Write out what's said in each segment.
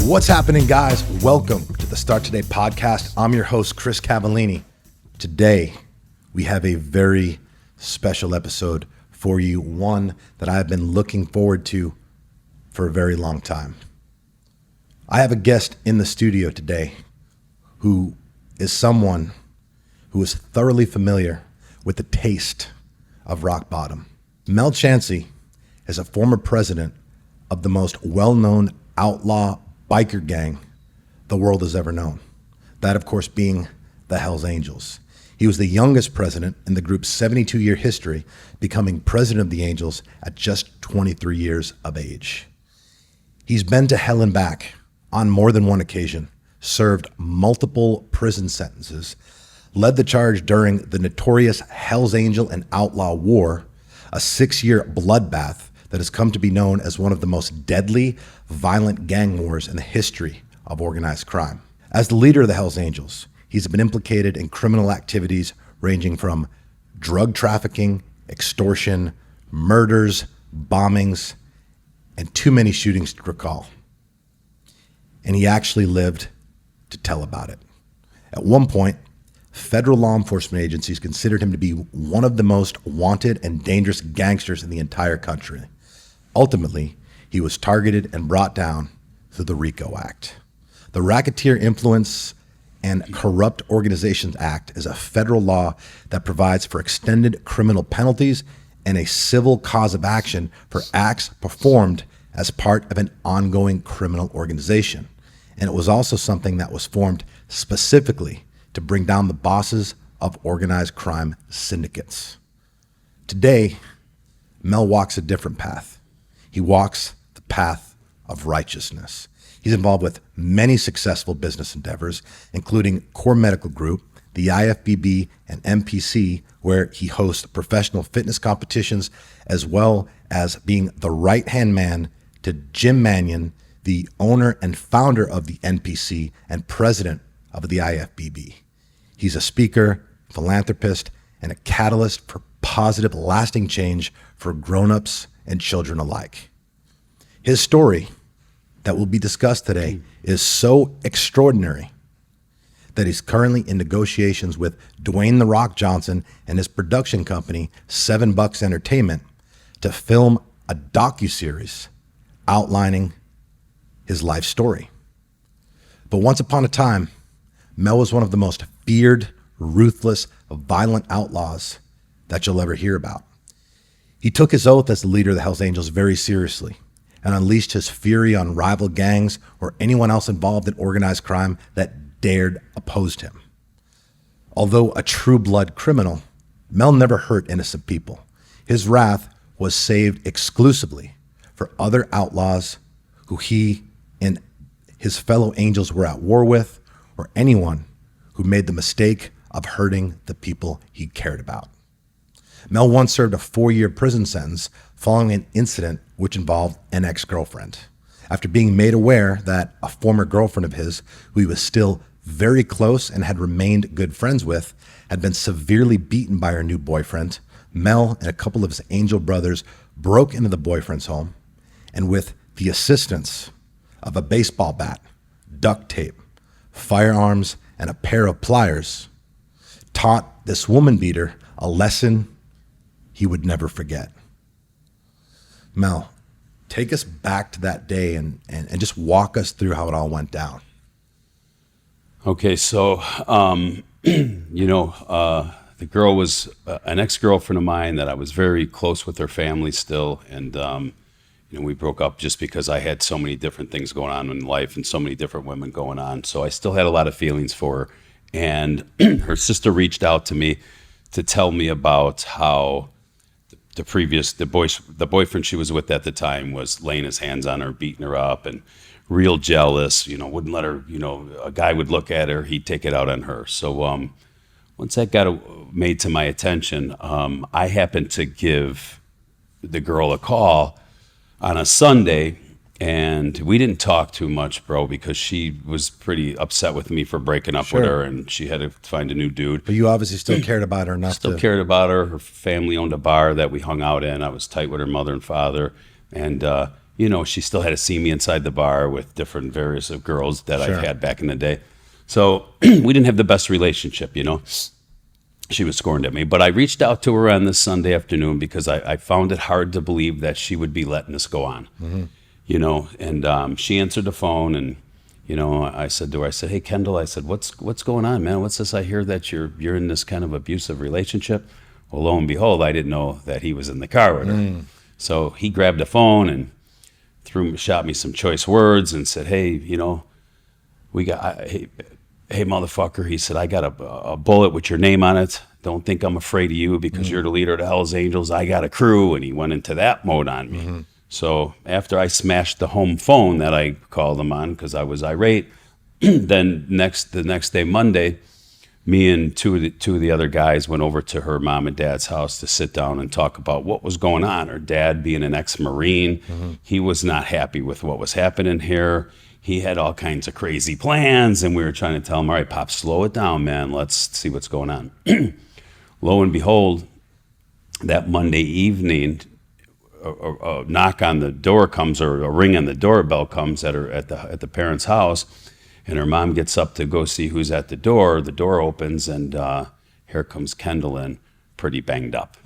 What's happening, guys? Welcome to the Start Today podcast. I'm your host, Chris Cavallini. Today, we have a very special episode for you, one that I have been looking forward to for a very long time. I have a guest in the studio today who is someone who is thoroughly familiar with the taste of rock bottom. Mel Chancey is a former president of the most well-known outlaw biker gang the world has ever known. That, of course, being the Hells Angels. He was the youngest president in the group's 72-year history, becoming president of the Angels at just 23 years of age. He's been to hell and back on more than one occasion, served multiple prison sentences, led the charge during the notorious Hells Angel and Outlaw War, a 6-year bloodbath that has come to be known as one of the most deadly, violent gang wars in the history of organized crime. As the leader of the Hells Angels, he's been implicated in criminal activities ranging from drug trafficking, extortion, murders, bombings, and too many shootings to recall. And he actually lived to tell about it. At one point, federal law enforcement agencies considered him to be one of the most wanted and dangerous gangsters in the entire country. Ultimately, he was targeted and brought down through the RICO Act. The Racketeer Influence and Corrupt Organizations Act is a federal law that provides for extended criminal penalties and a civil cause of action for acts performed as part of an ongoing criminal organization. And it was also something that was formed specifically to bring down the bosses of organized crime syndicates. Today, Mel walks a different path. He walks the path of righteousness. He's involved with many successful business endeavors, including Core Medical Group, the IFBB, and MPC, where he hosts professional fitness competitions, as well as being the right-hand man to Jim Manion, the owner and founder of the NPC and president of the IFBB. He's a speaker, philanthropist, and a catalyst for positive, lasting change for grown-ups and children alike. His story that will be discussed today is so extraordinary that he's currently in negotiations with Dwayne "The Rock" Johnson and his production company, $7 Entertainment, to film a docuseries outlining his life story. But once upon a time, Mel was one of the most feared, ruthless, violent outlaws that you'll ever hear about. He took his oath as the leader of the Hells Angels very seriously and unleashed his fury on rival gangs or anyone else involved in organized crime that dared oppose him. Although a true blood criminal, Mel never hurt innocent people. His wrath was saved exclusively for other outlaws who he and his fellow angels were at war with, or anyone who made the mistake of hurting the people he cared about. Mel once served a 4-year prison sentence following an incident which involved an ex-girlfriend. After being made aware that a former girlfriend of his, who he was still very close and had remained good friends with, had been severely beaten by her new boyfriend, Mel and a couple of his angel brothers broke into the boyfriend's home, and with the assistance of a baseball bat, duct tape, firearms, and a pair of pliers, taught this woman beater a lesson he would never forget. Mel, take us back to that day and just walk us through how it all went down. Okay, so, the girl was an ex-girlfriend of mine that I was very close with her family still, and we broke up just because I had so many different things going on in life and so many different women going on. So I still had a lot of feelings for her. And her sister reached out to me to tell me about how the boyfriend she was with at the time was laying his hands on her, beating her up, and real jealous, wouldn't let her, a guy would look at her, he'd take it out on her. So once that got made to my attention, I happened to give the girl a call on a Sunday, and we didn't talk too much, bro, because she was pretty upset with me for breaking up with her, and she had to find a new dude. But you obviously still cared about her enough. Still cared about her. Her family owned a bar that we hung out in. I was tight with her mother and father, and she still had to see me inside the bar with different various of girls that Sure. I've had back in the day. So we didn't have the best relationship, She was scorned at me. But I reached out to her on this Sunday afternoon because I found it hard to believe that she would be letting this go on, And she answered the phone, and I said to her, hey, Kendall, I said, what's going on, man? What's this? I hear that you're in this kind of abusive relationship. Well, lo and behold, I didn't know that he was in the car with her. So he grabbed the phone and shot me some choice words and said, hey, hey, motherfucker, he said, I got a bullet with your name on it. Don't think I'm afraid of you because you're the leader of the Hells Angels. I got a crew. And he went into that mode on me. So after I smashed the home phone that I called him on because I was irate, then the next day, Monday, me and two of the other guys went over to her mom and dad's house to sit down and talk about what was going on. Her dad being an ex-Marine, he was not happy with what was happening here. He had all kinds of crazy plans, and we were trying to tell him, all right, Pop, slow it down, man. Let's see what's going on. Lo and behold, that Monday evening, a knock on the door comes, or a ring on the doorbell comes at the parents' house, and her mom gets up to go see who's at the door. The door opens, and here comes Kendall in, pretty banged up.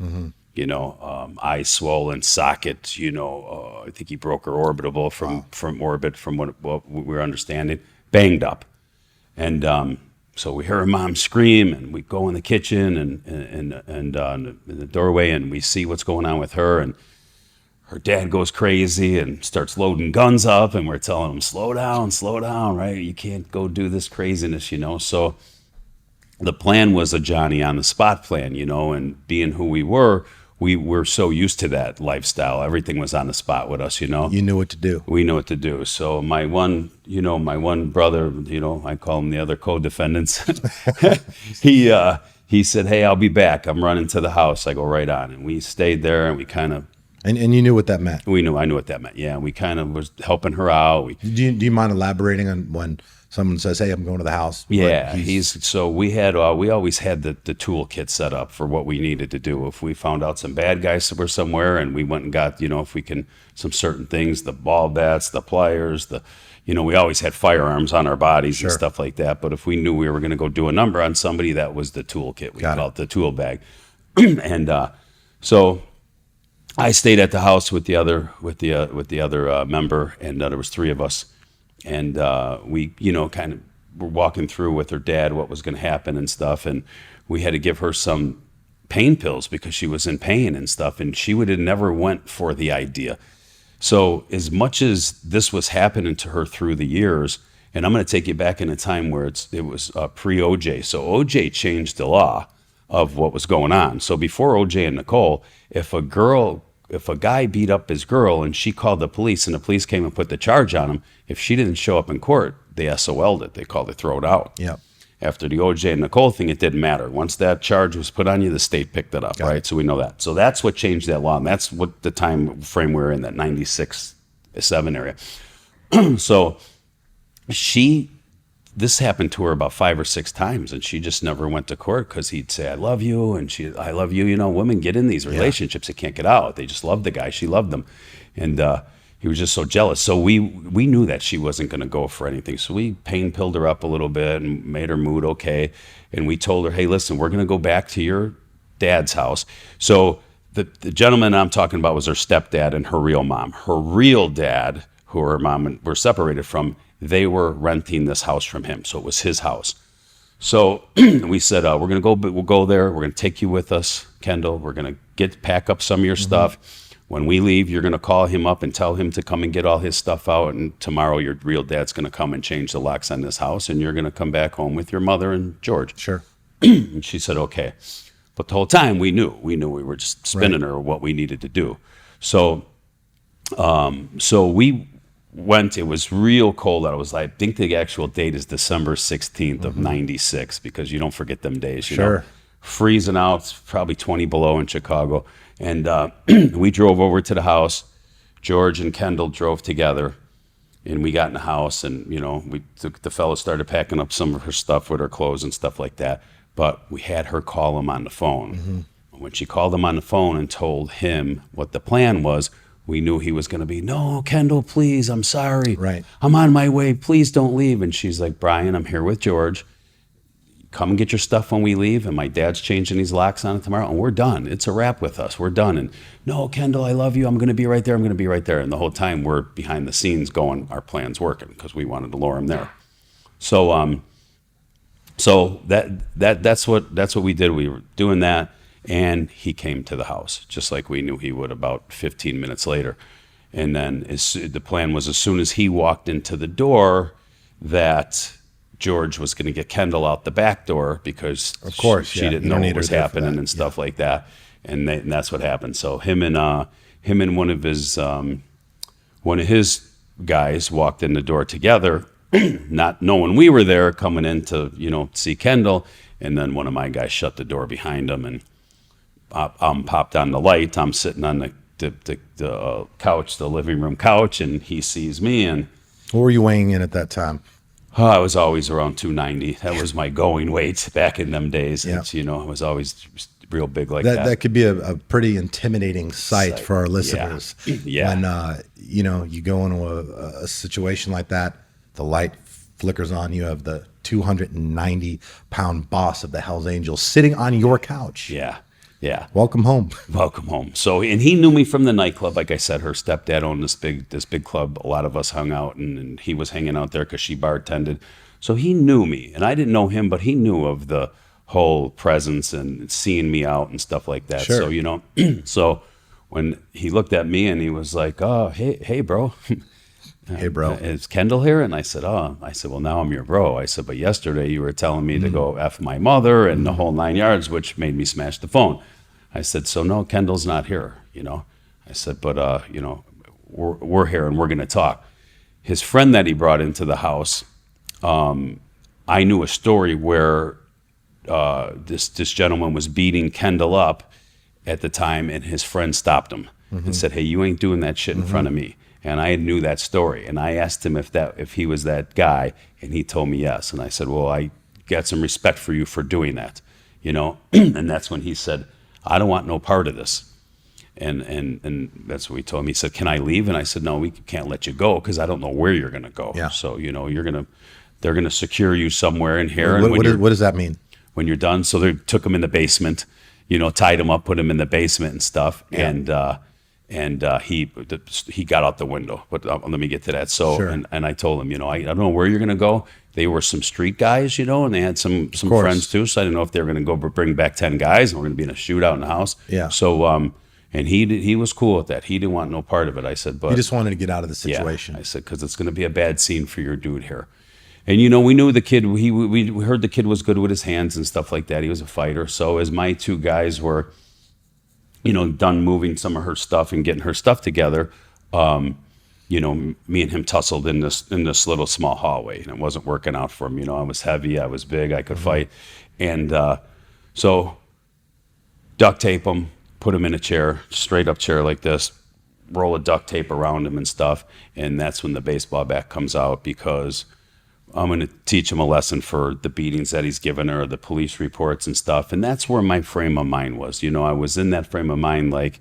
Eye swollen, socket. I think he broke her orbital from orbit, from what we were understanding, banged up, and so we hear her mom scream, and we go in the kitchen and in the doorway, and we see what's going on with her, and her dad goes crazy and starts loading guns up, and we're telling him, slow down, right? You can't go do this craziness, So the plan was a Johnny on the spot plan, and being who we were so used to that lifestyle. Everything was on the spot with us, You knew what to do. We knew what to do. So my one brother, I call him the other co-defendants. He said, hey, I'll be back. I'm running to the house. I go, right on. And we stayed there, and we kind of, And you knew what that meant. I knew what that meant. Yeah, we kind of was helping her out. Do you mind elaborating on when someone says, "Hey, I'm going to the house"? Yeah, we always had the toolkit set up for what we needed to do. If we found out some bad guys were somewhere, and we went and got, if we can, some certain things, the ball bats, the pliers, we always had firearms on our bodies and stuff like that. But if we knew we were going to go do a number on somebody, that was the toolkit. We called it the tool bag, and so. I stayed at the house with the other member, and there was three of us, and we kind of were walking through with her dad what was going to happen and stuff, and we had to give her some pain pills because she was in pain and stuff, and she would have never went for the idea. So as much as this was happening to her through the years, and I'm going to take you back in a time where it was pre-OJ, so OJ changed the law of what was going on. So before OJ and Nicole, if a guy beat up his girl and she called the police and the police came and put the charge on him, if she didn't show up in court, they SOL'd it. They called it throw it out. Yeah. After the OJ and Nicole thing, it didn't matter. Once that charge was put on you, the state picked it up, Got right? it. So we know that. So that's what changed that law, and that's what the time frame we're in, that 96, 7 area. So this happened to her about 5 or 6 times, and she just never went to court because he'd say, I love you, and I love you. Women get in these relationships, they can't get out. They just love the guy. She loved him. And he was just so jealous. So we knew that she wasn't going to go for anything. So we pain pilled her up a little bit and made her mood okay. And we told her, hey, listen, we're going to go back to your dad's house. So the gentleman I'm talking about was her stepdad and her real mom. Her real dad, who her mom were separated from, they were renting this house from him, so it was his house. So we said, we'll go there. We're going to take you with us, Kendall. We're going to pack up some of your stuff. When we leave, you're going to call him up and tell him to come and get all his stuff out. And tomorrow, your real dad's going to come and change the locks on this house, and you're going to come back home with your mother and George. Sure. And she said, okay. But the whole time we knew we were just spinning her what we needed to do. So we went. It was real cold out. I think the actual date is December 16th of 96, because you don't forget them days. You know? Freezing out, probably 20 below in Chicago. And we drove over to the house. George and Kendall drove together, and we got in the house, and the fellow started packing up some of her stuff with her clothes and stuff like that. But we had her call him on the phone. When she called him on the phone and told him what the plan was, we knew he was going to be, no, Kendall, please, I'm sorry. Right. I'm on my way. Please don't leave. And she's like, Brian, I'm here with George. Come and get your stuff when we leave. And my dad's changing these locks on it tomorrow. And we're done. It's a wrap with us. We're done. And no, Kendall, I love you. I'm going to be right there. I'm going to be right there. And the whole time we're behind the scenes going, our plan's working because we wanted to lure him there. So, so that's what we did. We were doing that. And he came to the house, just like we knew he would about 15 minutes later. And then the plan was as soon as he walked into the door that George was going to get Kendall out the back door because of course, she didn't know what was happening and stuff like that. And that's what happened. So him and one of his guys walked in the door together, not knowing we were there, coming in to see Kendall. And then one of my guys shut the door behind him and popped on the light. I'm sitting on the couch, the living room couch, and he sees me. And what were you weighing in at that time? I was always around 290. That was my going weight back in them days. Yeah. I was always real big like that. That could be a pretty intimidating sight for our listeners. Yeah. When you go into a situation like that, the light flickers on. You have the 290-pound boss of the Hells Angels sitting on your couch. Yeah. Yeah. Welcome home. Welcome home. So, and he knew me from the nightclub. Like I said, her stepdad owned this big club. A lot of us hung out, and he was hanging out there because she bartended. So he knew me, and I didn't know him, but he knew of the whole presence and seeing me out and stuff like that. Sure. So, so when he looked at me and he was like, oh, hey, bro. Hey, bro. Is Kendall here? And I said, well, now I'm your bro. I said, but yesterday you were telling me to go F my mother and the whole 9 yards, which made me smash the phone. I said, so no, Kendall's not here, I said, but, we're here and we're going to talk. His friend that he brought into the house, I knew a story where this gentleman was beating Kendall up at the time, and his friend stopped him and said, hey, you ain't doing that shit in front of me. And I knew that story, and I asked him if he was that guy, and he told me yes. And I said, well, I got some respect for you for doing that, and that's when he said, I don't want no part of this. And that's what we told him. He said, can I leave? And I said, no, we can't let you go because I don't know where you're going to go. Yeah. So, they're going to secure you somewhere in here. What does that mean? When you're done. So they took him in the basement, tied him up, put him in the basement and stuff. Yeah. And he got out the window. But let me get to that. So, sure. and I told him, I don't know where you're going to go. They were some street guys, and they had some friends too. So I didn't know if they were going to go bring back 10 guys and we're going to be in a shootout in the house. Yeah. So, and he was cool with that. He didn't want no part of it. I said, but he just wanted to get out of the situation. Yeah, I said, because it's going to be a bad scene for your dude here. And, we knew the kid, we heard the kid was good with his hands and stuff like that. He was a fighter. So as my two guys were, done moving some of her stuff and getting her stuff together, me and him tussled in this little small hallway, and it wasn't working out for him. I was heavy, I was big, I could fight. And so duct tape him, put him in a chair, straight up chair like this, roll of duct tape around him and stuff. And that's when the baseball bat comes out, because I'm going to teach him a lesson for the beatings that he's given her, the police reports and stuff. And that's where my frame of mind was. I was in that frame of mind, like,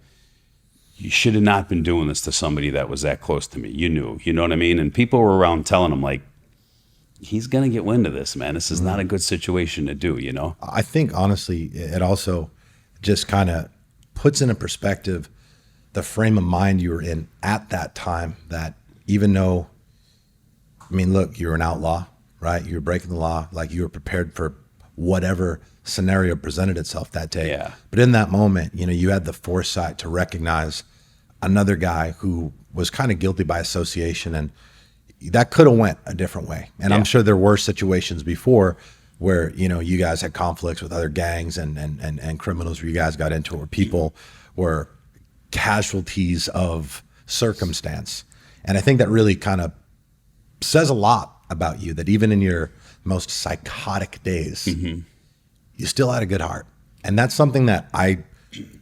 you should have not been doing this to somebody that was that close to me. You knew, you know what I mean? And people were around telling him, like, he's going to get wind of this, man. This is not a good situation to do, I think, honestly, it also just kind of puts into perspective the frame of mind you were in at that time, that even though, look, you're an outlaw, right? You were breaking the law, like you were prepared for whatever scenario presented itself that day. Yeah. But in that moment, you had the foresight to recognize another guy who was kind of guilty by association, and that could have went a different way. And I'm sure there were situations before where, you guys had conflicts with other gangs and criminals where you guys got into it, where people were casualties of circumstance. And I think that really kind of says a lot about you, that even in your most psychotic days, you still had a good heart. And that's something that I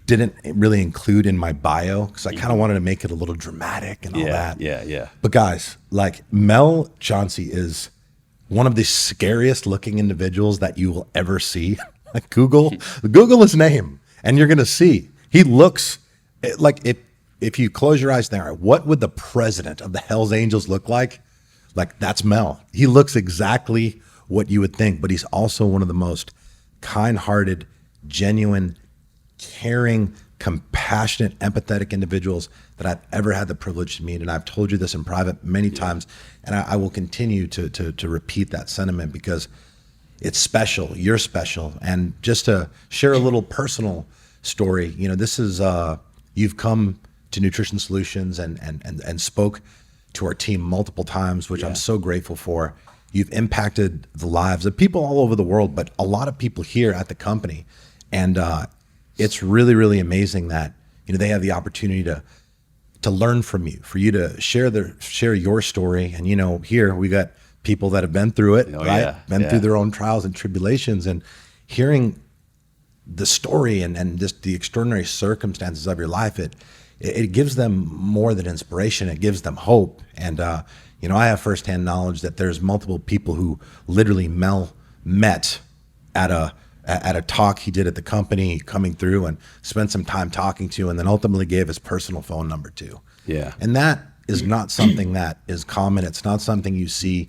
didn't really include in my bio, because I kind of wanted to make it a little dramatic and all that. Yeah. But guys, like, Mel Chancey is one of the scariest looking individuals that you will ever see. Like, Google his name and you're going to see. He looks like it. if you close your eyes there, what would the president of the Hells Angels look like? Like, that's Mel. He looks exactly what you would think, but he's also one of the most kind-hearted, genuine, caring, compassionate, empathetic individuals that I've ever had the privilege to meet. And I've told you this in private many times, and I will continue to repeat that sentiment because it's special. You're special. And just to share a little personal story, you know, this is, you've come to Nutrition Solutions and spoke to our team multiple times, which I'm so grateful for. You've impacted the lives of people all over the world, but a lot of people here at the company. And it's really, really amazing that, you know, they have the opportunity to learn from you, for you to share your story. And, you know, here we got people that have been through it, been through their own trials and tribulations, and hearing the story and just the extraordinary circumstances of your life, it gives them more than inspiration. It gives them hope. And, you know, I have firsthand knowledge that there's multiple people who literally Mel met at a talk he did at the company, coming through and spent some time talking to, and then ultimately gave his personal phone number to. Yeah. And that is not something that is common. It's not something you see.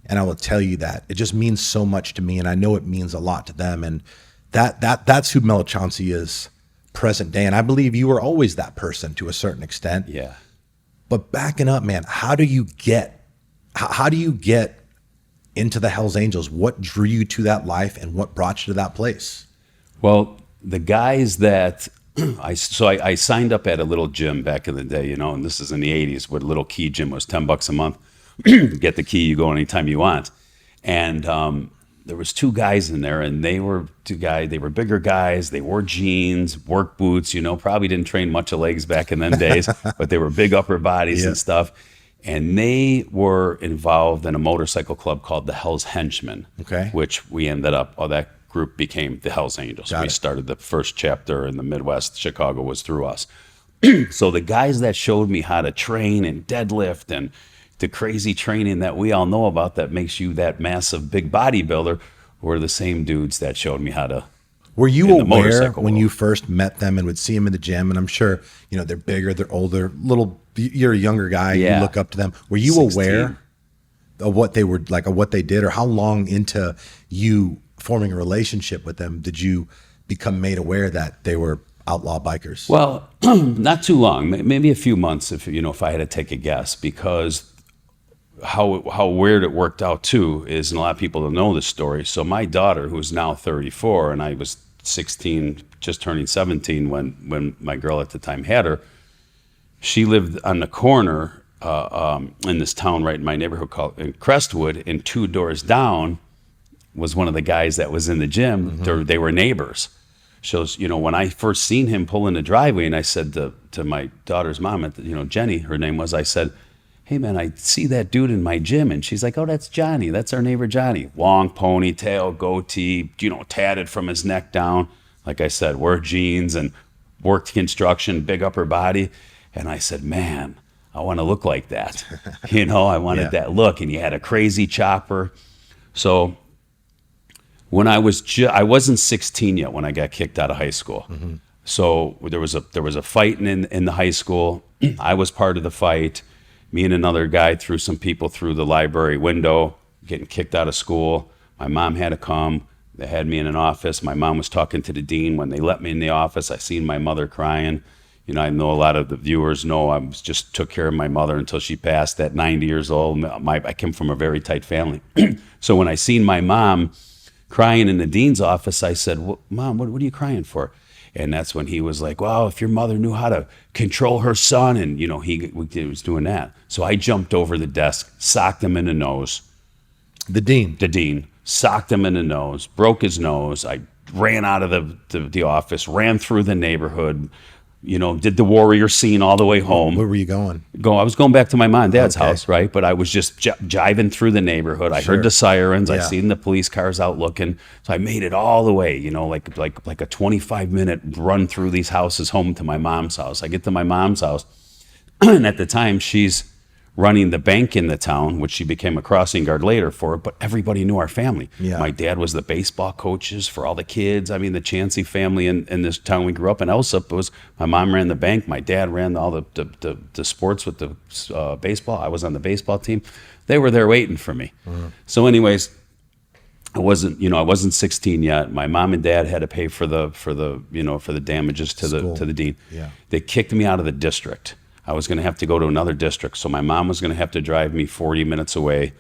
And I will tell you that it just means so much to me. And I know it means a lot to them. And that's who Mel Chancey is present day. And I believe you were always that person to a certain extent. Yeah. But backing up, man, how do you get into the Hells Angels? What drew you to that life and what brought you to that place? Well, The guys that I signed up at a little gym back in the day, you know, and this is in the 80s, where the little key gym was $10 a month. Get the key, you go anytime you want. And there was two guys in there, and they were bigger guys. They wore jeans, work boots, you know, probably didn't train much of legs back in them days, but they were big upper bodies and stuff. And they were involved in a motorcycle club called the Hells Henchmen, which we ended up, that group became the Hells Angels. We started the first chapter in the Midwest. Chicago was through us. So the guys that showed me how to train and deadlift and the crazy training that we all know about that makes you that massive big bodybuilder were the same dudes that showed me how to. Were you aware when you first met them and would see them in the gym? And I'm sure, you know, they're bigger, they're older, you're a younger guy, you look up to them. Were you 16. Aware of what they were like, or what they did, or how long into you forming a relationship with them did you become made aware that they were outlaw bikers? Well, not too long, maybe a few months, if I had to take a guess, because how weird it worked out too is, and a lot of people don't know this story. So my daughter, who's now 34, and I was 16, just turning 17 when my girl at the time had her, she lived on the corner in this town right in my neighborhood called in Crestwood, and 2 doors down was one of the guys that was in the gym. Mm-hmm. They were neighbors. So, you know, when I first seen him pull in the driveway, and I said to my daughter's mom, Jenny, her name was, I said, "Hey man, I see that dude in my gym." And she's like, "Oh, that's Johnny. That's our neighbor Johnny. Long ponytail, goatee, you know, tatted from his neck down." Like I said, wore jeans and worked construction, big upper body. And I said, "Man, I want to look like that." You know, I wanted that look. And he had a crazy chopper. So when I wasn't 16 yet when I got kicked out of high school. Mm-hmm. So there was a fight in the high school. I was part of the fight. Me and another guy threw some people through the library window, getting kicked out of school. My mom had to come. They had me in an office. My mom was talking to the dean. When they let me in the office, I seen my mother crying. You know, I know a lot of the viewers know I just took care of my mother until she passed at 90 years old. I came from a very tight family. So when I seen my mom crying in the dean's office, I said, "Mom, what are you crying for?" And that's when he was like, "Well, if your mother knew how to control her son," and you know, he was doing that. So I jumped over the desk, socked him in the nose. The dean socked him in the nose, broke his nose. I ran out of the office, ran through the neighborhood, you know, did the warrior scene all the way home. Where were you going? I was going back to my mom and dad's house, right? But I was just jiving through the neighborhood. I heard the sirens. I seen the police cars out looking. So I made it all the way, you know, like a 25-minute run through these houses home to my mom's house. I get to my mom's house, and at the time running the bank in the town, which she became a crossing guard later for, but everybody knew our family. Yeah. My dad was the baseball coaches for all the kids. I mean, the Chancey family in this town we grew up in, Elsip, was my mom ran the bank, my dad ran all the sports with the baseball. I was on the baseball team. They were there waiting for me. So anyways, I wasn't 16 yet. My mom and dad had to pay for the damages to the dean. Yeah. They kicked me out of the district. I was going to have to go to another district. So my mom was going to have to drive me 40 minutes away,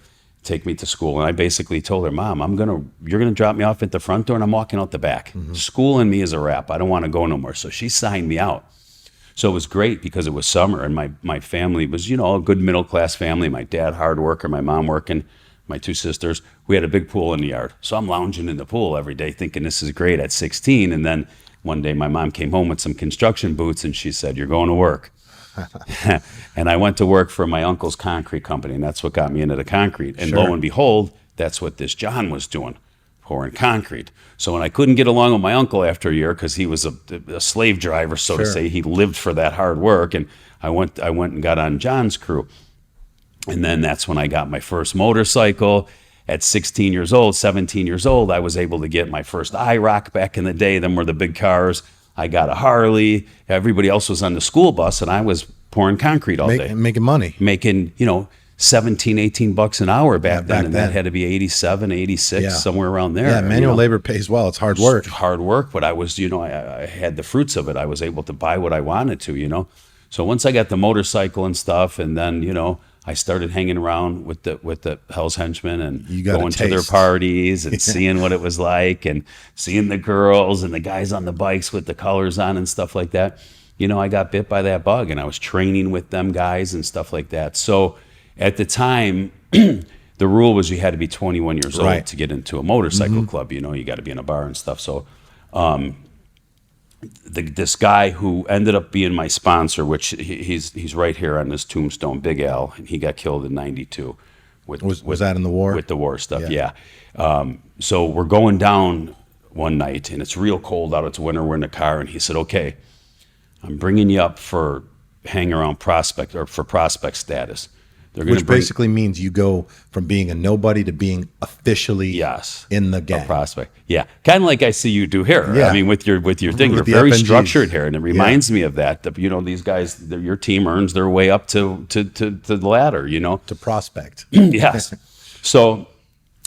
take me to school. And I basically told her, Mom, you're going to drop me off at the front door and I'm walking out the back. School and me is a wrap. I don't want to go no more. So she signed me out. So it was great because it was summer and my family was, a good middle-class family. My dad, hard worker, my mom working, my two sisters. We had a big pool in the yard. So I'm lounging in the pool every day thinking this is great at 16. And then one day my mom came home with some construction boots and she said, you're going to work. And I went to work for my uncle's concrete company, and that's what got me into the concrete. And lo and behold, that's what this John was doing, pouring concrete. So when I couldn't get along with my uncle after a year because he was a slave driver, so to say, he lived for that hard work, and I went and got on John's crew. And then that's when I got my first motorcycle. At 16 years old, 17 years old, I was able to get my first IROC back in the day. Them were the big cars. I got a Harley. Everybody else was on the school bus, and I was pouring concrete all day. Making money. Making, 17, 18 bucks an hour back then. And that had to be 87, 86, somewhere around there. Yeah, manual labor pays well. It's hard work. It's hard work, but I was, I had the fruits of it. I was able to buy what I wanted to, So once I got the motorcycle and stuff, and then, I started hanging around with the Hell's Henchmen and going to their parties and seeing what it was like and seeing the girls and the guys on the bikes with the colors on and stuff like that. I got bit by that bug and I was training with them guys and stuff like that. So at the time, the rule was you had to be 21 years old to get into a motorcycle club. You got to be in a bar and stuff. So this guy who ended up being my sponsor, which he's right here on this tombstone, Big Al, and he got killed in '92. Was that in the war? With the war stuff, yeah. So we're going down one night, and it's real cold out. It's winter. We're in the car, and he said, "Okay, I'm bringing you up for hang around prospect or for prospect status." Which basically means you go from being a nobody to being officially in the gang. A prospect. Yeah. Kind of like I see you do here. Yeah. I mean, with your thing, you're very structured here. And it reminds me of that. These guys, your team earns their way up to the ladder, To prospect. Yes. So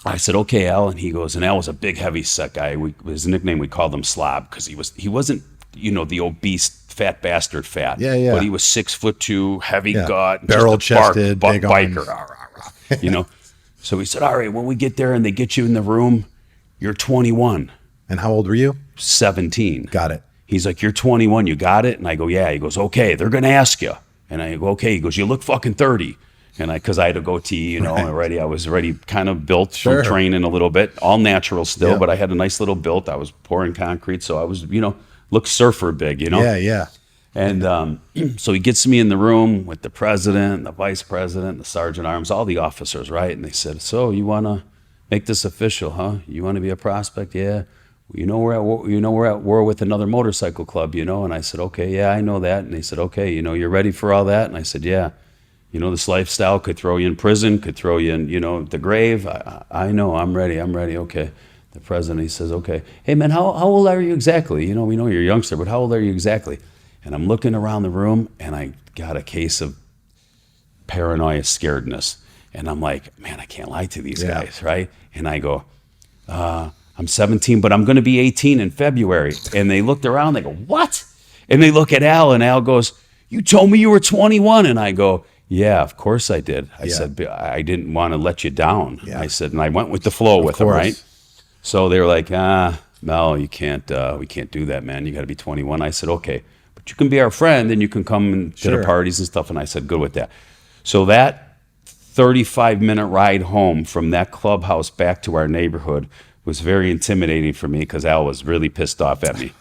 I said, okay, Al. And he goes, and Al was a big, heavy set guy. His nickname, we called him Slob because he wasn't, the obese fat bastard fat. Yeah. But he was 6'2", heavy gut, barrel chested, big biker. So he said, all right, when we get there and they get you in the room, you're 21. And how old were you? 17. Got it. He's like, you're 21, you got it? And I go, yeah. He goes, okay, they're going to ask you. And I go, okay. He goes, you look fucking 30. And because I had a goatee, already, I was already kind of built from training a little bit, all natural still, but I had a nice little build. I was pouring concrete, so I was, look surfer big, Yeah. And so he gets me in the room with the president, the vice president, the sergeant arms, all the officers, right? And they said, so you want to make this official, huh? You want to be a prospect? Yeah. We're at war with another motorcycle club, And I said, okay, yeah, I know that. And they said, okay, you're ready for all that? And I said, yeah. This lifestyle could throw you in prison, could throw you in, the grave. I know, I'm ready, okay. The president, he says, okay, hey man, how old are you exactly? We know you're a youngster, but how old are you exactly? And I'm looking around the room and I got a case of paranoia, scaredness. And I'm like, man, I can't lie to these guys, right? And I go, I'm 17, but I'm going to be 18 in February. And they looked around, they go, what? And they look at Al and Al goes, you told me you were 21. And I go, yeah, of course I did. I said, I didn't want to let you down. Yeah. I said, and I went with the flow with them, right? So they were like, Mel, you can't, we can't do that, man. You got to be 21. I said, okay, but you can be our friend and you can come to the parties and stuff. And I said, good with that. So that 35-minute ride home from that clubhouse back to our neighborhood was very intimidating for me because Al was really pissed off at me.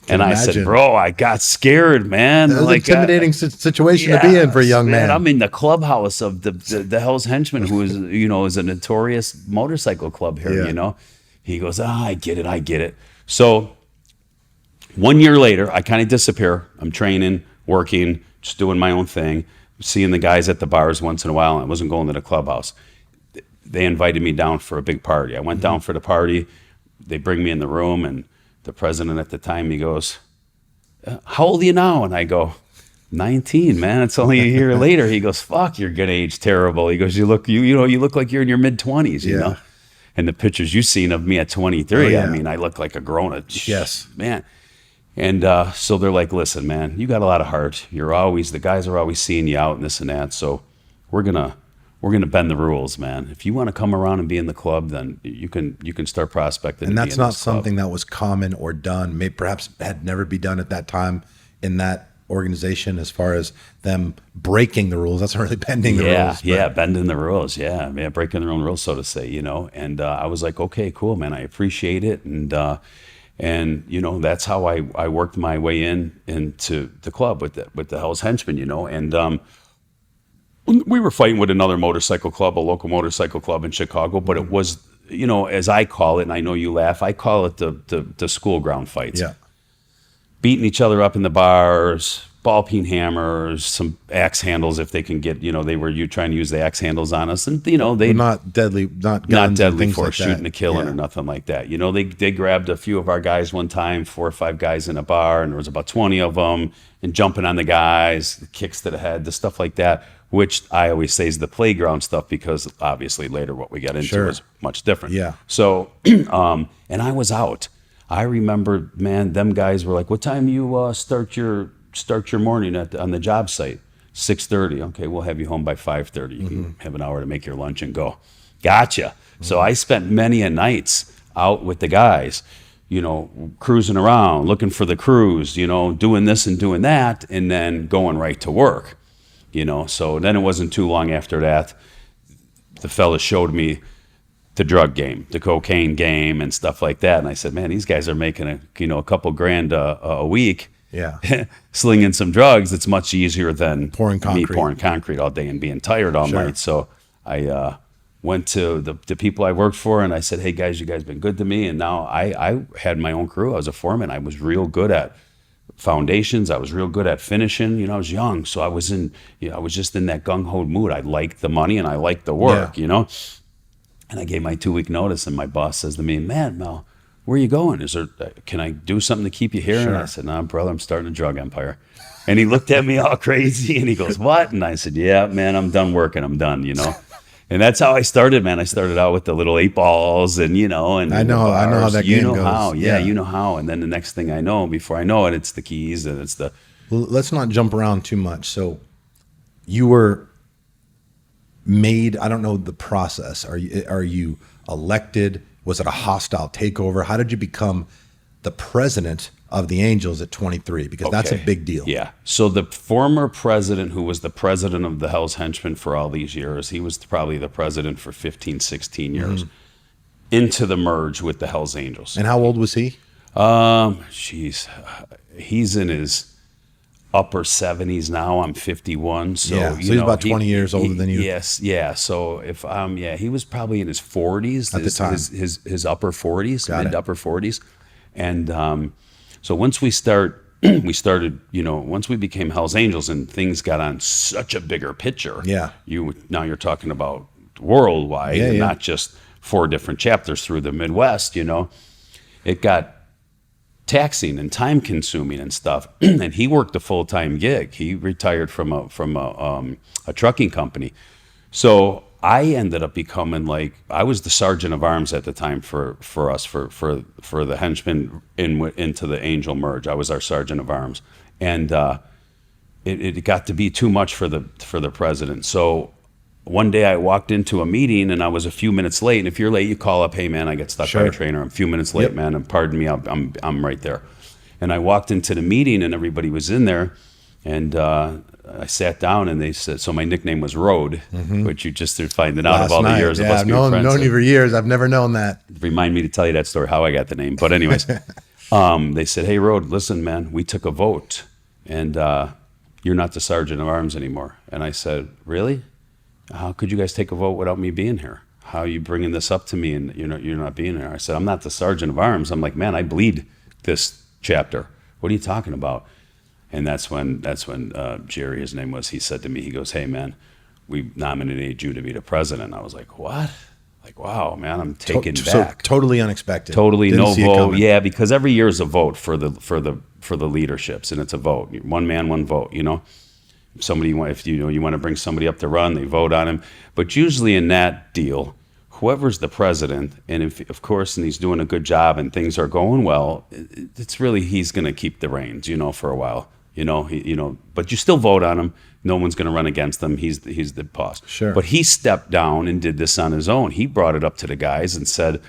I said, bro, I got scared, man. It was an intimidating situation to be in for a young man. I'm in the clubhouse of the Hell's Henchmen, who is, is a notorious motorcycle club here, He goes, I get it. So 1 year later, I kind of disappear. I'm training, working, just doing my own thing. seeing the guys at the bars once in a while, and I wasn't going to the clubhouse. They invited me down for a big party. I went down for the party. They bring me in the room, and the president at the time, he goes, how old are you now? And I go, 19, man. It's only a year later. He goes, fuck, you're gonna age terrible. He goes, you look like you're in your mid-20s, you know? And the pictures you've seen of me at 23, I mean, I look like a grown-up. Yes. Man. And so they're like, listen, man, you got a lot of heart. The guys are always seeing you out and this and that. So we're gonna bend the rules, man. If you want to come around and be in the club, then you can start prospecting. And that's not something that was common or done. Maybe perhaps had never been done at that time in that organization, as far as them breaking the rules. That's not really bending the rules. Yeah, bending the rules. Yeah, breaking their own rules, so to say, you know. And I was like, okay, cool, man. I appreciate it. And you know, that's how I worked my way into the club with the Hell's Henchmen, you know. And we were fighting with another motorcycle club, a local motorcycle club in Chicago, but it was, you know, as I call it, and I know you laugh, I call it the school ground fights. Yeah. Beating each other up in the bars, ball peen hammers, some axe handles if they can get, you know, you trying to use the axe handles on us, and you know, they not deadly, not guns, not deadly for like shooting and killing or nothing like that. You know, they grabbed a few of our guys one time, 4 or 5 guys in a bar, and there was about 20 of them, and jumping on the guys, the kicks to the head, the stuff like that, which I always say is the playground stuff, because obviously later what we got into was much different. Yeah. So, and I was out. I remember, man, them guys were like, what time you start your morning on the job site? 6:30. Okay, we'll have you home by 5:30. You can have an hour to make your lunch and go. Gotcha. So I spent many a nights out with the guys, you know, cruising around, looking for the crews, you know, doing this and doing that, and then going right to work, you know. So then it wasn't too long after that, the fellas showed me the drug game, the cocaine game and stuff like that. And I said, man, these guys are making a couple grand a week. Yeah. Slinging some drugs. It's much easier than pouring concrete all day and being tired all night. So I went to the people I worked for, and I said, hey guys, you guys been good to me. And now I had my own crew. I was a foreman. I was real good at foundations. I was real good at finishing. You know, I was young, so I was just in that gung-ho mood. I liked the money and I liked the work, you know. And I gave my 2-week notice, and my boss says to me, man, Mel, where are you going? Can I do something to keep you here? Sure. And I said, nah, brother, I'm starting a drug empire. And he looked at me all crazy, and he goes, what? And I said, yeah, man, I'm done working. I'm done, you know. And that's how I started, man. I started out with the little 8 balls, and you know, and I know how that game goes. How, you know how. And then the next thing I know, before I know it, it's the keys and it's the. Well, let's not jump around too much. So, you were made. I don't know the process. Are you elected? Was it a hostile takeover? How did you become the president of the Angels at 23? Because that's a big deal. Yeah. So the former president, who was the president of the Hell's Henchmen for all these years, he was probably the president for 15, 16 years, into the merge with the Hell's Angels. And how old was he? He's in his upper 70s now. I'm 51. So, he's about 20 years older than you. Yes. Yeah. So he was probably in his 40s. At the time. His upper 40s, Got mid it. to upper 40s. And so once we started, you know, once we became Hell's Angels and things got on such a bigger picture. Yeah. Now you're talking about worldwide and not just 4 different chapters through the Midwest, you know. It got taxing and time consuming and stuff. And he worked a full-time gig. He retired from a trucking company. So I ended up becoming I was the sergeant of arms at the time for us, for the henchmen into the Angel merge. I was our sergeant of arms. And it got to be too much for the president. So one day I walked into a meeting and I was a few minutes late. And if you're late, you call up, hey man, I got stuck by a trainer. I'm a few minutes late, man. And pardon me, I'm right there. And I walked into the meeting and everybody was in there. And I sat down and they said, so my nickname was Road, which you just are finding out of all the years of us being friends. I've known you for years. I've never known that. Remind me to tell you that story, how I got the name. But anyways, they said, hey Road, listen, man, we took a vote and you're not the sergeant of arms anymore. And I said, really? How could you guys take a vote without me being here? How are you bringing this up to me and you're not being here? I said, I'm not the sergeant of arms. I'm like, man, I bleed this chapter. What are you talking about? And that's when Jerry, his name was, he said to me, he goes, "Hey man, we nominated you to be the president." I was like, "What?" Like, wow, man, I'm taken back. Totally unexpected. Totally Didn't no see it vote. coming. Yeah, because every year is a vote for the leaderships, and it's a vote. One man, one vote. You know, if you want to bring somebody up to run, they vote on him. But usually in that deal, whoever's the president, and if of course, and he's doing a good job, and things are going well, it's really he's going to keep the reins, for a while. But you still vote on him. No one's going to run against him. He's the boss. Sure. But he stepped down and did this on his own. He brought it up to the guys and said,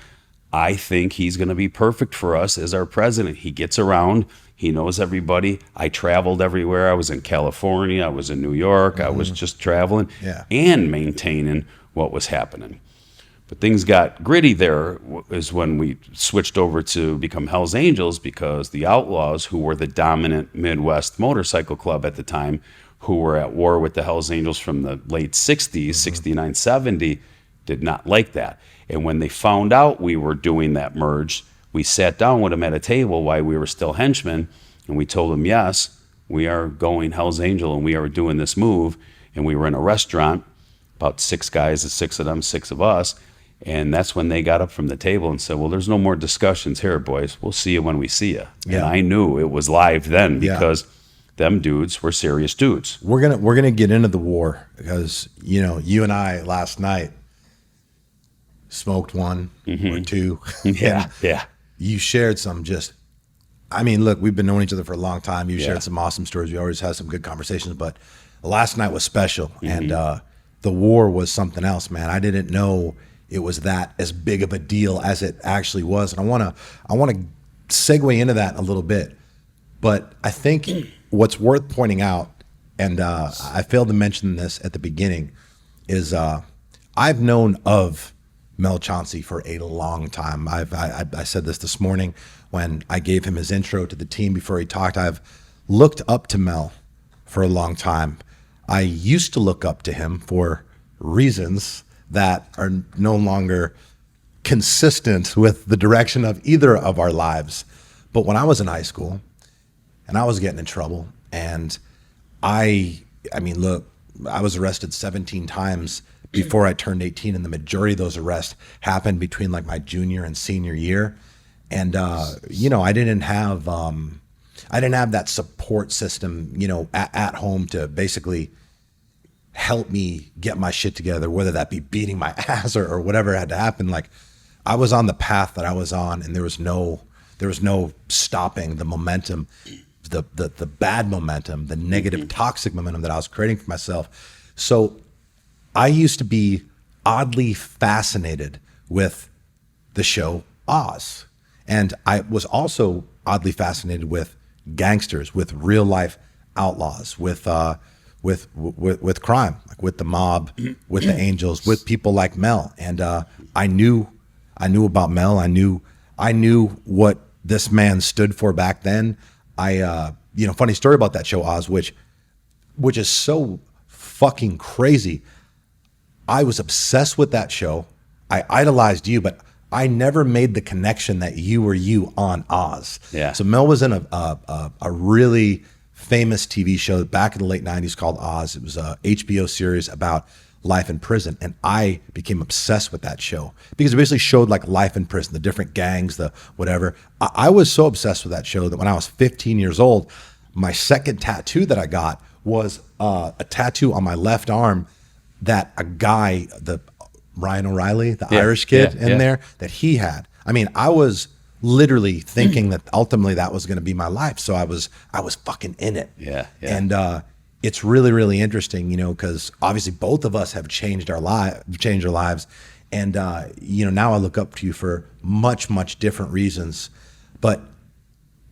"I think he's going to be perfect for us as our president. He gets around. He knows everybody. I traveled everywhere. I was in California. I was in New York. I was just traveling and maintaining what was happening." But things got gritty there is when we switched over to become Hell's Angels, because the Outlaws, who were the dominant Midwest motorcycle club at the time, who were at war with the Hell's Angels from the late 60s, 69, 70, did not like that. And when they found out we were doing that merge, we sat down with them at a table while we were still henchmen, and we told them, yes, we are going Hell's Angel, and we are doing this move. And we were in a restaurant, about 6 guys, 6 of them, 6 of us. And that's when they got up from the table and said, "Well, there's no more discussions here, boys. We'll see you when we see you." Yeah. And I knew it was live then, because them dudes were serious dudes. We're gonna get into the war, because you and I last night smoked one or two. Yeah. You shared some look, we've been knowing each other for a long time. You shared some awesome stories. We always had some good conversations, but last night was special. And the war was something else, man. I didn't know it was that as big of a deal as it actually was. And I want to segue into that a little bit. But I think what's worth pointing out, and I failed to mention this at the beginning, is I've known of Mel Chancey for a long time. I said this morning when I gave him his intro to the team before he talked. I've looked up to Mel for a long time. I used to look up to him for reasons that are no longer consistent with the direction of either of our lives. But when I was in high school and I was getting in trouble, and I was arrested 17 times before I turned 18, and the majority of those arrests happened between like my junior and senior year. And I didn't have that support system, at home to basically help me get my shit together, whether that be beating my ass or whatever had to happen. Like, I was on the path that I was on, and there was no stopping the momentum, the bad momentum, the negative, toxic momentum that I was creating for myself. So I used to be oddly fascinated with the show Oz. And I was also oddly fascinated with gangsters, with real life outlaws, with crime, like with the mob, with the Angels, with people like Mel. And I knew about Mel. I knew what this man stood for back then. Funny story about that show Oz, which is so fucking crazy. I was obsessed with that show. I idolized you, but I never made the connection that you were you on Oz. Yeah. So Mel was in a really famous TV show back in the late 90s called Oz. It was a HBO series about life in prison. And I became obsessed with that show because it basically showed like life in prison, the different gangs, the whatever. I was so obsessed with that show that when I was 15 years old, my second tattoo that I got was a tattoo on my left arm that a guy, the Ryan O'Reilly, the Irish kid there, that he had. I mean, I was literally thinking that ultimately that was going to be my life. So I was fucking in it. Yeah. And it's really, really interesting, because obviously both of us have changed our lives. And, now I look up to you for much, much different reasons. But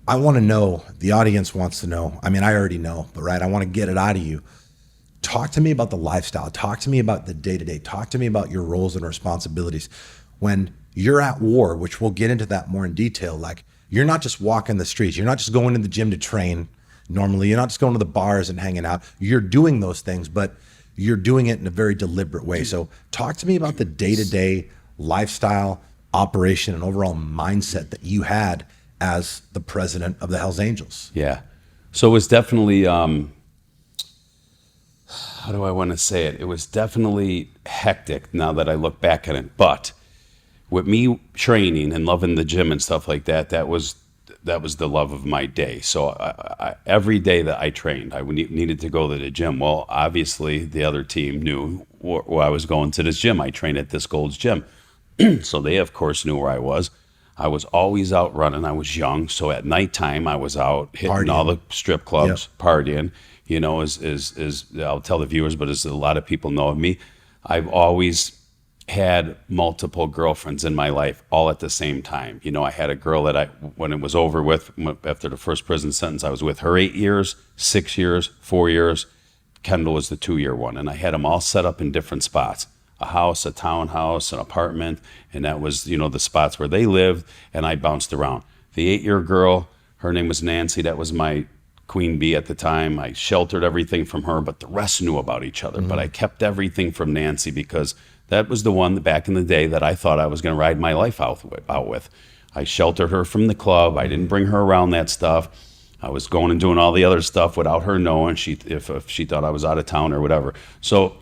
I want to know, the audience wants to know. I mean, I already know, but right, I want to get it out of you. Talk to me about the lifestyle. Talk to me about the day-to-day. Talk to me about your roles and responsibilities. When you're at war, which we'll get into that more in detail, like you're not just walking the streets. You're not just going to the gym to train normally. You're not just going to the bars and hanging out. You're doing those things, but you're doing it in a very deliberate way. So talk to me about the day-to-day lifestyle, operation, and overall mindset that you had as the president of the Hells Angels. Yeah. So it was definitely, how do I want to say it? It was definitely hectic now that I look back at it. But with me training and loving the gym and stuff like that, that was the love of my day. So every day that I trained, I needed to go to the gym. Well, obviously the other team knew where I was going to this gym. I trained at this Gold's Gym. So they, of course, knew where I was. I was always out running. I was young. So at nighttime, I was out hitting Partying. all the strip clubs, partying, you know, as I'll tell the viewers, but as a lot of people know of me, I've always had multiple girlfriends in my life all at the same time. You know, I had a girl that when it was over with, after the first prison sentence, I was with her 8 years, 6 years, 4 years. Kendall was the 2-year one. And I had them all set up in different spots, a house, a townhouse, an apartment. And that was, you know, the spots where they lived. And I bounced around. The 8-year girl, her name was Nancy. That was my queen bee at the time. I sheltered everything from her, but the rest knew about each other. But I kept everything from Nancy because that was the one back in the day that I thought I was going to ride my life out with. I sheltered her from the club. I didn't bring her around that stuff. I was going and doing all the other stuff without her knowing if she thought I was out of town or whatever. So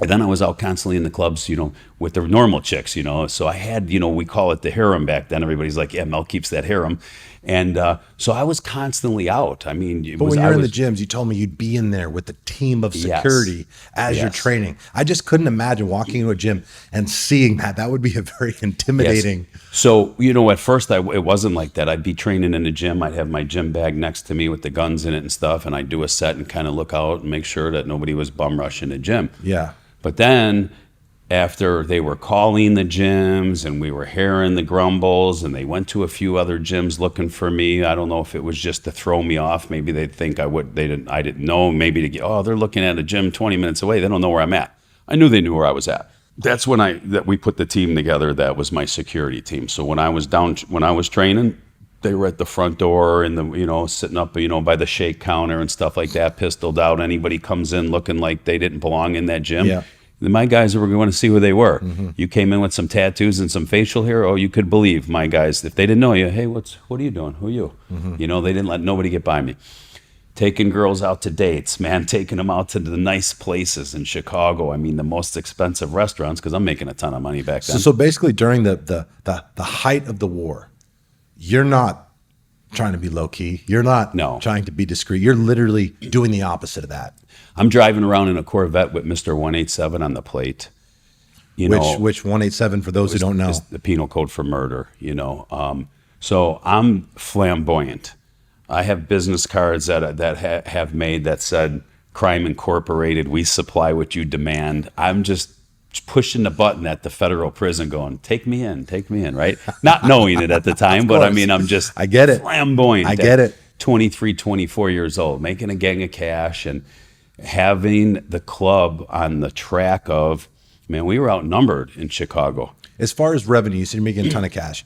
and then I was out constantly in the clubs, you know, with the normal chicks, you know. So I had, you know, we call it the harem back then. Everybody's like, yeah, Mel keeps that harem. And so I was constantly out. I mean, But when you're in the gyms, you told me you'd be in there with a team of security as you're training. I just couldn't imagine walking into a gym and seeing that. That would be a very intimidating. Yes. So, you know, at first it wasn't like that. I'd be training in the gym. I'd have my gym bag next to me with the guns in it and stuff. And I'd do a set and kind of look out and make sure that nobody was bum rushing the gym. Yeah. But then after they were calling the gyms and we were hearing the grumbles and they went to a few other gyms looking for me. I don't know if it was just to throw me off. Maybe they'd think I didn't know. Maybe to get, they're looking at a gym 20 minutes away. They don't know where I'm at. I knew they knew where I was at. That's when we put the team together. That was my security team. So when I was training, they were at the front door and sitting up, by the shake counter and stuff like that, pistoled out. Anybody comes in looking like they didn't belong in that gym. Yeah. My guys were going to see who they were. Mm-hmm. You came in with some tattoos and some facial hair. Oh, you could believe my guys. If they didn't know you, hey, what are you doing? Who are you? Mm-hmm. They didn't let nobody get by me. Taking girls out to dates, man, taking them out to the nice places in Chicago. I mean, the most expensive restaurants, because I'm making a ton of money back then. So basically during the height of the war, you're not trying to be low key. You're not trying to be discreet. You're literally doing the opposite of that. I'm driving around in a Corvette with Mr. 187 on the plate. Which 187 for those who don't know? Is the penal code for murder, So I'm flamboyant. I have business cards that have made that said Crime Incorporated, we supply what you demand. I'm just pushing the button at the federal prison going, take me in, right? Not knowing it at the time, but I mean, I'm just I get it. Flamboyant. I get it. 23, 24 years old, making a gang of cash and having the club on the track of, man, we were outnumbered in Chicago. As far as revenue, you said you're making a ton of cash.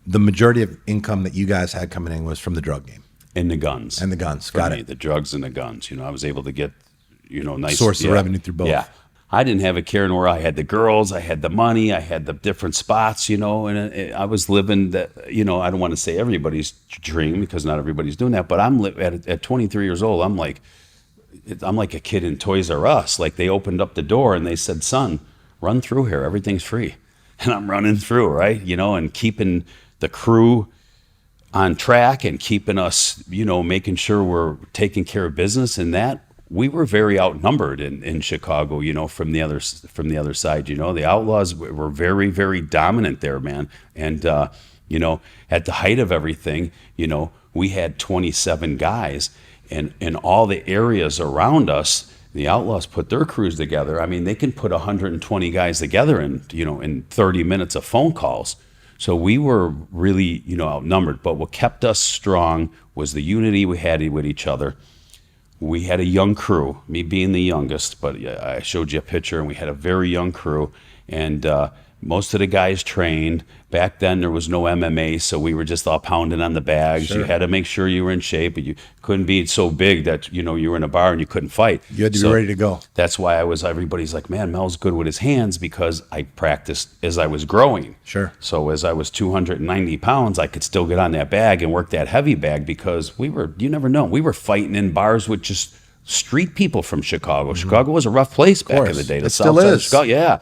The majority of income that you guys had coming in was from the drug game. And the guns. Got it. The drugs and the guns. I was able to get, nice. Source of revenue through both. Yeah. I didn't have a care in where I had the girls, I had the money, I had the different spots, and I was living that, I don't want to say everybody's dream because not everybody's doing that, but I'm at 23 years old, I'm like a kid in Toys R Us. Like they opened up the door and they said, son, run through here, everything's free. And I'm running through, right? And keeping the crew on track and keeping us, making sure we're taking care of business and that. We were very outnumbered in Chicago, from the other side. The Outlaws were very, very dominant there, man. And at the height of everything, we had 27 guys, and in all the areas around us, the Outlaws put their crews together. I mean, they can put 120 guys together in 30 minutes of phone calls. So we were really, outnumbered. But what kept us strong was the unity we had with each other. We had a young crew, me being the youngest, but I showed you a picture, and we had a very young crew. And Most of the guys trained. Back then, there was no MMA, so we were just all pounding on the bags. Sure. You had to make sure you were in shape, but you couldn't be so big that, you were in a bar and you couldn't fight. You had to be ready to go. That's why everybody's like, man, Mel's good with his hands, because I practiced as I was growing. Sure. So as I was 290 pounds, I could still get on that bag and work that heavy bag, because you never know. We were fighting in bars with just street people from Chicago. Chicago was a rough place back in the day. It still is. Chicago, yeah.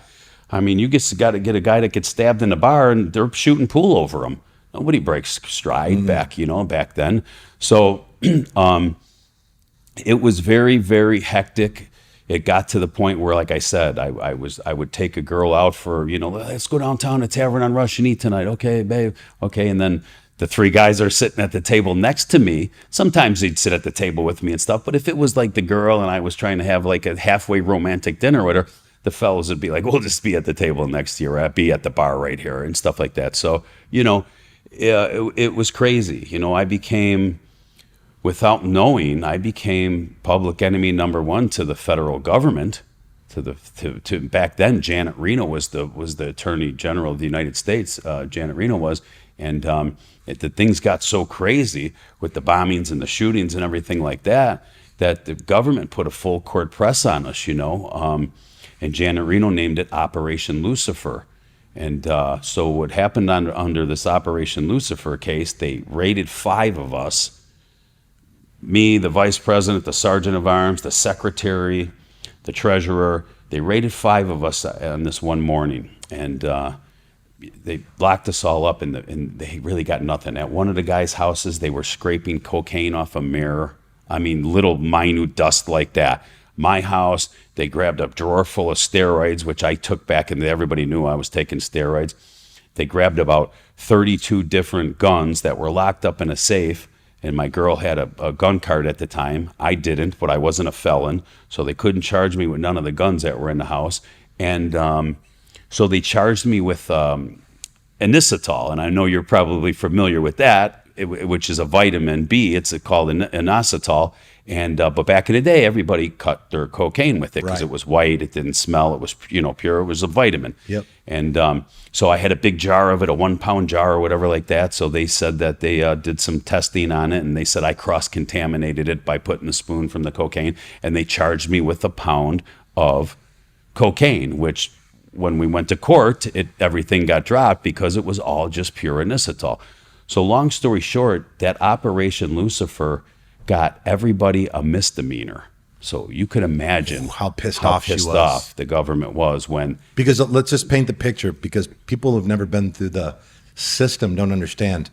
I mean, you got to get a guy that gets stabbed in the bar and they're shooting pool over him. Nobody breaks stride back then. So it was very, very hectic. It got to the point where, like I said, I would take a girl out for, let's go downtown to Tavern on Rush and eat tonight. Okay, babe. Okay. And then the three guys are sitting at the table next to me. Sometimes they'd sit at the table with me and stuff. But if it was like the girl and I was trying to have like a halfway romantic dinner with her, the fellas would be like, we'll just be at the table next to you, or be at the bar right here, and stuff like that. So, it was crazy. I became, without knowing, public enemy number one to the federal government. To back then, Janet Reno was the Attorney General of the United States. Janet Reno was, and the things got so crazy with the bombings and the shootings and everything like that the government put a full court press on us. And Janet Reno named it Operation Lucifer. And so what happened under this Operation Lucifer case, they raided 5 of us, me, the vice president, the sergeant of arms, the secretary, the treasurer. They raided 5 of us on this one morning. And they locked us all up, and they really got nothing. At one of the guys' houses, they were scraping cocaine off a mirror. I mean, little minute dust like that. My house, they grabbed a drawer full of steroids, which I took back, and everybody knew I was taking steroids. They grabbed about 32 different guns that were locked up in a safe, and my girl had a gun card at the time. I didn't, but I wasn't a felon, so they couldn't charge me with none of the guns that were in the house. And so they charged me with inositol, and I know you're probably familiar with that, which is a vitamin B. It's called inositol. And but back in the day, everybody cut their cocaine with it because it was white, it didn't smell, it was pure, it was a vitamin. Yep. And so I had a big jar of it, a 1-pound jar or whatever like that. So they said that they did some testing on it, and they said I cross-contaminated it by putting a spoon from the cocaine, and they charged me with 1 pound of cocaine, which when we went to court, everything got dropped because it was all just pure inositol. So long story short, that Operation Lucifer got everybody a misdemeanor. So you could imagine how pissed off the government was when... Because let's just paint the picture, because people who've never been through the system don't understand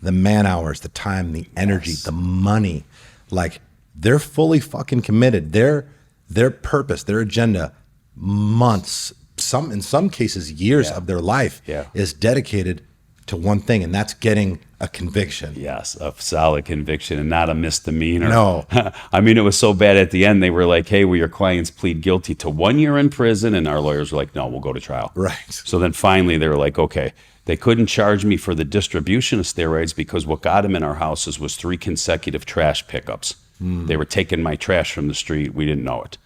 the man hours, the time, the energy, the money. Like, they're fully fucking committed. Their purpose, their agenda, months, in some cases years of their life is dedicated to one thing, and that's getting a conviction. Yes, a solid conviction and not a misdemeanor. No. I mean, it was so bad at the end, they were like, hey, will your clients plead guilty to 1 year in prison? And our lawyers were like, no, we'll go to trial. Right. So then finally they were like, okay. They couldn't charge me for the distribution of steroids because what got them in our houses was 3 consecutive trash pickups. They were taking my trash from the street. We didn't know it.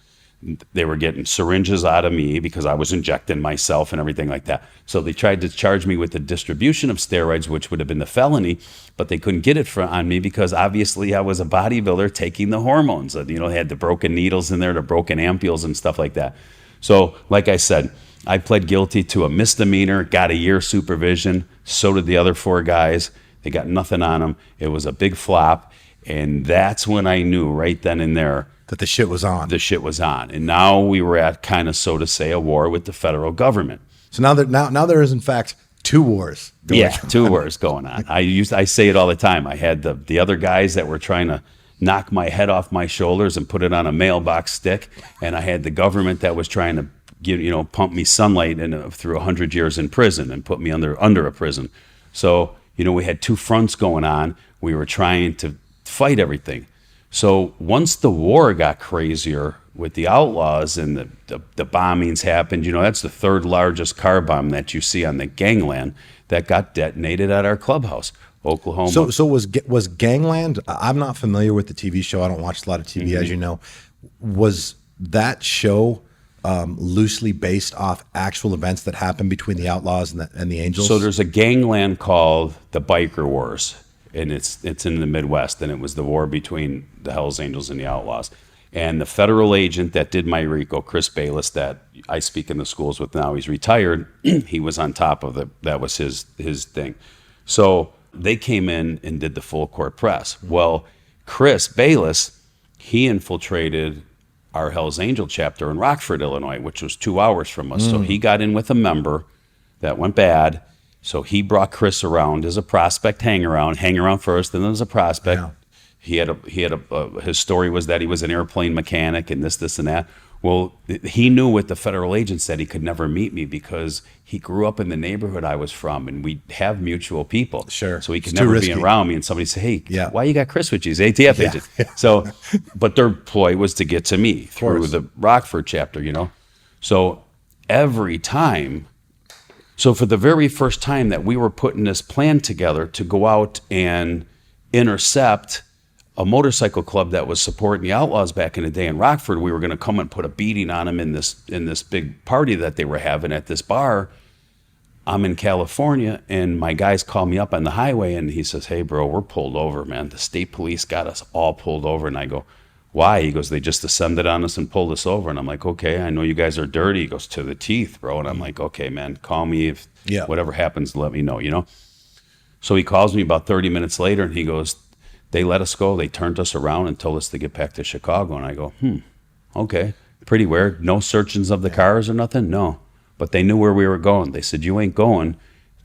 They were getting syringes out of me because I was injecting myself and everything like that. So they tried to charge me with the distribution of steroids, which would have been the felony, but they couldn't get it on me because obviously I was a bodybuilder taking the hormones. They had the broken needles in there, the broken ampules and stuff like that. So like I said, I pled guilty to a misdemeanor, got a year supervision. So did the other 4 guys. They got nothing on them. It was a big flop. And that's when I knew right then and there that the shit was on. The shit was on. And now we were at kind of, so to say, a war with the federal government. So now there is, in fact, 2 wars going on. 2 wars going on. I say it all the time. I had the other guys that were trying to knock my head off my shoulders and put it on a mailbox stick. And I had the government that was trying to pump me sunlight through 100 years in prison and put me under a prison. So, we had 2 fronts going on. We were trying to fight everything. So once the war got crazier with the Outlaws and the bombings happened, that's the 3rd largest car bomb that you see on the gangland that got detonated at our clubhouse, Oklahoma. So was Gangland? I'm not familiar with the TV show. I don't watch a lot of TV, as you know. Was that show loosely based off actual events that happened between the Outlaws and the Angels? So there's a gangland called the Biker Wars, and it's in the Midwest, and it was the war between the Hells Angels and the Outlaws. And the federal agent that did my RICO, Chris Bayless, that I speak in the schools with now, he's retired. He was on top of it. That was his thing. So they came in and did the full court press. Well, Chris Bayless, he infiltrated our Hells Angel chapter in Rockford, Illinois, which was 2 hours from us. So he got in with a member that went bad. So he brought Chris around as a prospect, hang around first, and then as a prospect. Yeah. His story was that he was an airplane mechanic and this and that. Well, he knew with the federal agent said he could never meet me because he grew up in the neighborhood I was from, and we have mutual people. Sure. So he could It's too never be risky. around me, and somebody say, "Hey, Yeah. why you got Chris with you? He's ATF agent." Yeah. So, but their ploy was to get to me through course. the Rockford chapter, So every time. So for the very first time that we were putting this plan together to go out and intercept a motorcycle club that was supporting the Outlaws back in the day in Rockford, we were going to come and put a beating on them in this big party that they were having at this bar. I'm in California, and my guys call me up on the highway, and he says, "Hey, bro, we're pulled over, man. The state police got us all pulled over." And I go, "Why?" He goes, "They just descended on us and pulled us over." And I'm like, "Okay, I know you guys are dirty." He goes, "To the teeth, bro." And I'm like, "Okay, man, call me if whatever happens, let me know, So he calls me about 30 minutes later, and he goes, "They let us go. They turned us around and told us to get back to Chicago." And I go, okay, pretty weird. No searchings of the cars or nothing? No. But they knew where we were going. They said, "You ain't going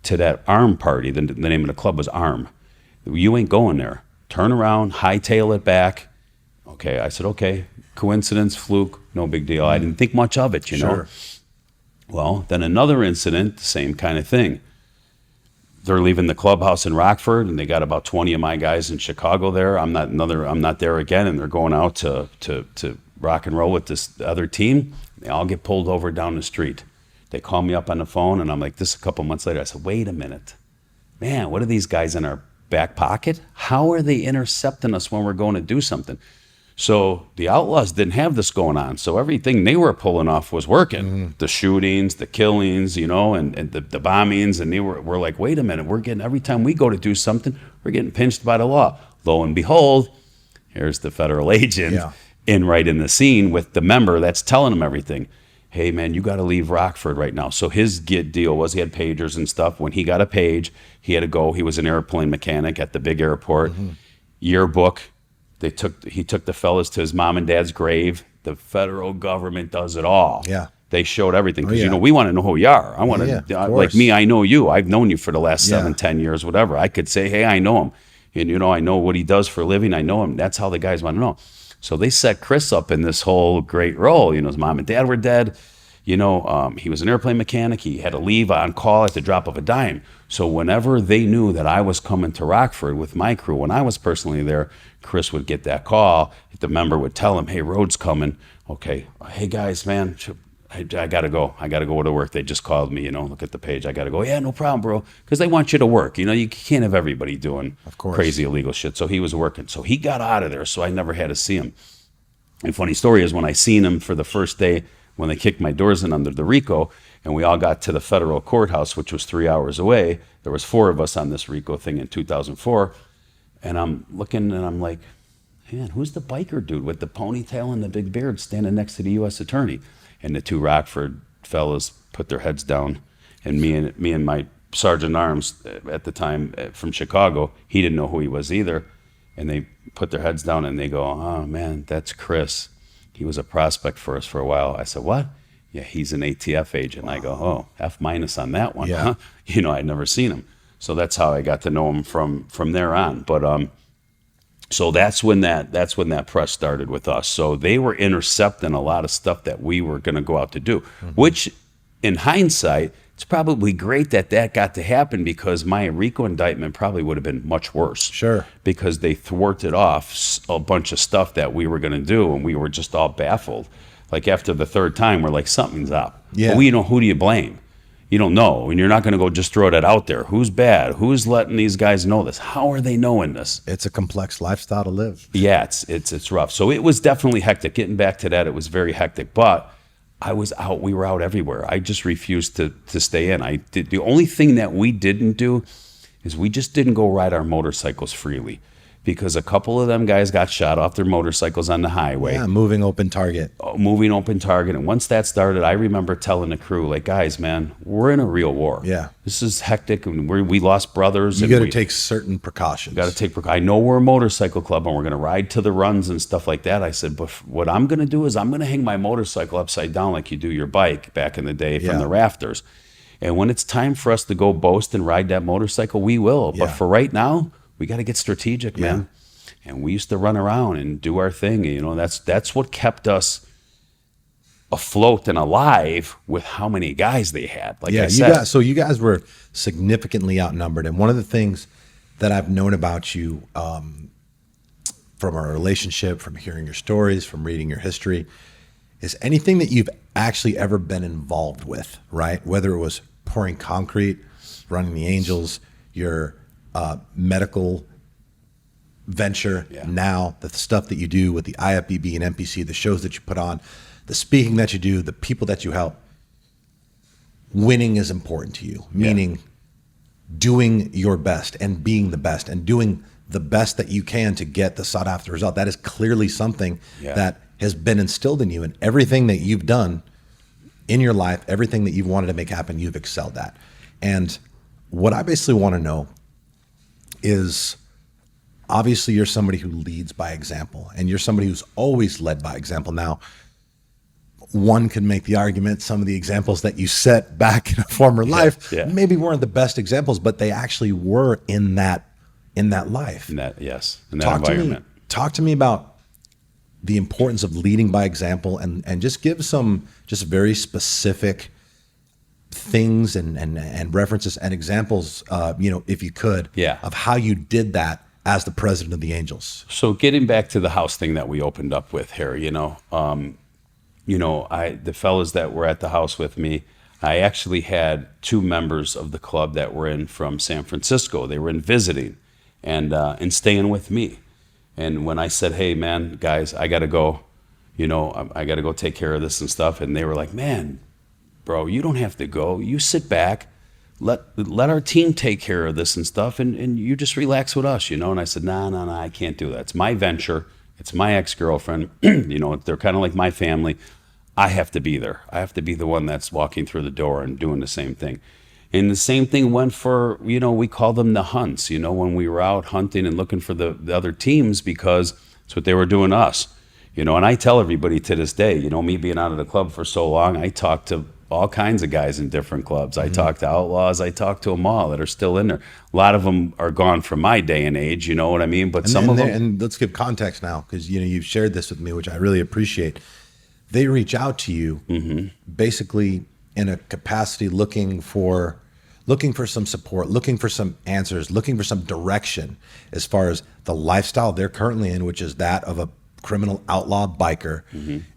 to that ARM party." The name of the club was ARM. "You ain't going there. Turn around, hightail it back." Okay, I said, okay, coincidence, fluke, no big deal. I didn't think much of it, Sure. Well, then another incident, same kind of thing. They're leaving the clubhouse in Rockford, and they got about 20 of my guys in Chicago there. I'm not there again, and they're going out to rock and roll with this other team. They all get pulled over down the street. They call me up on the phone, and I'm like, this a couple months later. I said, "Wait a minute, man, what are these guys in our back pocket? How are they intercepting us when we're going to do something?" So the Outlaws didn't have this going on. So everything they were pulling off was working. The shootings, the killings, and the bombings. And we're like, wait a minute, every time we go to do something, we're getting pinched by the law. Lo and behold, here's the federal agent right in the scene with the member that's telling him everything. "Hey, man, you got to leave Rockford right now." So his deal was he had pagers and stuff. When he got a page, he had to go. He was an airplane mechanic at the big airport. Yearbook. He took the fellas to his mom and dad's grave. The federal government does it all. Yeah. They showed everything because we want to know who you are. I want to like me. I know you. I've known you for the last 7-10 years, whatever. I could say, "Hey, I know him," and I know what he does for a living. I know him. That's how the guys want to know. So they set Chris up in this whole great role. His mom and dad were dead. He was an airplane mechanic. He had to leave on call at the drop of a dime. So whenever they knew that I was coming to Rockford with my crew, when I was personally there, Chris would get that call. The member would tell him, "Hey, road's coming." "Okay, hey guys, man, I gotta go. I gotta go to work. They just called me. Look at the page. I gotta go." "Yeah, no problem, bro," because they want you to work. You can't have everybody doing crazy illegal shit. So he was working. So he got out of there. So I never had to see him. And funny story is when I seen him for the first day, when they kicked my doors in under the RICO, and we all got to the federal courthouse, which was 3 hours away. There was 4 of us on this RICO thing in 2004. And I'm looking, and I'm like, man, who's the biker dude with the ponytail and the big beard standing next to the U.S. attorney? And the 2 Rockford fellas put their heads down. And me and my sergeant arms at the time from Chicago, he didn't know who he was either. And they put their heads down, and they go, "Oh, man, that's Chris. He was a prospect for us for a while." I said, "What?" "Yeah, he's an ATF agent." Wow. I go, "Oh, F- on that one, huh?" I'd never seen him. So that's how I got to know him from there on. But so that's when that press started with us. So they were intercepting a lot of stuff that we were going to go out to do, which in hindsight, it's probably great that got to happen because my RICO indictment probably would have been much worse. Sure. Because they thwarted off a bunch of stuff that we were going to do, and we were just all baffled. Like after the 3rd time, we're like, something's up. Yeah. But who do you blame? You don't know, and you're not going to go just throw that out there. Who's bad? Who's letting these guys know this? How are they knowing this? It's a complex lifestyle to live. Yeah, it's rough. So it was definitely hectic. Getting back to that, it was very hectic. But I was out. We were out everywhere. I just refused to stay in. The only thing that we didn't do is we just didn't go ride our motorcycles freely, because a couple of them guys got shot off their motorcycles on the highway. Yeah, moving open target. Moving open target. And once that started, I remember telling the crew, like, guys, man, we're in a real war. Yeah. This is hectic. And we lost brothers. You got to take certain precautions. I know we're a motorcycle club and we're going to ride to the runs and stuff like that. I said, but what I'm going to do is I'm going to hang my motorcycle upside down like you do your bike back in the day from the rafters. And when it's time for us to go boast and ride that motorcycle, we will. But for right now, we got to get strategic, man. And we used to run around and do our thing. You know, that's what kept us afloat and alive with how many guys they had. Like I said. You guys were significantly outnumbered. And one of the things that I've known about you from our relationship, from hearing your stories, from reading your history, is anything that you've actually ever been involved with, right? Whether it was pouring concrete, running the Angels, your medical venture, now the stuff that you do with the IFBB and NPC, the shows that you put on, the speaking that you do, the people that you help, winning is important to you, meaning doing your best and being the best and doing the best that you can to get the sought after result. That is clearly something that has been instilled in you, and everything that you've done in your life, everything that you've wanted to make happen, you've excelled at. And what I basically want to know is, obviously you're somebody who leads by example, and you're somebody who's always led by example. Now, one could make the argument some of the examples that you set back in a former life maybe weren't the best examples, but they actually were in that life. In that environment. Talk to me about the importance of leading by example, and just give some just very specific things and references and examples, if you could, of how you did that as the president of the Angels. So getting back to the house thing that we opened up with, Harry, the fellas that were at the house with me, I actually had 2 members of the club that were in from San Francisco. They were in visiting and staying with me. And when I said, hey, man, guys, I got to go, I got to go take care of this and stuff. And they were like, man, bro, you don't have to go. You sit back, let our team take care of this and stuff, and you just relax with us, And I said, no, I can't do that. It's my venture. It's my ex-girlfriend. They're kind of like my family. I have to be there. I have to be the one that's walking through the door and doing the same thing. And the same thing went for, we call them the hunts, when we were out hunting and looking for the other teams, because it's what they were doing to us. And I tell everybody to this day, me being out of the club for so long, I talk to all kinds of guys in different clubs. I talk to Outlaws. I talk to them all that are still in there. A lot of them are gone from my day and age, you know what I mean? But some of them... And let's give context now, because, you've shared this with me, which I really appreciate. They reach out to you basically in a capacity looking for some support, looking for some answers, looking for some direction as far as the lifestyle they're currently in, which is that of a criminal outlaw biker,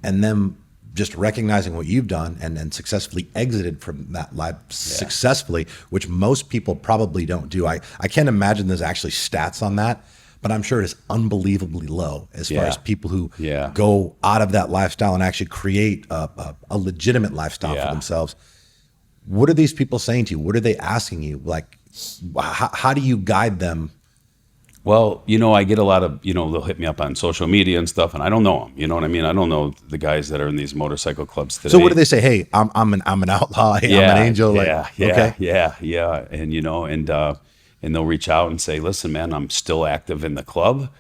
and them just recognizing what you've done and successfully exited from that life successfully, which most people probably don't do. I can't imagine there's actually stats on that, but I'm sure it is unbelievably low as far as people who go out of that lifestyle and actually create a legitimate lifestyle for themselves. What are these people saying to you? What are they asking you? Like, how do you guide them? Well, I get a lot of, they'll hit me up on social media and stuff, and I don't know them. You know what I mean? I don't know the guys that are in these motorcycle clubs today. So what do they say? Hey, I'm an outlaw. Hey, I'm an angel. And they'll reach out and say, listen, man, I'm still active in the club.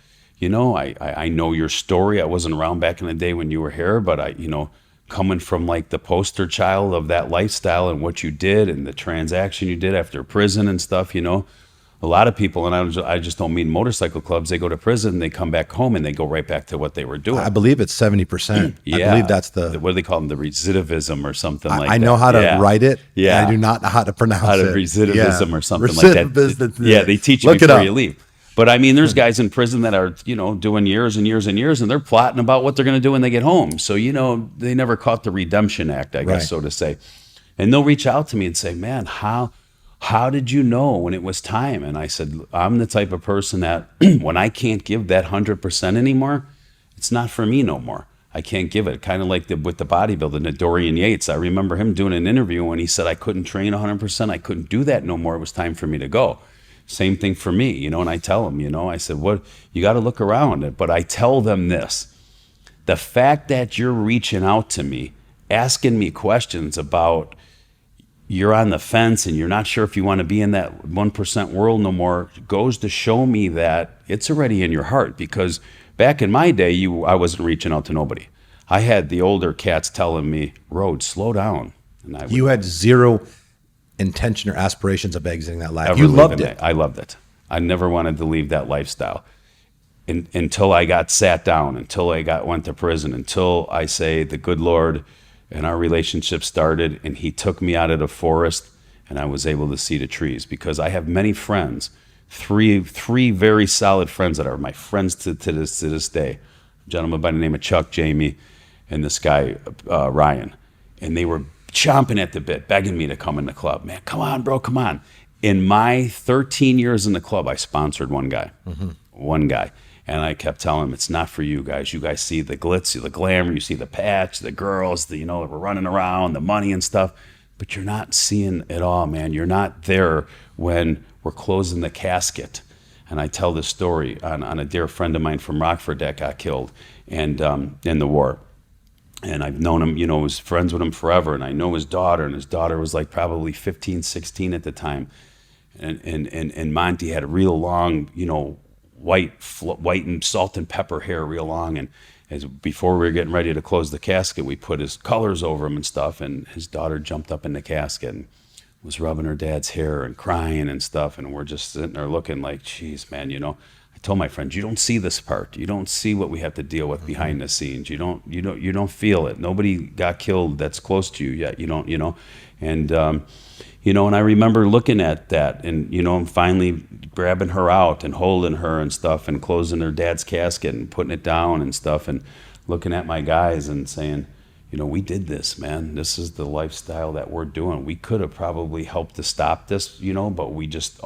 I know your story. I wasn't around back in the day when you were here, but coming from like the poster child of that lifestyle and what you did and the transaction you did after prison and stuff, a lot of people, and I just don't mean motorcycle clubs, they go to prison, they come back home, and they go right back to what they were doing. I believe it's 70%. I believe that's what do they call them? The recidivism or something like that. I know how to write it. I do not know how to pronounce it. Recidivism or something like that. They teach you before you leave. But I mean, there's guys in prison that are, doing years and years and years, and they're plotting about what they're going to do when they get home. So, they never caught the Redemption Act, I guess, so to say. And they'll reach out to me and say, man, how did you know when it was time? And I said, I'm the type of person that when I can't give that 100% anymore, it's not for me no more. I can't give it. Kind of like with the bodybuilder, Dorian Yates. I remember him doing an interview when he said, I couldn't train 100%. I couldn't do that no more. It was time for me to go. Same thing for me, you know, and I tell them, you know, I said, what, you got to look around it. But I tell them this, the fact that you're reaching out to me, asking me questions about you're on the fence and you're not sure if you want to be in that 1% world no more, goes to show me that it's already in your heart. Because back in my day, I wasn't reaching out to nobody. I had the older cats telling me, Rhodes, slow down. And you had zero intention or aspirations of exiting that life. You loved it. I loved it. I never wanted to leave that lifestyle until I got sat down, until I went to prison, until I say the good Lord and our relationship started and he took me out of the forest and I was able to see the trees. Because I have many friends, three very solid friends that are my friends to this day. A gentleman by the name of Chuck, Jamie, and this guy, Ryan. And they were chomping at the bit, begging me to come in the club. Man, come on, bro, come on. In my 13 years in the club, I sponsored one guy. One guy. And I kept telling him, it's not for you guys. You guys see the glitz, the glamour, you see the patch, the girls, you know, we're running around, the money and stuff. But you're not seeing it all, man. You're not there when we're closing the casket. And I tell this story on a dear friend of mine from Rockford that got killed and in the war. And I've known him, you know, was friends with him forever. And I know his daughter, and his daughter was like probably 15, 16 at the time. And Monty had a real long, you know, white and salt and pepper hair, real long. And before we were getting ready to close the casket, we put his colors over him and stuff. And his daughter jumped up in the casket and was rubbing her dad's hair and crying and stuff. And we're just sitting there looking like, geez, man, you know. I told my friends, you don't see this part. You don't see what we have to deal with behind the scenes. You don't feel it. Nobody got killed that's close to you yet. You don't, you know. And you know, and I remember looking at that and, you know, and finally grabbing her out and holding her and stuff and closing her dad's casket and putting it down and stuff and looking at my guys and saying, you know, we did this, man. This is the lifestyle that we're doing. We could have probably helped to stop this, you know, but we just,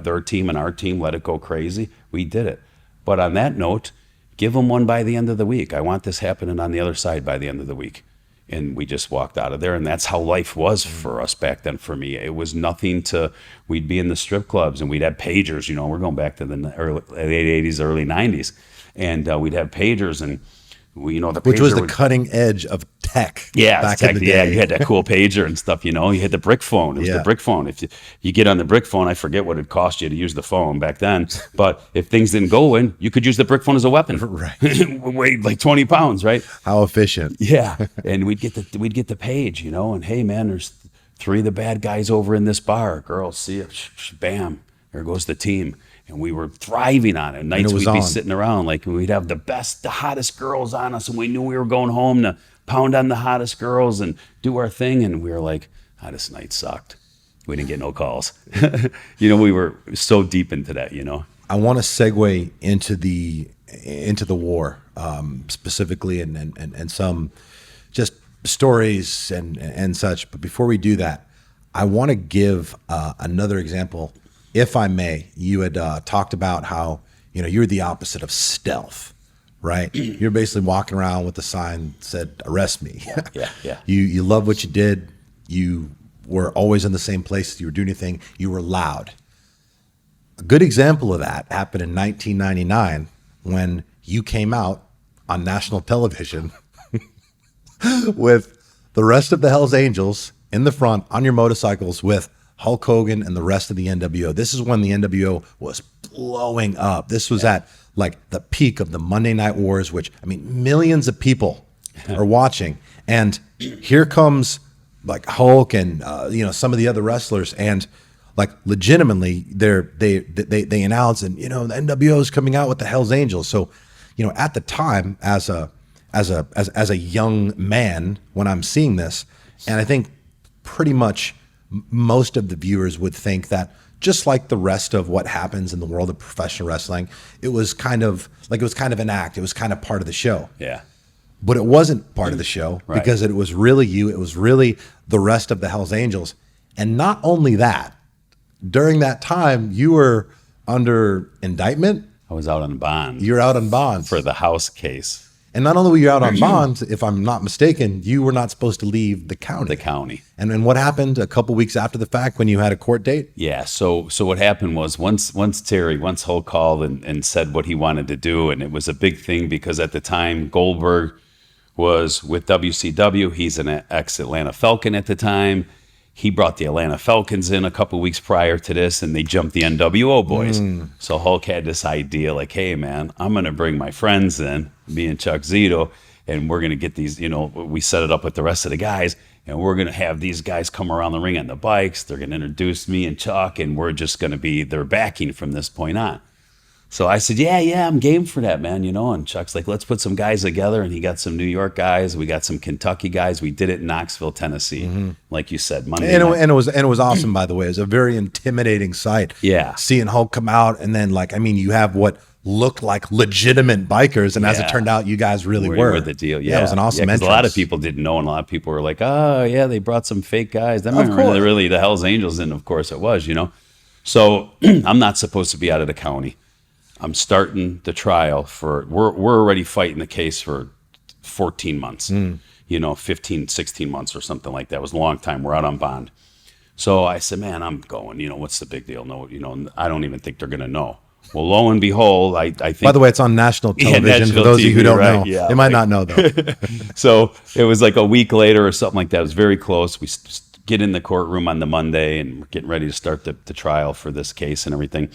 their team and our team let it go crazy. We did it. But on that note, give them one by the end of the week. I want this happening on the other side by the end of the week. And we just walked out of there. And that's how life was for us back then. For me, it was nothing we'd be in the strip clubs and we'd have pagers, you know, we're going back to the late 80s, early 90s. And we'd have pagers and you know, which was the cutting edge of tech. Yeah, back in the day. Yeah, you had that cool pager and stuff. You know, you had the brick phone. It was the brick phone. If you get on the brick phone, I forget what it cost you to use the phone back then. But if things didn't go in, you could use the brick phone as a weapon. Right, weighed like 20 pounds. Right? How efficient. Yeah, and we'd get the page. You know, and hey, man, there's 3 of the bad guys over in this bar. Girls, see it. Bam, there goes the team. And we were thriving on it. Nights we'd be sitting around like we'd have the hottest girls on us, and we knew we were going home to pound on the hottest girls and do our thing. And we were like, this night sucked. We didn't get no calls. You know, we were so deep into that. You know. I want to segue into the war specifically, and some just stories and such. But before we do that, I want to give another example. If I may, you had talked about how, you know, you're the opposite of stealth, right? You're basically walking around with a sign that said, arrest me. Yeah. You love what you did. You were always in the same place. You were doing your thing. You were loud. A good example of that happened in 1999 when you came out on national television with the rest of the Hells Angels in the front on your motorcycles with Hulk Hogan and the rest of the NWO. This is when the NWO was blowing up. This was at like the peak of the Monday Night Wars, which, I mean, millions of people are watching. And here comes like Hulk and, you know, some of the other wrestlers. And like legitimately they announce, and, you know, the NWO is coming out with the Hells Angels. So, you know, at the time as a young man when I'm seeing this, and I think pretty much most of the viewers would think that just like the rest of what happens in the world of professional wrestling, it was kind of an act. It was kind of part of the show. Yeah. But it wasn't part of the show because it was really you. It was really the rest of the Hells Angels. And not only that, during that time, you were under indictment. I was out on bond. You're out on bond for the house case. And not only were you out on bond, if I'm not mistaken, you were not supposed to leave the county. The county. And then what happened a couple weeks after the fact when you had a court date? Yeah. So what happened was once Hull called and said what he wanted to do, and it was a big thing because at the time Goldberg was with WCW. He's an ex-Atlanta Falcon at the time. He brought the Atlanta Falcons in a couple weeks prior to this, and they jumped the NWO boys. So Hulk had this idea like, hey, man, I'm going to bring my friends in, me and Chuck Zito, and we're going to get these, we set it up with the rest of the guys, and we're going to have these guys come around the ring on the bikes. They're going to introduce me and Chuck, and we're just going to be their backing from this point on. So I said, yeah, I'm game for that, man, And Chuck's like, let's put some guys together. And he got some New York guys. We got some Kentucky guys. We did it in Knoxville, Tennessee, like you said, Monday night. And it was awesome, by the way. It was a very intimidating sight. Yeah. Seeing Hulk come out, and then you have what looked like legitimate bikers, and as it turned out, you guys really were the deal. Yeah, it was an awesome entrance. A lot of people didn't know, and a lot of people were like, oh, yeah, they brought some fake guys. That weren't really the Hells Angels, and of course it was, So I'm not supposed to be out of the county. I'm starting the trial we're already fighting the case for 14 months, 15, 16 months or something like that. It was a long time. We're out on bond. So I said, man, I'm going, what's the big deal? No, I don't even think they're going to know. Well, lo and behold, I think. By the way, it's on national television. National for those TV, of you who don't know, yeah, they might not know though. So it was like a week later or something like that. It was very close. We get in the courtroom on the Monday, and we're getting ready to start the trial for this case and everything.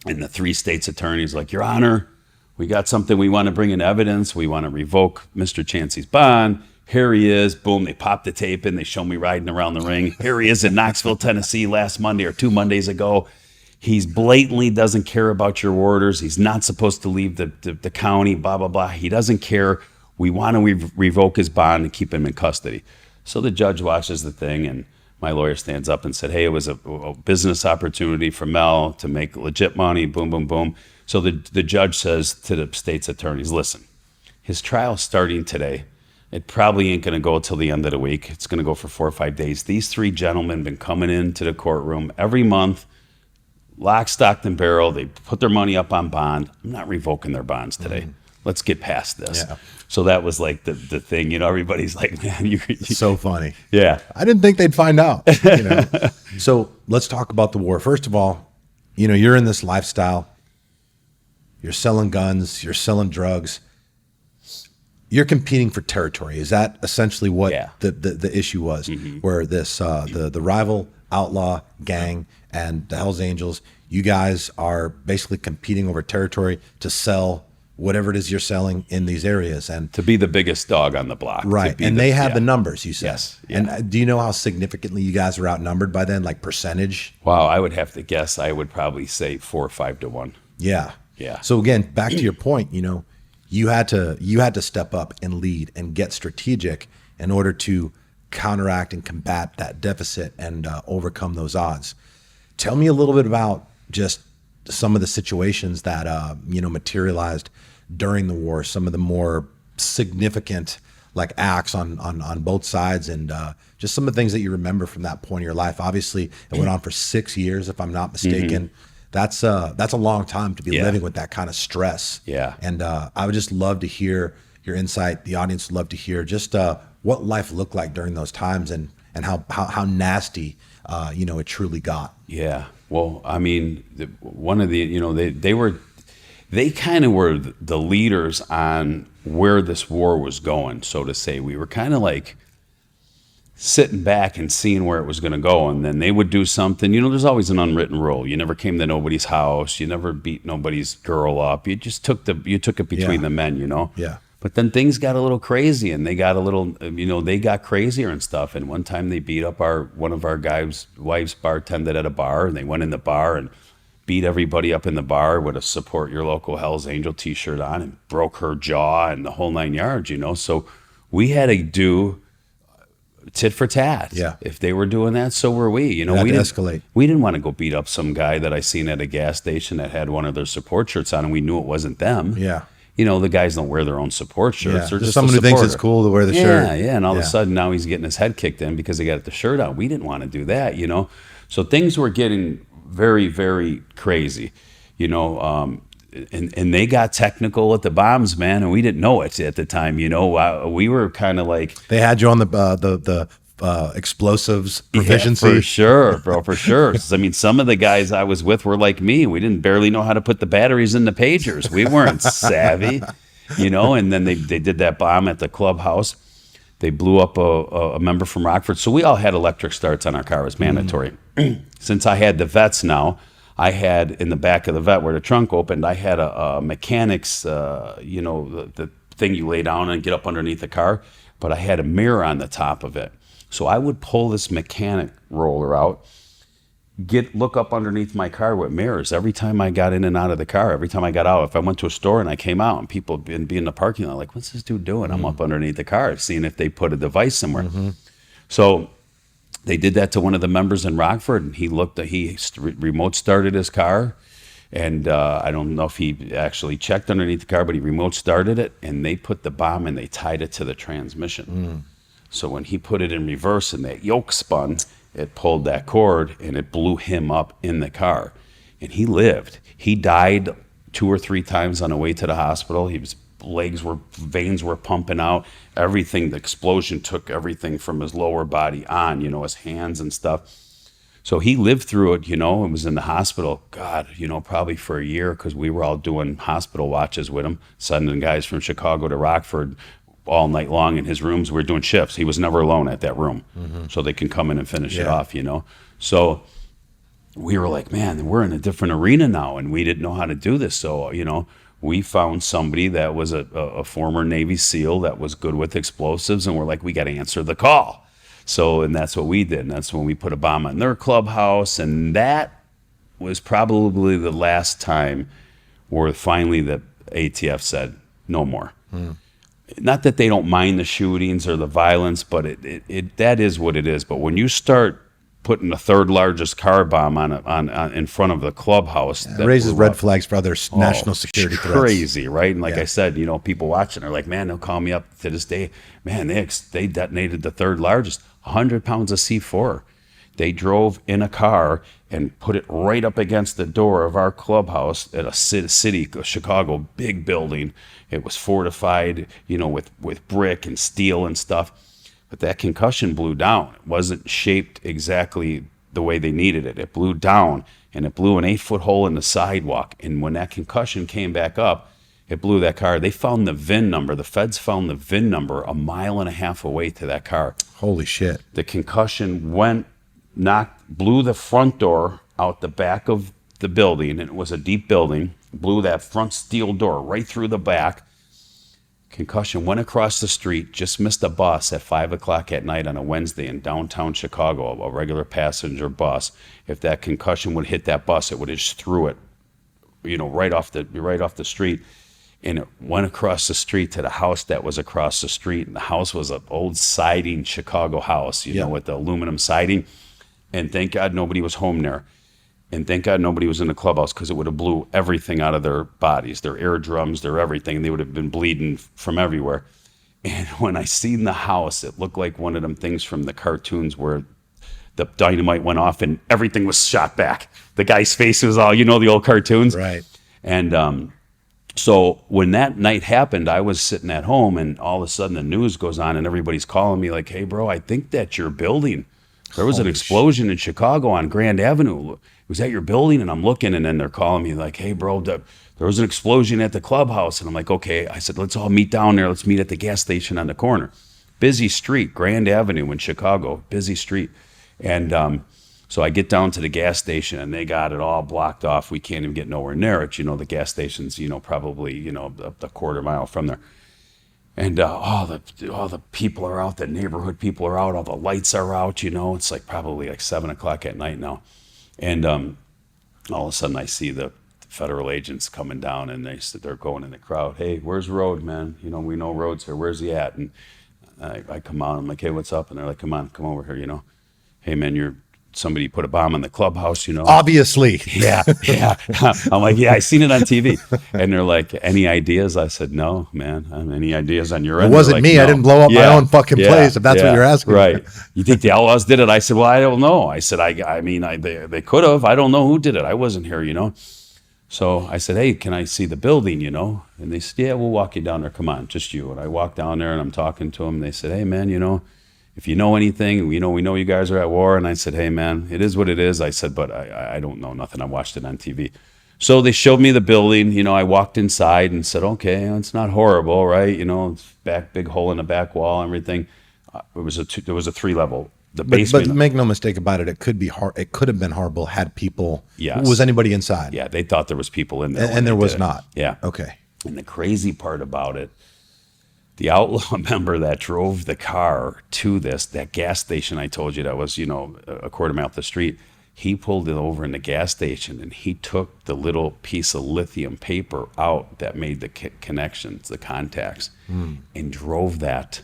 And the three states' attorneys like, Your Honor, we got something we want to bring in evidence. We want to revoke Mr. Chancey's bond. Here he is. Boom, they pop the tape in. They show me riding around the ring. Here he is in Knoxville, Tennessee last Monday or 2 Mondays ago. He's blatantly doesn't care about your orders. He's not supposed to leave the county, blah, blah, blah. He doesn't care. We want to revoke his bond and keep him in custody. So the judge watches the thing, and my lawyer stands up and said, hey, it was a business opportunity for Mel to make legit money, boom, boom, boom. So the judge says to the state's attorneys, listen, his trial's starting today. It probably ain't going to go till the end of the week. It's going to go for 4 or 5 days. These three gentlemen been coming into the courtroom every month, lock, stock, and barrel. They put their money up on bond. I'm not revoking their bonds today. Let's get past this. Yeah. So that was like the thing, everybody's like, man, you so funny. Yeah. I didn't think they'd find out, So let's talk about the war. First of all, you're in this lifestyle. You're selling guns, you're selling drugs. You're competing for territory. Is that essentially what the issue was? Where this the rival outlaw gang and the Hells Angels, you guys are basically competing over territory to sell whatever it is you're selling in these areas, and to be the biggest dog on the block. Right. And they had the numbers, you said. Yes. Yeah. And do you know how significantly you guys are outnumbered by then, like percentage? Wow, I would have to guess. I would probably say 4 or 5 to 1. Yeah. Yeah. So again, back to your point, you had to step up and lead and get strategic in order to counteract and combat that deficit and overcome those odds. Tell me a little bit about just some of the situations that materialized during the war, some of the more significant like acts on both sides, and just some of the things that you remember from that point in your life. Obviously, it went on for 6 years, if I'm not mistaken. That's a long time to be living with that kind of stress. Yeah. And I would just love to hear your insight. The audience would love to hear just what life looked like during those times, and how nasty it truly got. Yeah. Well, I mean, one of the they kind of were the leaders on where this war was going, so to say. We were kind of like sitting back and seeing where it was going to go, and then they would do something. There's always an unwritten rule. You never came to nobody's house. You never beat nobody's girl up. You just took it between the men. Yeah. But then things got a little crazy, and they got a little, they got crazier and stuff. And one time they beat up one of our guys' wives bartended at a bar, and they went in the bar and beat everybody up in the bar with a Support Your Local Hells Angel t-shirt on, and broke her jaw and the whole 9 yards, So we had to do tit for tat. Yeah. If they were doing that, so were we. We didn't escalate. We didn't want to go beat up some guy that I seen at a gas station that had one of their support shirts on, and we knew it wasn't them. Yeah. The guys don't wear their own support shirts. Yeah. They're just someone who thinks it's cool to wear the shirt. Yeah, and all of a sudden now he's getting his head kicked in because they got the shirt on. We didn't want to do that, So things were getting very, very crazy. and they got technical at the bombs, man, and we didn't know it at the time. We were kind of like, They had you on the explosives proficiency. yeah, for sure, bro, for sure. I mean, some of the guys I was with were like me. We didn't barely know how to put the batteries in the pagers. We weren't savvy, And then they did that bomb at the clubhouse. They blew up a member from Rockford. So we all had electric starts on our car. It was mandatory. Since I had the vets now, I had in the back of the vet where the trunk opened, I had a mechanic's, the thing you lay down and get up underneath the car, but I had a mirror on the top of it. So I would pull this mechanic roller out, look up underneath my car with mirrors every time I got in and out of the car, every time I got out. If I went to a store and I came out and people would be in the parking lot like, what's this dude doing? I'm up underneath the car seeing if they put a device somewhere. So they did that to one of the members in Rockford, and he remote started his car, and I don't know if he actually checked underneath the car, but he remote started it, and they put the bomb and they tied it to the transmission. So when he put it in reverse and that yoke spun, it pulled that cord and it blew him up in the car, and he lived. He died 2 or 3 times on the way to the hospital. Veins were pumping out, everything. The explosion took everything from his lower body on, his hands and stuff. So he lived through it, and was in the hospital, God, probably for a year, because we were all doing hospital watches with him, sending guys from Chicago to Rockford all night long in his rooms. We were doing shifts. He was never alone at that room, so they can come in and finish it off, So we were like, man, we're in a different arena now, and we didn't know how to do this. So, we found somebody that was a former Navy SEAL that was good with explosives, and we're like, we got to answer the call. So, and that's what we did. And that's when we put a bomb on their clubhouse. And that was probably the last time where finally the ATF said, no more. Not that they don't mind the shootings or the violence, but it that is what it is. But when you start putting the third largest car bomb on in front of the clubhouse, it raises red flags for other national security threats. Crazy, right? And like I said, people watching are like, man, they'll call me up to this day. Man, they detonated the third largest, 100 pounds of C4. They drove in a car and put it right up against the door of our clubhouse at a city, Chicago, big building. It was fortified, with brick and steel and stuff. But that concussion blew down. It wasn't shaped exactly the way they needed it. It blew down, and it blew an 8-foot hole in the sidewalk. And when that concussion came back up, it blew that car. They found the VIN number. The feds found the VIN number 1.5 miles away to that car. Holy shit. The concussion blew the front door out the back of the building, and it was a deep building, blew that front steel door right through the back. Concussion went across the street, just missed a bus at 5 o'clock at night on a Wednesday in downtown Chicago, a regular passenger bus. If that concussion would hit that bus, it would have just threw it, right off the street. And it went across the street to the house that was across the street. And the house was an old siding Chicago house, with the aluminum siding. And thank God nobody was home there. And thank God nobody was in the clubhouse, because it would have blew everything out of their bodies, their eardrums, their everything. They would have been bleeding from everywhere. And when I seen the house, it looked like one of them things from the cartoons where the dynamite went off and everything was shot back. The guy's face was all, the old cartoons. Right. And so when that night happened, I was sitting at home, and all of a sudden the news goes on and everybody's calling me like, hey, bro, I think that's your building. There was an explosion in Chicago on Grand Avenue. Was that your building? And I'm looking, and then they're calling me like, hey, bro, there was an explosion at the clubhouse. And I'm like, okay. I said, let's all meet down there. Let's meet at the gas station on the corner. Busy street, Grand Avenue in Chicago, busy street. And so I get down to the gas station, and they got it all blocked off. We can't even get nowhere near it. The gas station's, probably, a quarter mile from there. And all the people are out, the neighborhood people are out, all the lights are out, It's like probably like 7 o'clock at night now. And all of a sudden I see the federal agents coming down, and they're going in the crowd. Hey, where's Rode, man? We know Rode's here. Where's he at? And I come out. I'm like, hey, what's up? And they're like, come over here. Hey, man, somebody put a bomb in the clubhouse. Obviously. Yeah. I'm like, yeah, I seen it on TV. And they're like, any ideas? I said, no, man. Any ideas on your end? It wasn't me. No. I didn't blow up my own fucking place, if that's what you're asking. Right. You think the Outlaws did it? I said, well, I don't know. I said, I mean, they could have. I don't know who did it. I wasn't here, So I said, hey, can I see the building, you know? And they said, yeah, we'll walk you down there. Come on, just you. And I walked down there and I'm talking to them. They said, hey, man, you know, if you know anything, we know you guys are at war. And I said, hey, man, it is what it is. I said, but I don't know nothing. I watched it on TV. So they showed me the building. You know, I walked inside and said, okay, it's not horrible, right? You know, it's big hole in the back wall, everything. There was a 3-level. The basement. But make no mistake about it. It could be hard. It could have been horrible had people. Yes. Was anybody inside? Yeah, they thought there was people in there. And there was not. Yeah. Okay. And the crazy part about it, the outlaw member that drove the car to that gas station I told you that was, you know, a quarter mile up the street, he pulled it over in the gas station and he took the little piece of lithium paper out that made the connections, the contacts, and drove that,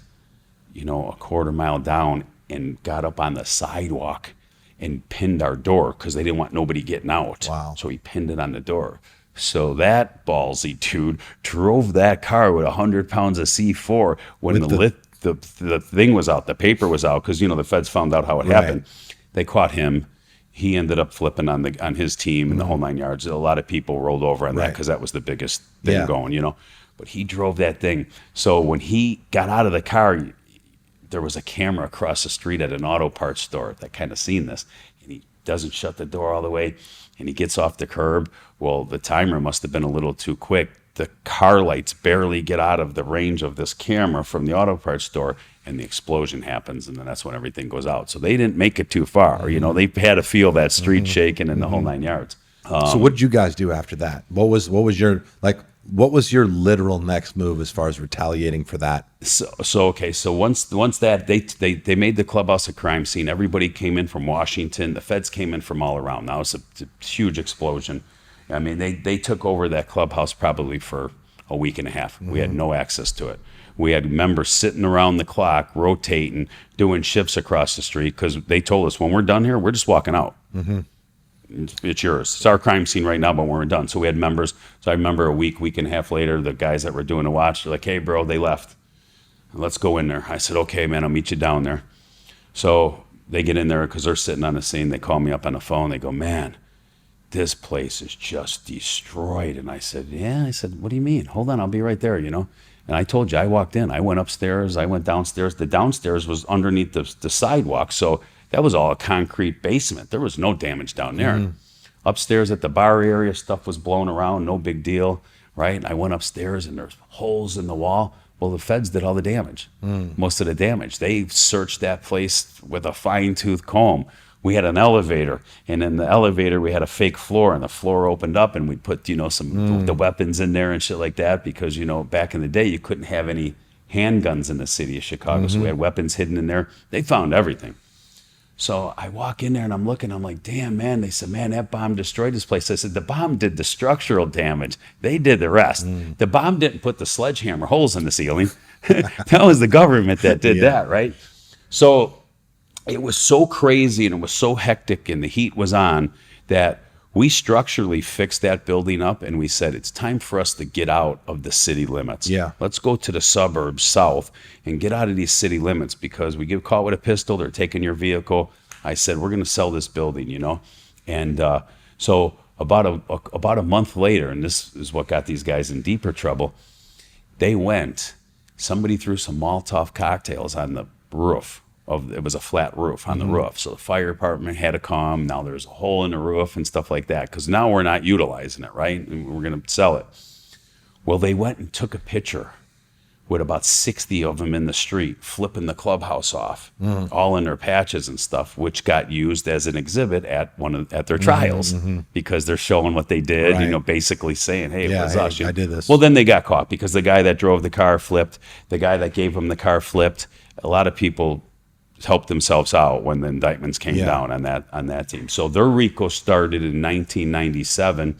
you know, a quarter mile down and got up on the sidewalk and pinned our door because they didn't want nobody getting out. Wow. So he pinned it on the door. So that ballsy dude drove that car with 100 pounds of C4 when the thing was out, the paper was out, because, you know, the feds found out how it happened. They caught him. He ended up flipping on his team and the whole 9 yards. A lot of people rolled over on that because that was the biggest thing going, you know. But he drove that thing. So when he got out of the car, there was a camera across the street at an auto parts store that kind of seen this. And he doesn't shut the door all the way. And he gets off the curb. Well, the timer must have been a little too quick. The car lights barely get out of the range of this camera from the auto parts store, and the explosion happens, and then that's when everything goes out. So they didn't make it too far. You know, they had to feel that street shaking and the whole 9 yards. So what did you guys do after that? What was your literal next move as far as retaliating for that? So once that they made the clubhouse a crime scene, everybody came in from Washington. The feds came in from all around. Now it's a huge explosion. I mean, they took over that clubhouse probably for a week and a half. We had no access to it. We had members sitting around the clock, rotating, doing shifts across the street, because they told us, when we're done here, we're just walking out. It's yours. It's our crime scene right now, but we're done. So we had members. So I remember a week and a half later, the guys that were doing the watch, they're like, hey, bro, they left. Let's go in there. I said, okay, man, I'll meet you down there. So they get in there because they're sitting on the scene. They call me up on the phone. They go, man, this place is just destroyed. And I said, yeah. I said, what do you mean? Hold on, I'll be right there, you know. And I told you, I walked in. I went upstairs. I went downstairs. The downstairs was underneath the sidewalk. So that was all a concrete basement. There was no damage down there. Upstairs at the bar area, stuff was blown around. No big deal, right? I went upstairs, and there's holes in the wall. Well, the feds did all the damage, most of the damage. They searched that place with a fine-tooth comb. We had an elevator, and in the elevator we had a fake floor, and the floor opened up, and we put, you know, some the weapons in there and shit like that, because, you know, back in the day you couldn't have any handguns in the city of Chicago, so we had weapons hidden in there. They found everything. So I walk in there and I'm looking, I'm like, damn, man. They said, man, that bomb destroyed this place. I said, the bomb did the structural damage. They did the rest. The bomb didn't put the sledgehammer holes in the ceiling. That was the government that did that, right? So it was so crazy and it was so hectic and the heat was on that we structurally fixed that building up, and we said, it's time for us to get out of the city limits. Yeah. Let's go to the suburbs south and get out of these city limits, because we get caught with a pistol, they're taking your vehicle. I said, we're going to sell this building, you know? And so about a month later, and this is what got these guys in deeper trouble, somebody threw some Molotov cocktails on the roof. It was a flat roof on the roof. So the fire department had to come. Now there's a hole in the roof and stuff like that, because now we're not utilizing it, right? And we're going to sell it. Well, they went and took a picture with about 60 of them in the street, flipping the clubhouse off, all in their patches and stuff, which got used as an exhibit at their trials, because they're showing what they did, you know, basically saying, hey, it was us. I did this. Well, then they got caught, because the guy that drove the car flipped, the guy that gave them the car flipped. A lot of people helped themselves out when the indictments came down on that team. So their RICO started in 1997,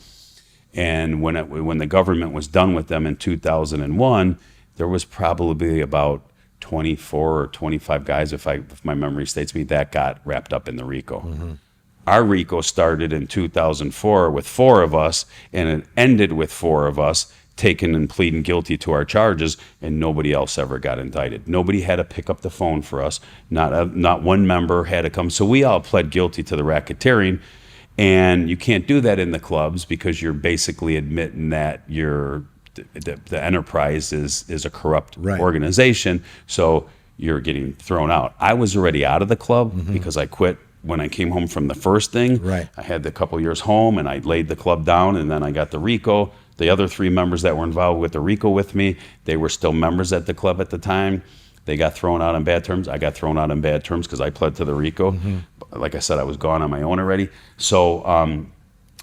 and when the government was done with them in 2001, there was probably about 24 or 25 guys, if my memory states me, that got wrapped up in the RICO. Our RICO started in 2004 with 4 of us, and it ended with 4 of us taken and pleading guilty to our charges, and nobody else ever got indicted. Nobody had to pick up the phone for us. Not one member had to come. So we all pled guilty to the racketeering, And you can't do that in the clubs because you're basically admitting that the enterprise is a corrupt organization. So you're getting thrown out. I was already out of the club because I quit when I came home from the first thing. Right. I had the couple years home and I laid the club down, and then I got the RICO. The other 3 members that were involved with the RICO with me, they were still members at the club at the time. They got thrown out on bad terms. I got thrown out on bad terms because I pled to the RICO. Like I said, I was gone on my own already. So,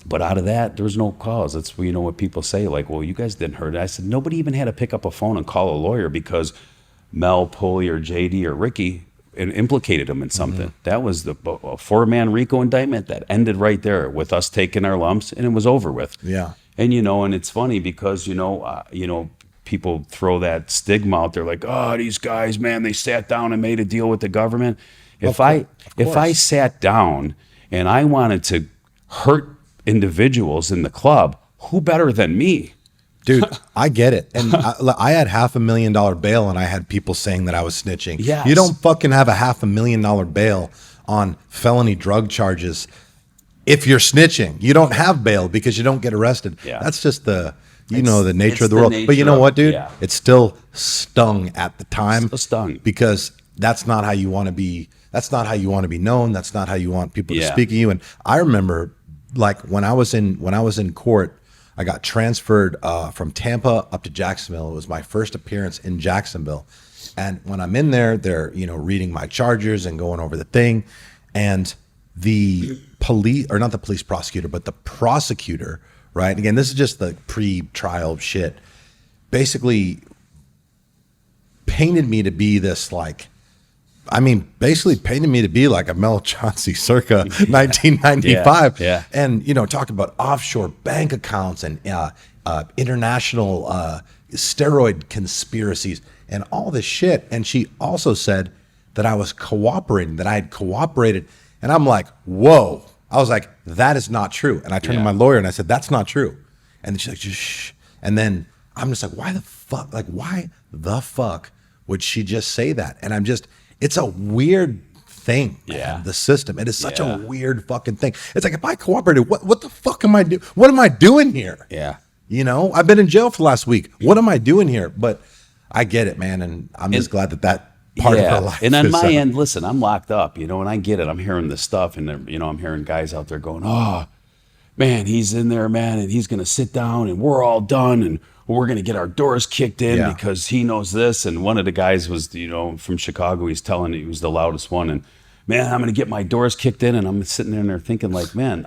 but out of that, there was no cause. That's what people say, like, well, you guys didn't hurt it. I said, nobody even had to pick up a phone and call a lawyer because Mel, Pulley, or JD, or Ricky implicated him in something. That was a 4-man RICO indictment that ended right there with us taking our lumps, and it was over with. Yeah. And, and it's funny because, people throw that stigma out there like, oh, these guys, man, they sat down and made a deal with the government. If I sat down and I wanted to hurt individuals in the club, who better than me? Dude, I get it. And I had $500,000 bail, and I had people saying that I was snitching. Yes. You don't fucking have a $500,000 bail on felony drug charges if you're snitching. You don't have bail because you don't get arrested. Yeah. That's just the nature of the world. But you know what, dude? Yeah. It still stung at the time. Still stung. Because that's not how you want to be. That's not how you want to be known. That's not how you want people to speak of you. And I remember, like, when I was in court, I got transferred from Tampa up to Jacksonville. It was my first appearance in Jacksonville. And when I'm in there, they're, reading my charges and going over the thing. And the police, or not the police prosecutor, but the prosecutor, right? Again, this is just the pre-trial shit. Basically painted me to be this, like, basically painted me to be like a Mel Chancey circa 1995. Yeah. And, talked about offshore bank accounts and international steroid conspiracies and all this shit. And she also said that I was cooperating, that I had cooperated. And I'm like, whoa. I was like, that is not true. And I turned to my lawyer and I said, that's not true. And then she's like, just shh. And then I'm just like, why the fuck would she just say that? And it's a weird thing, man, the system. It is such a weird fucking thing. It's like, if I cooperated, what the fuck am I doing? What am I doing here? Yeah. I've been in jail for the last week. What am I doing here? But I get it, man. And I'm just glad that part of her life. And on my end, listen, I'm locked up, and I get it. I'm hearing this stuff, and I'm hearing guys out there going, oh, man, he's in there, man, and he's going to sit down, and we're all done, and we're going to get our doors kicked in because he knows this. And one of the guys was, from Chicago. He was the loudest one. And, man, I'm going to get my doors kicked in. And I'm sitting there thinking, like, man,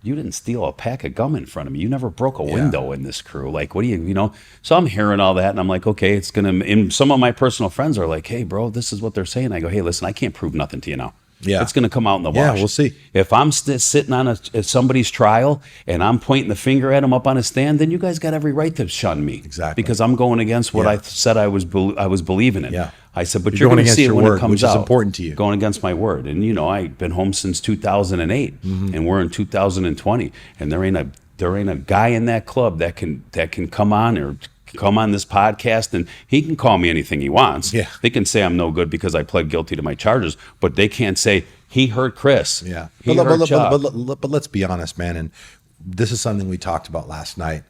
you didn't steal a pack of gum in front of me. You never broke a window in this crew. Like, what do you? So I'm hearing all that, and I'm like, okay, it's going to, and some of my personal friends are like, hey, bro, this is what they're saying. I go, hey, listen, I can't prove nothing to you now. Yeah. It's going to come out in the wash. Yeah, we'll see. If I'm sitting on somebody's trial and I'm pointing the finger at him up on a stand, then you guys got every right to shun me. Exactly. Because I'm going against what I said I was believing in. Yeah. I said, but you're going to see it when it comes out. Which is important to you. Going against my word. And, I've been home since 2008, and we're in 2020. And there ain't a guy in that club that can come on or come on this podcast, and he can call me anything he wants. Yeah. They can say I'm no good because I pled guilty to my charges, but they can't say he hurt Chris. Yeah. But let's be honest, man. And this is something we talked about last night,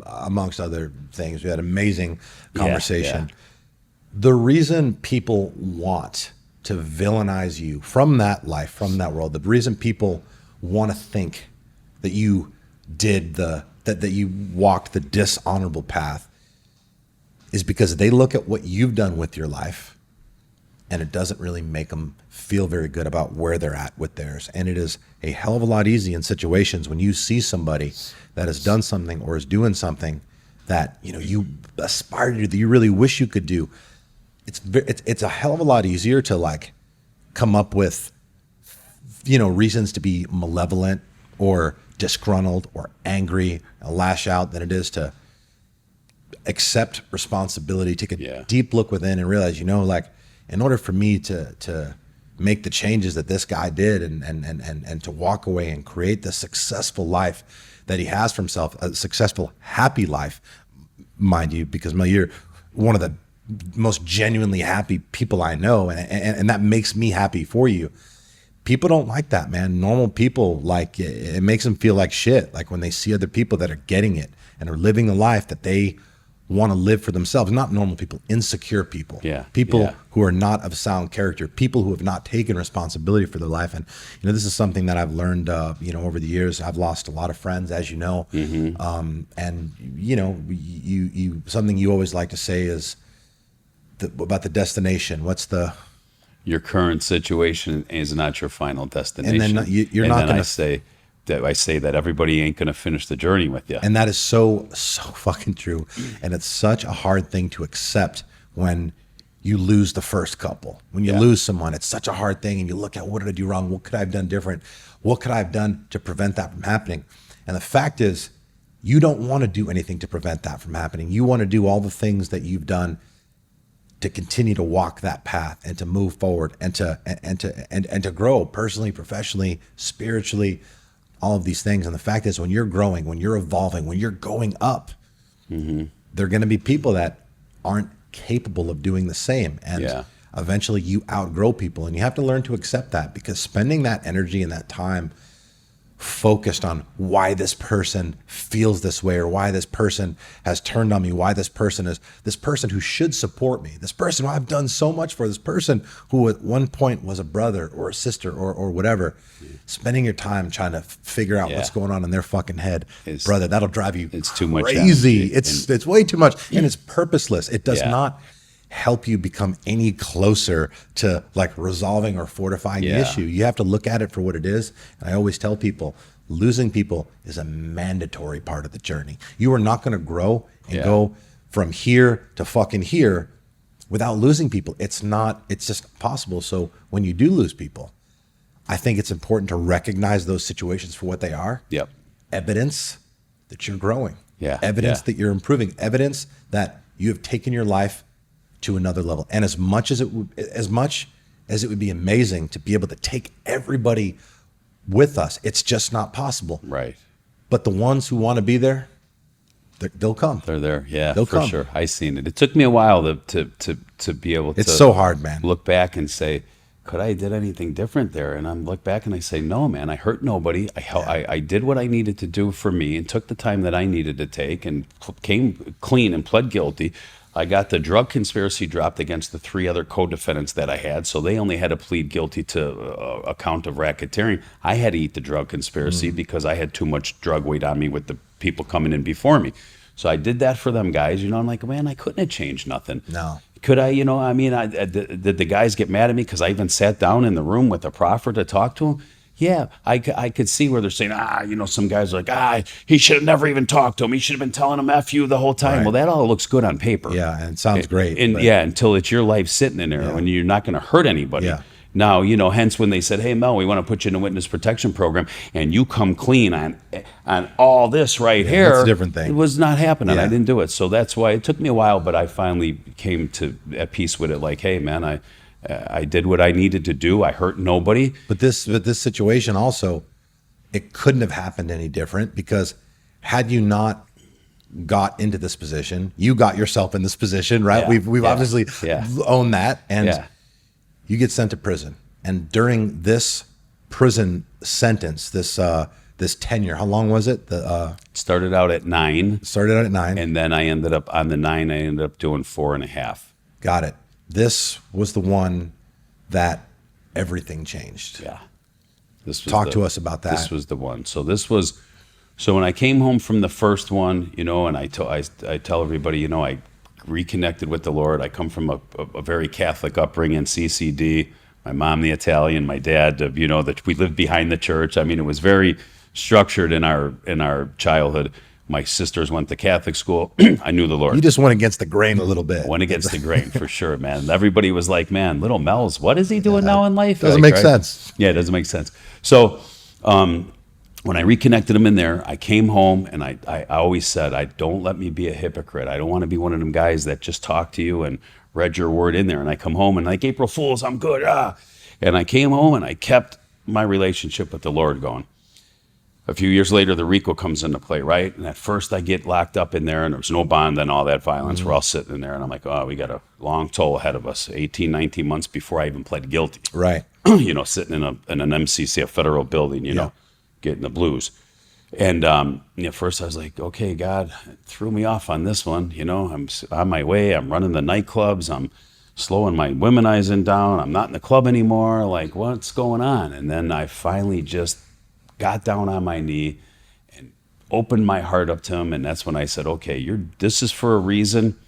amongst other things. We had an amazing conversation. Yeah. The reason people want to villainize you from that life, from that world, the reason people want to think that you did that you walked the dishonorable path is because they look at what you've done with your life, and it doesn't really make them feel very good about where they're at with theirs. And it is a hell of a lot easier in situations when you see somebody that has done something or is doing something that you aspire to do, that you really wish you could do. It's a hell of a lot easier to, like, come up with reasons to be malevolent or disgruntled or angry, lash out, than it is to accept responsibility, take a deep look within and realize, like, in order for me to make the changes that this guy did and to walk away and create the successful life that he has for himself, a successful, happy life, mind you, because Mel, you're one of the most genuinely happy people I know, and that makes me happy for you. people don't like that, man. Normal people, like, it makes them feel like shit. Like when they see other people that are getting it and are living the life that they want to live for themselves. Not normal people, insecure people. People who are not of sound character, people who have not taken responsibility for their life. And, this is something that I've learned, over the years. I've lost a lot of friends, as you know. And, you something you always like to say is about the destination. Your current situation is not your final destination. And then you're not going to I say that everybody ain't going to finish the journey with you. And that is so fucking true. And it's such a hard thing to accept when you lose the first couple. When you lose someone, it's such a hard thing. And you look at, what did I do wrong? What could I have done different? What could I have done to prevent that from happening? And the fact is, you don't want to do anything to prevent that from happening. You want to do all the things that you've done to continue to walk that path and to move forward and to grow personally, professionally, spiritually, all of these things. And the fact is, when you're growing, when you're evolving, when you're going up, there are going to be people that aren't capable of doing the same. And eventually you outgrow people, and you have to learn to accept that, because spending that energy and that time focused on why this person feels this way, or why this person has turned on me, why this person who should support me, this person who I've done so much for, this person who at one point was a brother or a sister or whatever, spending your time trying to figure out what's going on in their fucking head, brother, that'll drive you it's too much crazy. It's way too much, and it's purposeless. It does not help you become any closer to like resolving or fortifying the issue. You have to look at it for what it is. And I always tell people, losing people is a mandatory part of the journey. You are not going to grow and go from here to fucking here without losing people. It's just possible. So when you do lose people, I think it's important to recognize those situations for what they are. Evidence that you're growing. Evidence that you're improving. Evidence that you have taken your life to another level. And as much as it would be amazing to be able to take everybody with us, it's just not possible. Right. But the ones who want to be there, they'll come. They're there. Yeah, they'll for come. sure. I seen it. It took me a while to be able to. It's so hard, man. Look back and say, could I have did anything different there? And I look back and I say, no, man, I hurt nobody. I did what I needed to do for me and took the time that I needed to take and came clean and pled guilty. I got the drug conspiracy dropped against the 3 other co-defendants that I had, so they only had to plead guilty to a count of racketeering. I had to eat the drug conspiracy because I had too much drug weight on me with the people coming in before me. So I did that for them guys. I'm like, man, I couldn't have changed nothing. No. Could I, did the guys get mad at me because I even sat down in the room with the proffer to talk to him? Yeah, I could see where they're saying, some guys are like, he should have never even talked to him. He should have been telling him F you the whole time. Right. Well, that all looks good on paper. Yeah, and it sounds great. Until it's your life sitting in there when you're not going to hurt anybody. Yeah. Now, hence when they said, hey, Mel, we want to put you in a witness protection program, and you come clean on all this right here. That's a different thing. It was not happening. I didn't do it. So that's why it took me a while, but I finally came at peace with it. Like, hey, man, I did what I needed to do. I hurt nobody. But this situation also, it couldn't have happened any different, because had you not got into this position, you got yourself in this position, right? Yeah. We've obviously owned that, and you get sent to prison. And during this prison sentence, this tenure, how long was it? Started out at 9. And then I ended up on the 9. I ended up doing 4.5. Got it. This was the one that everything changed. Yeah. Talk to us about that. This was the one. So when I came home from the first one, and I tell everybody, I reconnected with the Lord. I come from a very Catholic upbringing, CCD. My mom, the Italian, my dad, that we lived behind the church. I mean, it was very structured in our childhood. My sisters went to Catholic school. I knew the Lord. You just went against the grain a little bit. Went against the grain, for sure, man. Everybody was like, man, little Mel's, what is he doing now in life? Doesn't make sense. Yeah, it doesn't make sense. So when I reconnected him in there, I came home, and I always said, don't let me be a hypocrite. I don't want to be one of them guys that just talk to you and read your word in there. And I come home and like, April Fools, I'm good. And I came home and I kept my relationship with the Lord going. a few years later, the RICO comes into play, right? And at first I get locked up in there and there's no bond and all that violence. We're all sitting in there and I'm like, oh, we got a long toll ahead of us, 18, 19 months before I even pled guilty. Right. You know, sitting in an MCC, a federal building, you know, getting the blues. And at first I was like, okay, God threw me off on this one. You know, I'm on my way. I'm running the nightclubs. I'm slowing my womanizing down. I'm not in the club anymore. Like, what's going on? And then I finally just got down on my knee and opened my heart up to him. And that's when I said, okay, this is for a reason.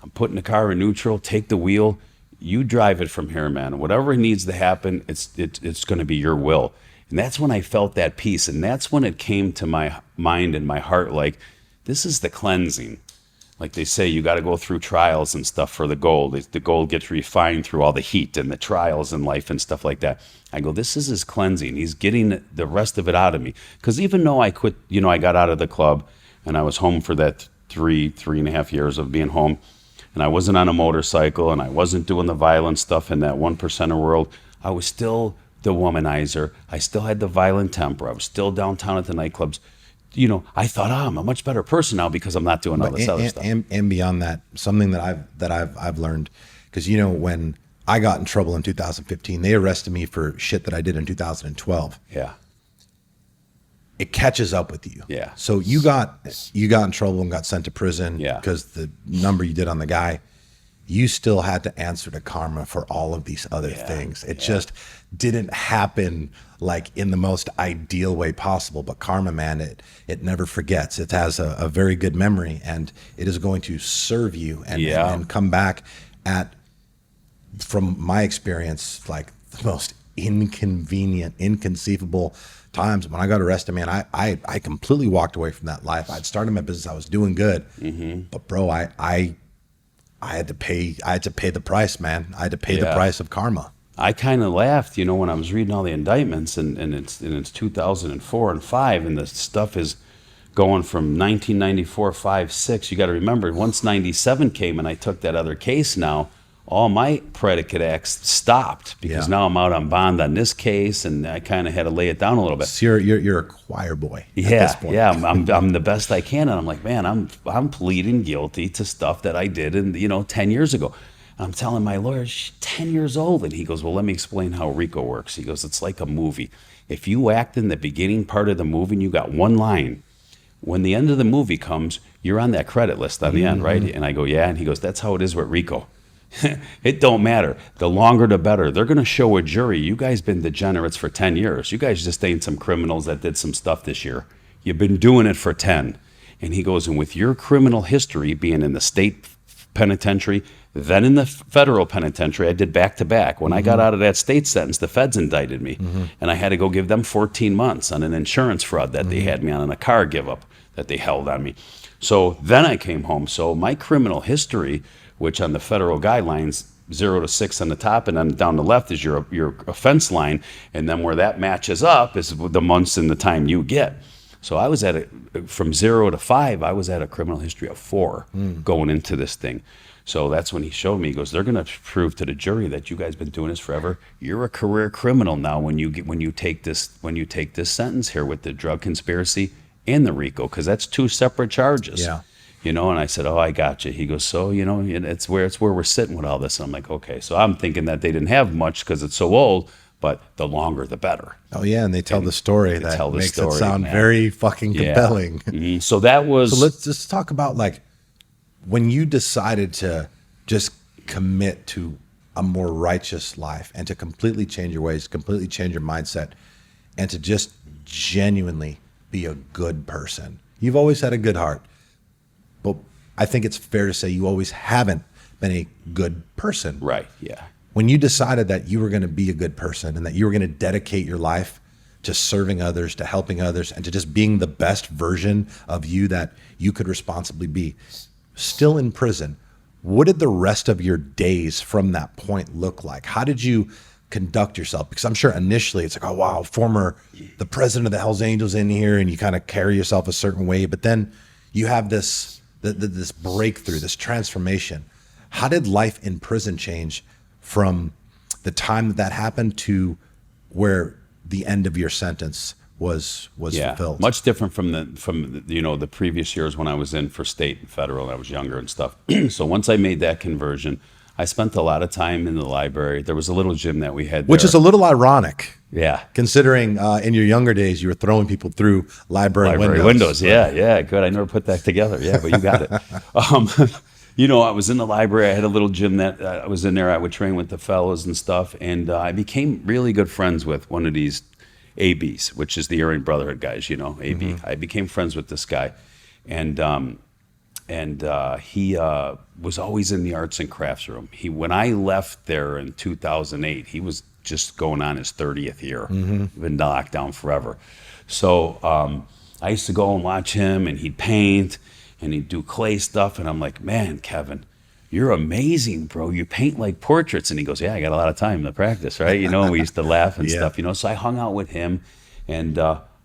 I'm putting the car in neutral. Take the wheel. You drive it from here, man. Whatever needs to happen, it's going to be your will. And that's when I felt that peace. And that's when it came to my mind and my heart, like, this is the cleansing. Like they say, you got to go through trials and stuff for the gold. The gold gets refined through all the heat and the trials in life and stuff like that. I go, this is his cleansing. He's getting the rest of it out of me. Because even though I quit, you know, I got out of the club and I was home for that 3.5 years of being home. And I wasn't on a motorcycle and I wasn't doing the violent stuff in that 1%er world. I was still the womanizer. I still had the violent temper. I was still downtown at the nightclubs. You know, I thought, I'm a much better person now because I'm not doing all this other stuff. And beyond that, something that I've learned, because, you know, when I got in trouble in 2015, they arrested me for shit that I did in 2012. Yeah. It catches up with you. Yeah. So you got in trouble and got sent to prison because the number you did on the guy, you still had to answer to karma for all of these other things. It just didn't happen like in the most ideal way possible. But karma, man, it never forgets. It has a very good memory, and it is going to serve you and come back at, from my experience, like the most inconvenient, inconceivable times. When I got arrested, man, I completely walked away from that life. I'd started my business. I was doing good. But bro, I had to pay the price, man. I had to pay the price of karma. I kind of laughed, you know, when I was reading all the indictments, and it's 2004 and 5, and the stuff is going from 1994, 5, 6. You got to remember, once 97 came and I took that other case, now all my predicate acts stopped because now I'm out on bond on this case, and I kind of had to lay it down a little bit. So you're a choir boy at this point. I'm the best I can, and I'm like, man, I'm pleading guilty to stuff that I did 10 years ago. I'm telling my lawyer, she's 10 years old, and he goes, well, let me explain how RICO works. He goes, it's like a movie. If you act in the beginning part of the movie and you got one line, when the end of the movie comes, you're on that credit list on the end, right? And I go, yeah, and he goes, that's how it is with RICO. It don't matter. The longer the better. They're going to show a jury, you guys been degenerates for 10 years. You guys just ain't some criminals that did some stuff this year. You've been doing it for 10. And he goes, and with your criminal history being in the state penitentiary, then in the federal penitentiary, I did back to back. When I got out of that state sentence, the feds indicted me. And I had to go give them 14 months on an insurance fraud that they had me on, and a car give up that they held on me. So then I came home. So my criminal history, which on the federal guidelines, 0 to 6 on the top, and then down the left is your offense line, and then where that matches up is the months and the time you get. So I was from 0 to 5, I was at a criminal history of 4 going into this thing. So that's when he showed me. He goes, they're going to prove to the jury that you guys been doing this forever. You're a career criminal now when you take this sentence here with the drug conspiracy and the RICO, because that's 2 separate charges. Yeah. You know, and I said, oh, I got you. He goes, so, you know, it's where we're sitting with all this. And I'm like, okay. So I'm thinking that they didn't have much because it's so old, but the longer the better. Oh, yeah, and they tell the story that makes it sound very fucking compelling. So that was... So let's just talk about, like, when you decided to just commit to a more righteous life and to completely change your ways, completely change your mindset, and to just genuinely be a good person. You've always had a good heart. But I think it's fair to say you always haven't been a good person. Right, yeah. When you decided that you were going to be a good person and that you were going to dedicate your life to serving others, to helping others, and to just being the best version of you that you could responsibly be, still in prison, what did the rest of your days from that point look like? How did you conduct yourself? Because I'm sure initially it's like, oh, wow, the president of the Hells Angels in here, and you kind of carry yourself a certain way. But then you have this breakthrough, this transformation. How did life in prison change from the time that happened to where the end of your sentence was fulfilled. Much different from the previous years when I was in for state and federal and I was younger and stuff. So once I made that conversion, I spent a lot of time in the library. There was a little gym that we had there. Which is a little ironic. Yeah. Considering in your younger days, you were throwing people through library windows. Yeah, good. I never put that together. Yeah, but you got it. I was in the library. I had a little gym that I was in there. I would train with the fellows and stuff. And I became really good friends with one of these ABs, which is the Aryan Brotherhood guys, AB. Mm-hmm. I became friends with this guy. And he was always in the arts and crafts room. When I left there in 2008, he was just going on his 30th year. Mm-hmm. Been locked down forever. So I used to go and watch him, and he'd paint, and he'd do clay stuff. And I'm like, man, Kevin, you're amazing, bro. You paint like portraits. And he goes, yeah, I got a lot of time to practice, right? We used to laugh and stuff, So I hung out with him, and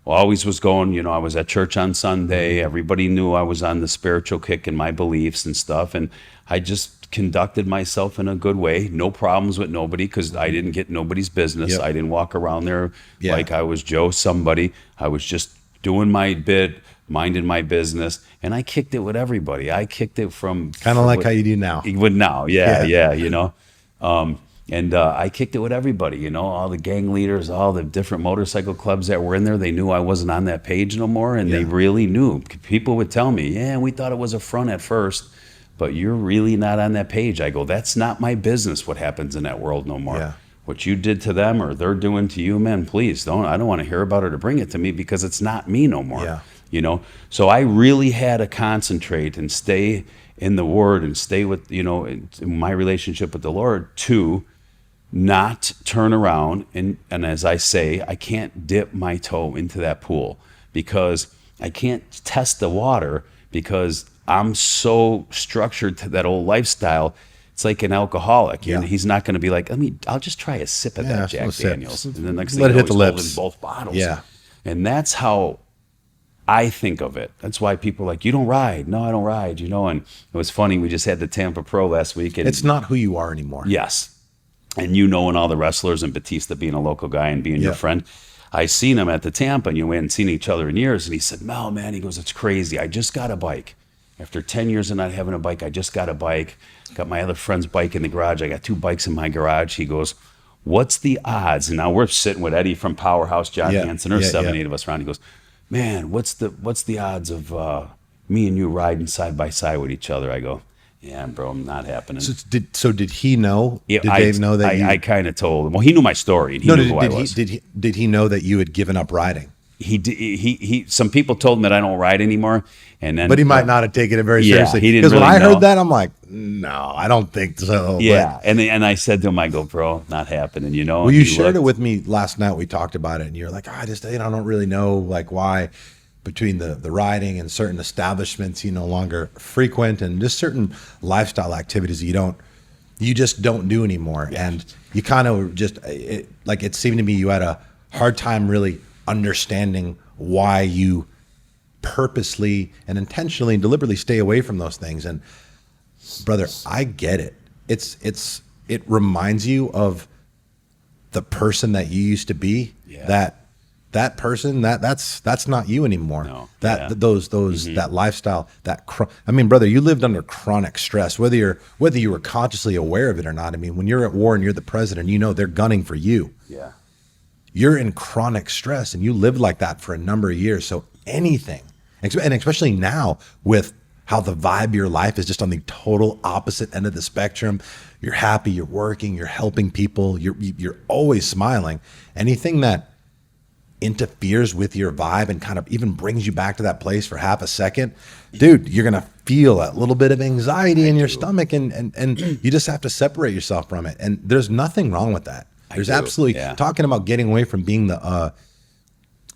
always was going, I was at church on Sunday. Everybody knew I was on the spiritual kick and my beliefs and stuff. And I just conducted myself in a good way. No problems with nobody because I didn't get nobody's business. Yep. I didn't walk around there like I was Joe somebody. I was just doing my bit, minding my business. And I kicked it with everybody. I kicked it from... Kind of like how you do now. With now, yeah. And I kicked it with everybody, all the gang leaders, all the different motorcycle clubs that were in there. They knew I wasn't on that page no more, and they really knew. People would tell me, yeah, we thought it was a front at first, but you're really not on that page. I go, that's not my business what happens in that world no more. Yeah. What you did to them or they're doing to you, man, please don't. I don't want to hear about it or bring it to me because it's not me no more. Yeah. So I really had to concentrate and stay in the Word and stay with, in my relationship with the Lord to not turn around. And as I say, I can't dip my toe into that pool because I can't test the water because I'm so structured to that old lifestyle. It's like an alcoholic. Yeah. He's not going to be like, I'll just try a sip of that Jack Daniels. And the next thing let it hit the lips. Holding both bottles. Yeah. And that's how I think of it. That's why people are like, you don't ride. No, I don't ride, And it was funny. We just had the Tampa Pro last week. And it's not who you are anymore. Yes. And and all the wrestlers and Batista being a local guy and being your friend. I seen him at the Tampa and we hadn't seen each other in years. And he said, Mel, man, he goes, it's crazy. I just got a bike. After 10 years of not having a bike, I just got a bike. Got my other friend's bike in the garage. I got 2 bikes in my garage. He goes, what's the odds? And now we're sitting with Eddie from Powerhouse, John Hansen, or 8 of us around. He goes, man, what's the odds of me and you riding side by side with each other? I go, yeah, bro, not happening. So did he know? Did Dave know that I kind of told him. Well, he knew my story. And he knew who I was. Did he know that you had given up riding? He some people told him that I don't ride anymore, but he might not have taken it very seriously. He didn't. Because when I heard that, I'm like, no, I don't think so. Yeah, and I said to him, I go, bro, not happening. Well, you shared it with me last night. We talked about it, and you're like, I don't really know why between the riding and certain establishments you no longer frequent, and just certain lifestyle activities you just don't do anymore, and you kind of it seemed to me you had a hard time really understanding why you purposely and intentionally and deliberately stay away from those things. And brother, I get it. It reminds you of the person that you used to be. Yeah. That person that's not you anymore. No. That lifestyle, brother, you lived under chronic stress, whether you were consciously aware of it or not. When you're at war and you're the president, they're gunning for you. Yeah. You're in chronic stress and you lived like that for a number of years. So anything, and especially now with how the vibe of your life is just on the total opposite end of the spectrum. You're happy, you're working, you're helping people, you're always smiling. Anything that interferes with your vibe and kind of even brings you back to that place for half a second, dude, you're going to feel a little bit of anxiety in your stomach and you just have to separate yourself from it. And there's nothing wrong with that. There's absolutely talking about getting away from being the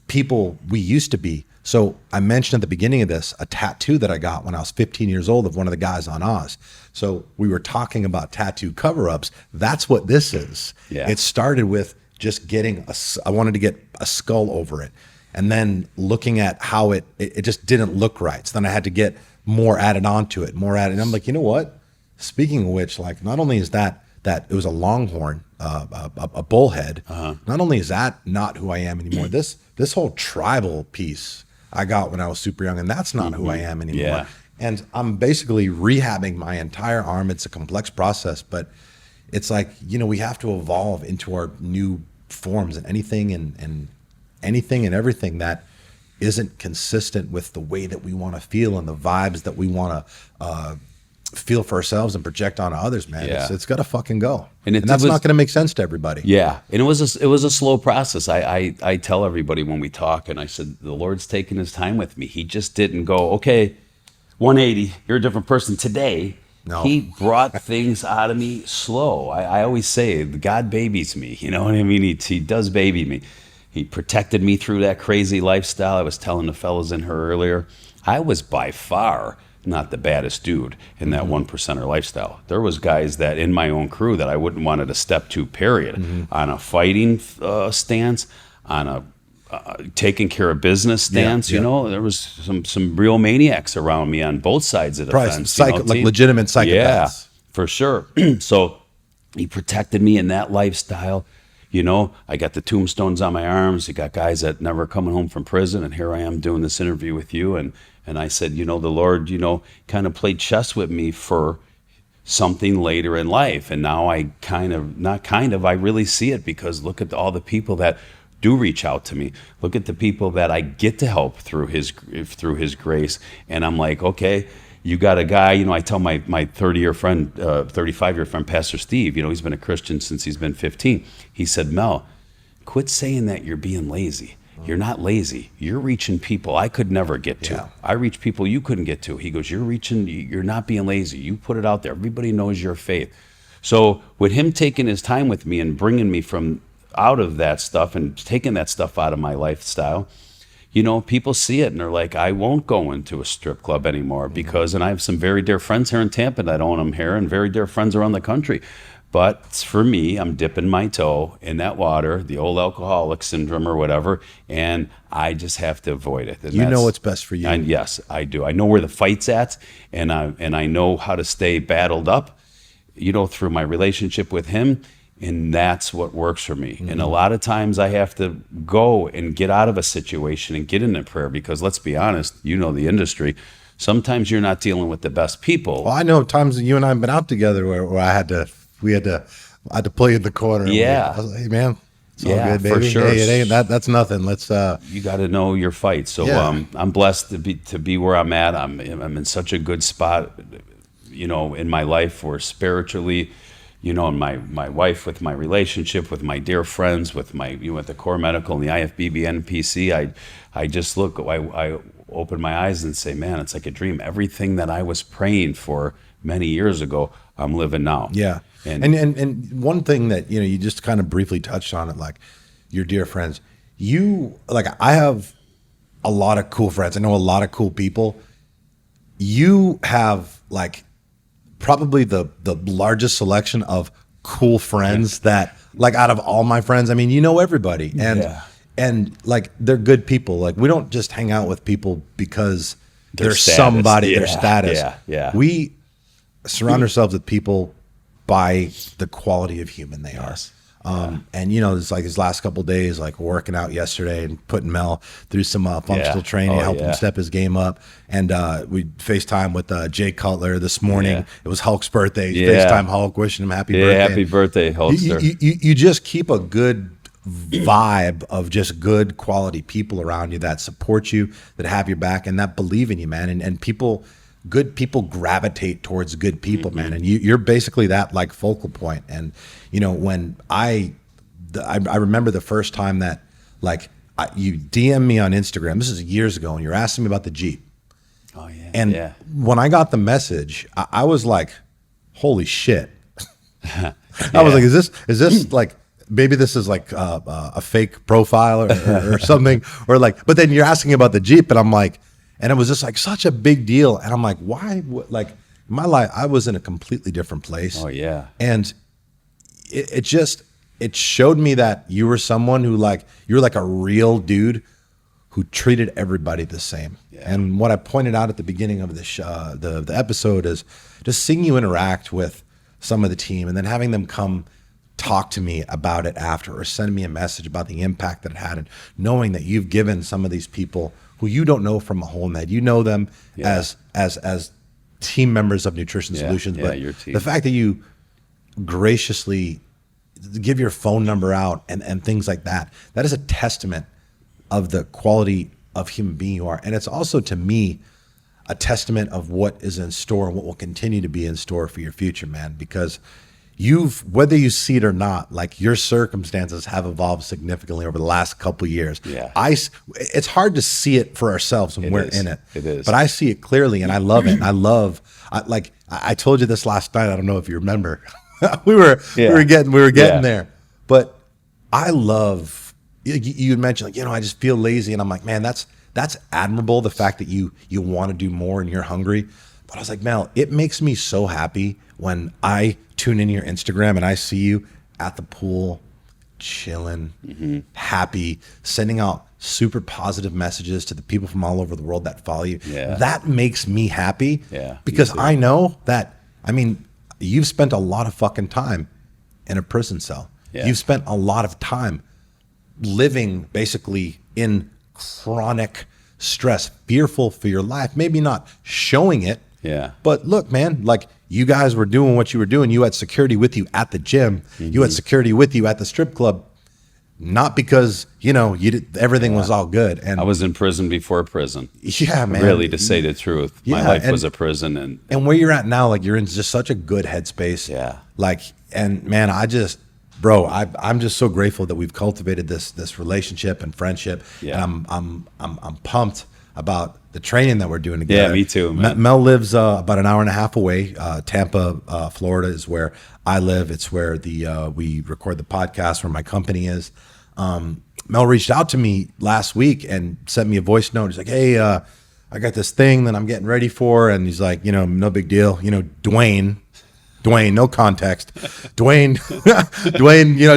people we used to be. So I mentioned at the beginning of this, a tattoo that I got when I was 15 years old of one of the guys on Oz. So we were talking about tattoo cover-ups. That's what this is. Yeah. It started with just I wanted to get a skull over it. And then looking at how it just didn't look right. So then I had to get more added onto it, And I'm like, you know what? Speaking of which, not only is that that it was a longhorn, a bullhead. Not only is that not who I am anymore, this whole tribal piece I got when I was super young, and that's not who I am anymore. Yeah. And I'm basically rehabbing my entire arm. It's a complex process, but it's like, we have to evolve into our new forms, and anything and anything and everything that isn't consistent with the way that we want to feel and the vibes that we want to feel for ourselves and project onto others, man. Yeah. It's got to fucking go. And that's not going to make sense to everybody. Yeah. And it was a slow process. I tell everybody when we talk, and I said, the Lord's taking his time with me. He just didn't go, okay, 180, you're a different person today. No. He brought things out of me slow. I always say, God babies me. You know what I mean? He does baby me. He protected me through that crazy lifestyle. I was telling the fellas in here earlier, I was by far not the baddest dude in that 1%er lifestyle. There was guys that in my own crew that I wouldn't want to step to, period. On a fighting stance, on a taking care of business stance, there was some real maniacs around me on both sides of the fence. Like legitimate psychopaths. Yeah, for sure. So he protected me in that lifestyle. I got the tombstones on my arms. You got guys that never coming home from prison, and here I am doing this interview with you. And I said, the Lord, kind of played chess with me for something later in life. And now I I really see it, because look at all the people that do reach out to me. Look at the people that I get to help through his grace. And I'm like, okay, you got a guy, I tell my 35-year friend, Pastor Steve, he's been a Christian since he's been 15. He said, Mel, quit saying that you're being lazy. You're not lazy. You're reaching people I could never get to. Yeah. I reach people you couldn't get to. He goes, you're not being lazy. You put it out there. Everybody knows your faith. So with him taking his time with me and bringing me from out of that stuff and taking that stuff out of my lifestyle, people see it and they're like, I won't go into a strip club anymore because, and I have some very dear friends here in Tampa that own them here, and very dear friends around the country. But for me, I'm dipping my toe in that water, the old alcoholic syndrome or whatever, and I just have to avoid it. And you know what's best for you. And yes, I do. I know where the fight's at, and I know how to stay battled up, through my relationship with him. And that's what works for me. And a lot of times I have to go and get out of a situation and get into prayer, because let's be honest, the industry, sometimes you're not dealing with the best people. Well, I know times you and I have been out together where I had to pull you in the corner. Yeah. I was like, hey man, it's all good, baby. For sure. Hey, it ain't that's nothing. Let's you got to know your fight. So I'm blessed to be where I'm at. I'm in such a good spot, in my life, where spiritually, and my wife, with my relationship, with my dear friends, with with the core medical and the IFBB NPC, I just look, I open my eyes and say, man, it's like a dream. Everything that I was praying for many years ago, I'm living now. Yeah. And one thing that, you just kind of briefly touched on it, like your dear friends, I have a lot of cool friends. I know a lot of cool people. You have probably the largest selection of cool friends that, out of all my friends, I mean, everybody, and they're good people. We don't just hang out with people because they're somebody, their status. Yeah. We surround ourselves with people by the quality of human they are. And it's his last couple of days, working out yesterday and putting Mel through some functional training, helping him step his game up. And we FaceTime with Jay Cutler this morning. Yeah. It was Hulk's birthday. FaceTime Hulk, wishing him happy birthday. Yeah, happy birthday, Hulkster. You just keep a good vibe of just good quality people around you that support you, that have your back, and that believe in you, man. And good people gravitate towards good people, man. And you're basically that focal point. And when I remember the first time that you DM me on Instagram, this is years ago, and you're asking me about the Jeep. Oh yeah. And when I got the message, I was like, holy shit. I was like, is this maybe this is a fake profile or something, or but then you're asking about the Jeep, and I'm like, and it was just such a big deal. And I'm like, why? In my life, I was in a completely different place. Oh yeah. And it showed me that you were someone who you're a real dude who treated everybody the same. Yeah. And what I pointed out at the beginning of the episode is just seeing you interact with some of the team, and then having them come talk to me about it after, or send me a message about the impact that it had, and knowing that you've given some of these people who you don't know from a hole in the head, you know them as team members of Nutrition Solutions, but your team. The fact that you graciously give your phone number out and things like that, that is a testament of the quality of human being you are. And it's also, to me, a testament of what is in store and what will continue to be in store for your future, man, because whether you see it or not, like, your circumstances have evolved significantly over the last couple of years. Yeah. It's hard to see it for ourselves when we're in it. It is. But I see it clearly, and I love it. I told you this last night. I don't know if you remember. we were getting there. But I love, you had mentioned, like, I just feel lazy, and I'm like, man, that's admirable, the fact that you want to do more and you're hungry. But I was like, Mel, it makes me so happy when I tune in your Instagram and I see you at the pool, chilling, happy, sending out super positive messages to the people from all over the world that follow you. Yeah. That makes me happy, because I know that, you've spent a lot of fucking time in a prison cell. Yeah. You've spent a lot of time living basically in chronic stress, fearful for your life, maybe not showing it. Yeah. But look, man, like, you guys were doing what you were doing. You had security with you at the gym. You had security with you at the strip club, not because, everything was all good. And I was in prison before prison. Yeah, man. Really, to say the truth. My life was a prison. And where you're at now, like, you're in just such a good headspace. Yeah. Like, and man, I'm just so grateful that we've cultivated this relationship and friendship. Yeah. And I'm pumped about the training that we're doing together. Yeah, me too, man. Mel lives about an hour and a half away. Tampa, Florida is where I live. It's where we record the podcast, where my company is. Mel reached out to me last week and sent me a voice note. He's like, hey, I got this thing that I'm getting ready for. And he's like, no big deal. Dwayne, no context. Dwayne,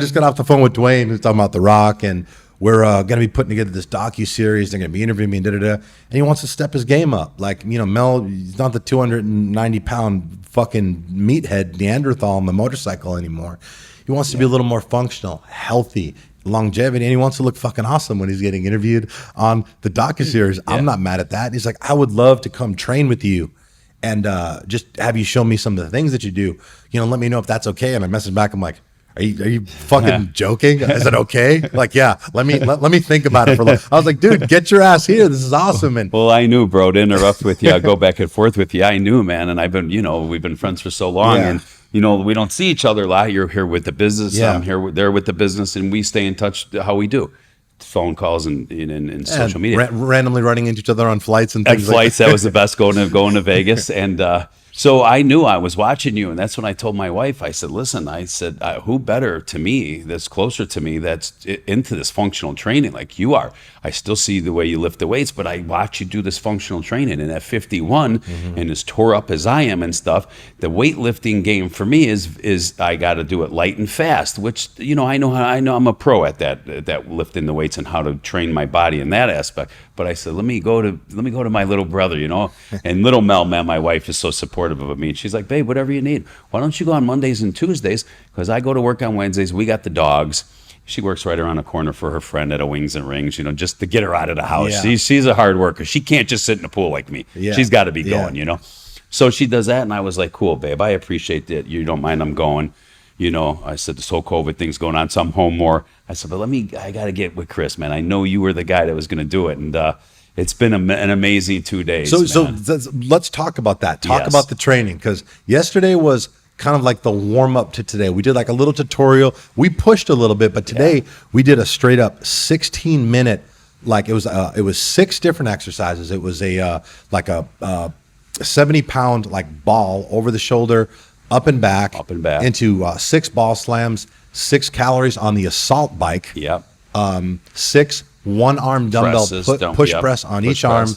just got off the phone with Dwayne, who's talking about The Rock, and we're going to be putting together this docu-series. They're going to be interviewing me, and he wants to step his game up. Like, Mel, he's not the 290-pound fucking meathead Neanderthal on the motorcycle anymore. He wants to be a little more functional, healthy, longevity, and he wants to look fucking awesome when he's getting interviewed on the docu-series. I'm not mad at that. He's like, I would love to come train with you and just have you show me some of the things that you do. Let me know if that's okay. And I messaged back, I'm like, Are you fucking joking? Is it okay? Like, yeah, let me think about it for a little. I was like, dude, get your ass here. This is awesome. And well, I knew, bro, to interrupt with you, I go back and forth with you. I knew, man. And I've been, we've been friends for so long, and we don't see each other a lot. You're here with the business. I'm there with the business, and we stay in touch how we do. Phone calls and social media. Randomly running into each other on flights and things. That was the best, going to Vegas. And so I knew I was watching you, and that's when I told my wife, I said, listen, who better to me, that's closer to me, that's into this functional training like you are. I still see the way you lift the weights, but I watch you do this functional training. And at 51, and as tore up as I am and stuff, the weightlifting game for me is I got to do it light and fast, which, I know I'm a pro at that lifting the weights and how to train my body in that aspect. But I said, let me go to my little brother, and little Mel, man, my wife is so supportive of me. She's like, babe, whatever you need. Why don't you go on Mondays and Tuesdays? Because I go to work on Wednesdays. We got the dogs. She works right around the corner for her friend at a Wings and Rings, just to get her out of the house. Yeah. She's a hard worker. She can't just sit in the pool like me. Yeah. She's got to be going, So she does that, and I was like, cool, babe. I appreciate that. You don't mind I'm going. I said, this whole COVID thing's going on, so I'm home more. I said, but I got to get with Chris, man. I know you were the guy that was going to do it, and it's been an amazing 2 days. So let's talk about that. Talk about the training, because yesterday was kind of like the warm up to today. We did like a little tutorial. We pushed a little bit, but today we did a straight up 16-minute. Like it was 6 different exercises. It was a 70-pound like ball over the shoulder, up and back into 6 ball slams, 6 calories on the assault bike. Yep. 6 one-arm dumbbell push press on each arm,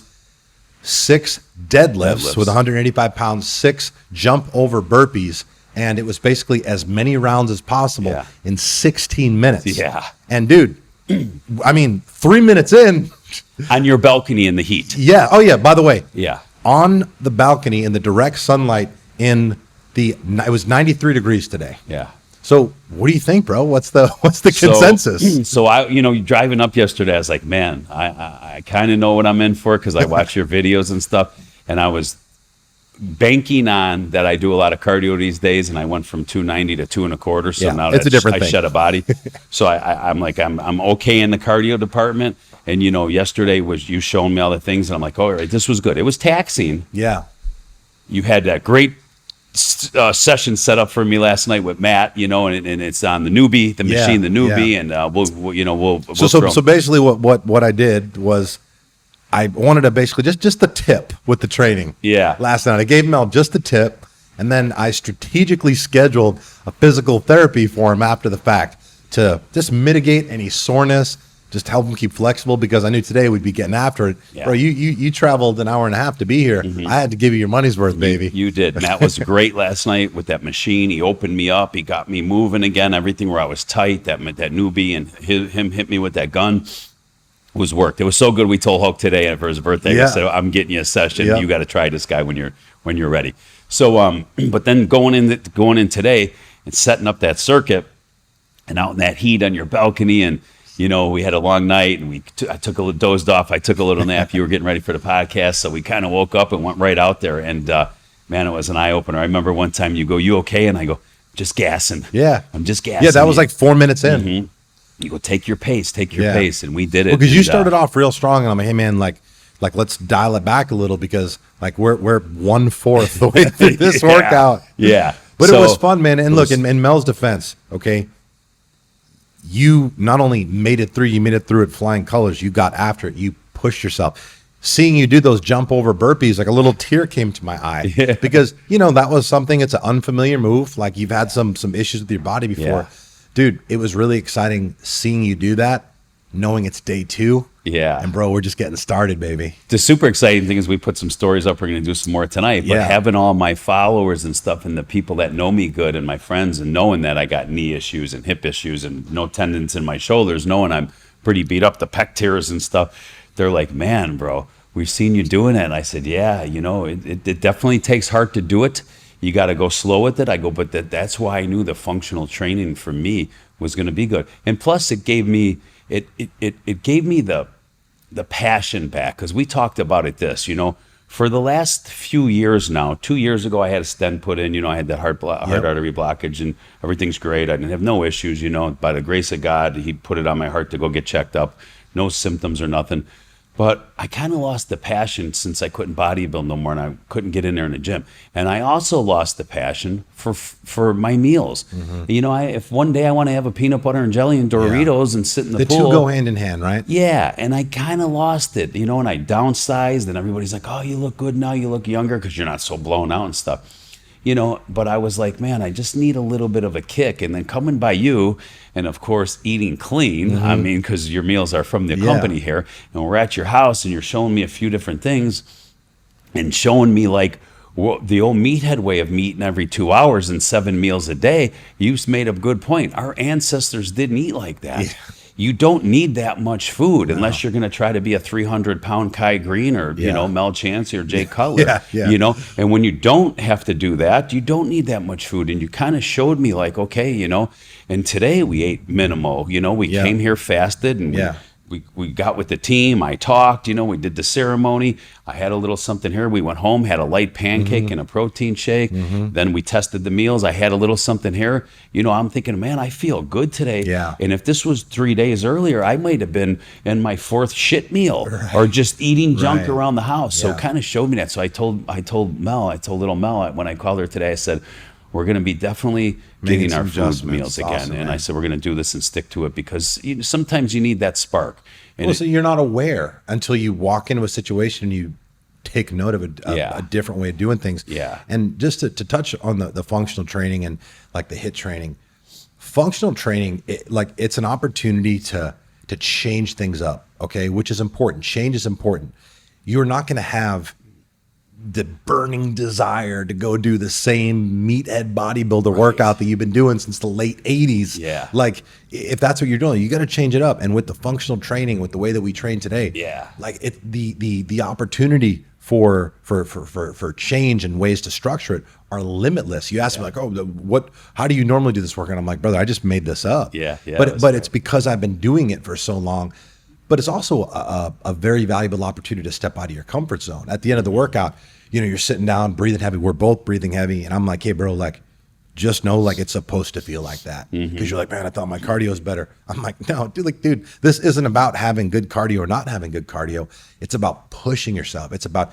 6 deadlifts with 185 pounds, 6 jump over burpees, and it was basically as many rounds as possible in 16 minutes. Yeah. And dude, 3 minutes in, on your balcony in the heat. Yeah. Oh yeah. By the way. Yeah. On the balcony in the direct sunlight in It was 93 degrees today. Yeah. So what do you think, bro? What's the consensus? So driving up yesterday, I was like, man, I kind of know what I'm in for because I watch your videos and stuff, and I was banking on that I do a lot of cardio these days, and I went from 290 to 2.25. So now it's a different thing. I shed a body. So I'm okay in the cardio department. And yesterday was you showing me all the things, and I'm like, all right, this was good. It was taxing. Yeah. You had that great session set up for me last night with Matt, and it's on the newbie, the machine, the newbie, and we'll so basically what I did was I wanted to basically just the tip with the training. Yeah. Last night I gave Mel just the tip, and then I strategically scheduled a physical therapy for him after the fact to just mitigate any soreness, just help him keep flexible, because I knew today we'd be getting after it. Yeah. Bro, you traveled an hour and a half to be here. Mm-hmm. I had to give you your money's worth, baby. You did. Matt was great last night with that machine. He opened me up. He got me moving again. Everything where I was tight, that newbie, and him hit me with that gun was worked. It was so good. We told Hulk today for his birthday. Yeah. I said, I'm getting you a session. Yep. You got to try this guy when you're ready. So, but then going in today and setting up that circuit and out in that heat on your balcony, and we had a long night, and I took a little dozed off. I took a little nap. You were getting ready for the podcast, so we kind of woke up and went right out there. And man, it was an eye opener. I remember one time you go, "You okay?" And I go, "Just gassing." Yeah, I'm just gassing. Yeah, that was like 4 minutes in. Mm-hmm. You go, take your pace, and we did it. Because you started off real strong, and I'm like, hey man, like let's dial it back a little, because like we're 1/4 the way through this workout. Yeah, but it was fun, man. And look, in Mel's defense, okay, you not only made it through, you made it through it flying colors. You got after it. You pushed yourself. Seeing you do those jump over burpees, like a little tear came to my eye, because that was something. It's an unfamiliar move. Like you've had some issues with your body before. Yeah. Dude, it was really exciting seeing you do that, knowing it's day 2. Yeah. And bro, we're just getting started, baby. The super exciting thing is we put some stories up. We're going to do some more tonight. But having all my followers and stuff, and the people that know me good, and my friends, and knowing that I got knee issues and hip issues and no tendons in my shoulders, knowing I'm pretty beat up, the pec tears and stuff, they're like, man, bro, we've seen you doing it. And I said, yeah, it definitely takes heart to do it. You got to go slow with it. I go, but that's why I knew the functional training for me was going to be good. And plus, it gave me the passion back, because we talked about it for the last few years now. 2 years ago, I had a stent put in. I had that heart artery blockage, and everything's great. I didn't have no issues. By the grace of God, He put it on my heart to go get checked up. No symptoms or nothing. But I kind of lost the passion since I couldn't bodybuild no more, and I couldn't get in there in the gym. And I also lost the passion for my meals. Mm-hmm. If one day I want to have a peanut butter and jelly and Doritos and sit in the pool. The two go hand in hand, right? Yeah, and I kind of lost it, and I downsized, and everybody's like, oh, you look good now, you look younger because you're not so blown out and stuff. But I was like, man, I just need a little bit of a kick. And then coming by you, and of course, eating clean, I mean, because your meals are from the company here, and we're at your house, and you're showing me a few different things, and showing me like the old meathead way of eating every 2 hours and 7 meals a day. You've made a good point. Our ancestors didn't eat like that. Yeah. You don't need that much food unless you're going to try to be a 300-pound Kai Green or, Mel Chancey or Jay Cutler, and when you don't have to do that, you don't need that much food. And you kind of showed me like, okay, and today we ate minimal, we came here fasted, and we got with the team. I talked, we did the ceremony. I had a little something here. We went home, had a light pancake and a protein shake. Then we tested the meals. I had a little something here. I'm thinking, man, I feel good today. Yeah. And if this was 3 days earlier, I might have been in my 4th shit meal or just eating junk around the house. So it kind of showed me that. So I told little Mel when I called her today, I said, we're going to be definitely getting our food meals again. Awesome, and I said, we're going to do this and stick to it, because sometimes you need that spark. And so you're not aware until you walk into a situation and you take note of a different way of doing things. Yeah. And just to touch on the functional training and like the HIIT training, functional training, it's an opportunity to change things up, okay? Which is important. Change is important. You're not going to have the burning desire to go do the same meathead bodybuilder workout that you've been doing since the late 80s. Yeah. Like, if that's what you're doing, you got to change it up. And with the functional training, with the way that we train today, like the opportunity for change and ways to structure it are limitless. You ask me like, how do you normally do this work? And I'm like, brother, I just made this up. Yeah. But it's because I've been doing it for so long. But it's also a very valuable opportunity to step out of your comfort zone. At the end of the workout, you're sitting down, breathing heavy. We're both breathing heavy. And I'm like, hey, bro, like, just know like it's supposed to feel like that. Because you're like, man, I thought my cardio is better. I'm like, no, dude, this isn't about having good cardio or not having good cardio. It's about pushing yourself. It's about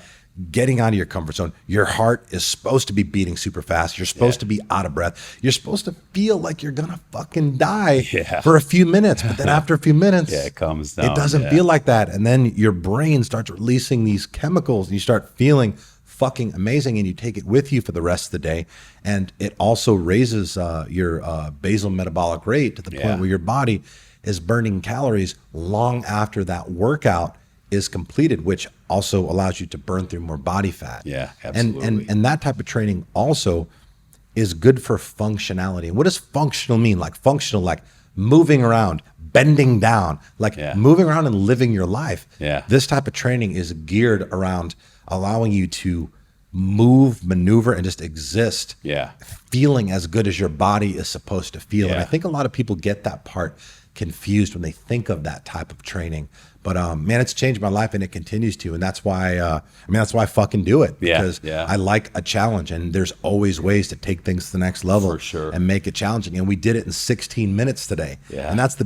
getting out of your comfort zone. Your heart is supposed to be beating super fast. You're supposed to be out of breath. You're supposed to feel like you're gonna fucking die for a few minutes. But then after a few minutes, it comes down. It doesn't feel like that. And then your brain starts releasing these chemicals and you start feeling fucking amazing, and you take it with you for the rest of the day. And it also raises your basal metabolic rate to the point where your body is burning calories long after that workout is completed, which also allows you to burn through more body fat. Yeah, absolutely. And that type of training also is good for functionality. And what does functional mean? Like functional, like moving around, bending down, like moving around and living your life. Yeah. This type of training is geared around allowing you to move, maneuver, and just exist, feeling as good as your body is supposed to feel. And I think a lot of people get that part confused when they think of that type of training. But man, it's changed my life, and it continues to. And that's why, that's why I fucking do it, because I like a challenge, and there's always ways to take things to the next level for sure, and make it challenging. And we did it in 16 minutes today. And that's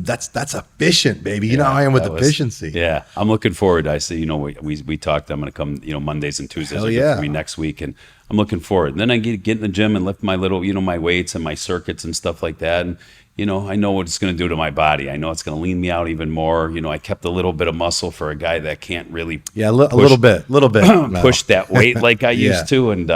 efficient, baby. You know how I am with efficiency. Yeah, I'm looking forward. I see, we talked. I'm going to come, Mondays and Tuesdays are good for me next week, and I'm looking forward. And then I get in the gym and lift my little, my weights and my circuits and stuff like that. And I know what it's going to do to my body. I know it's going to lean me out even more. I kept a little bit of muscle for a guy that can't really a little bit push that weight like I used to. And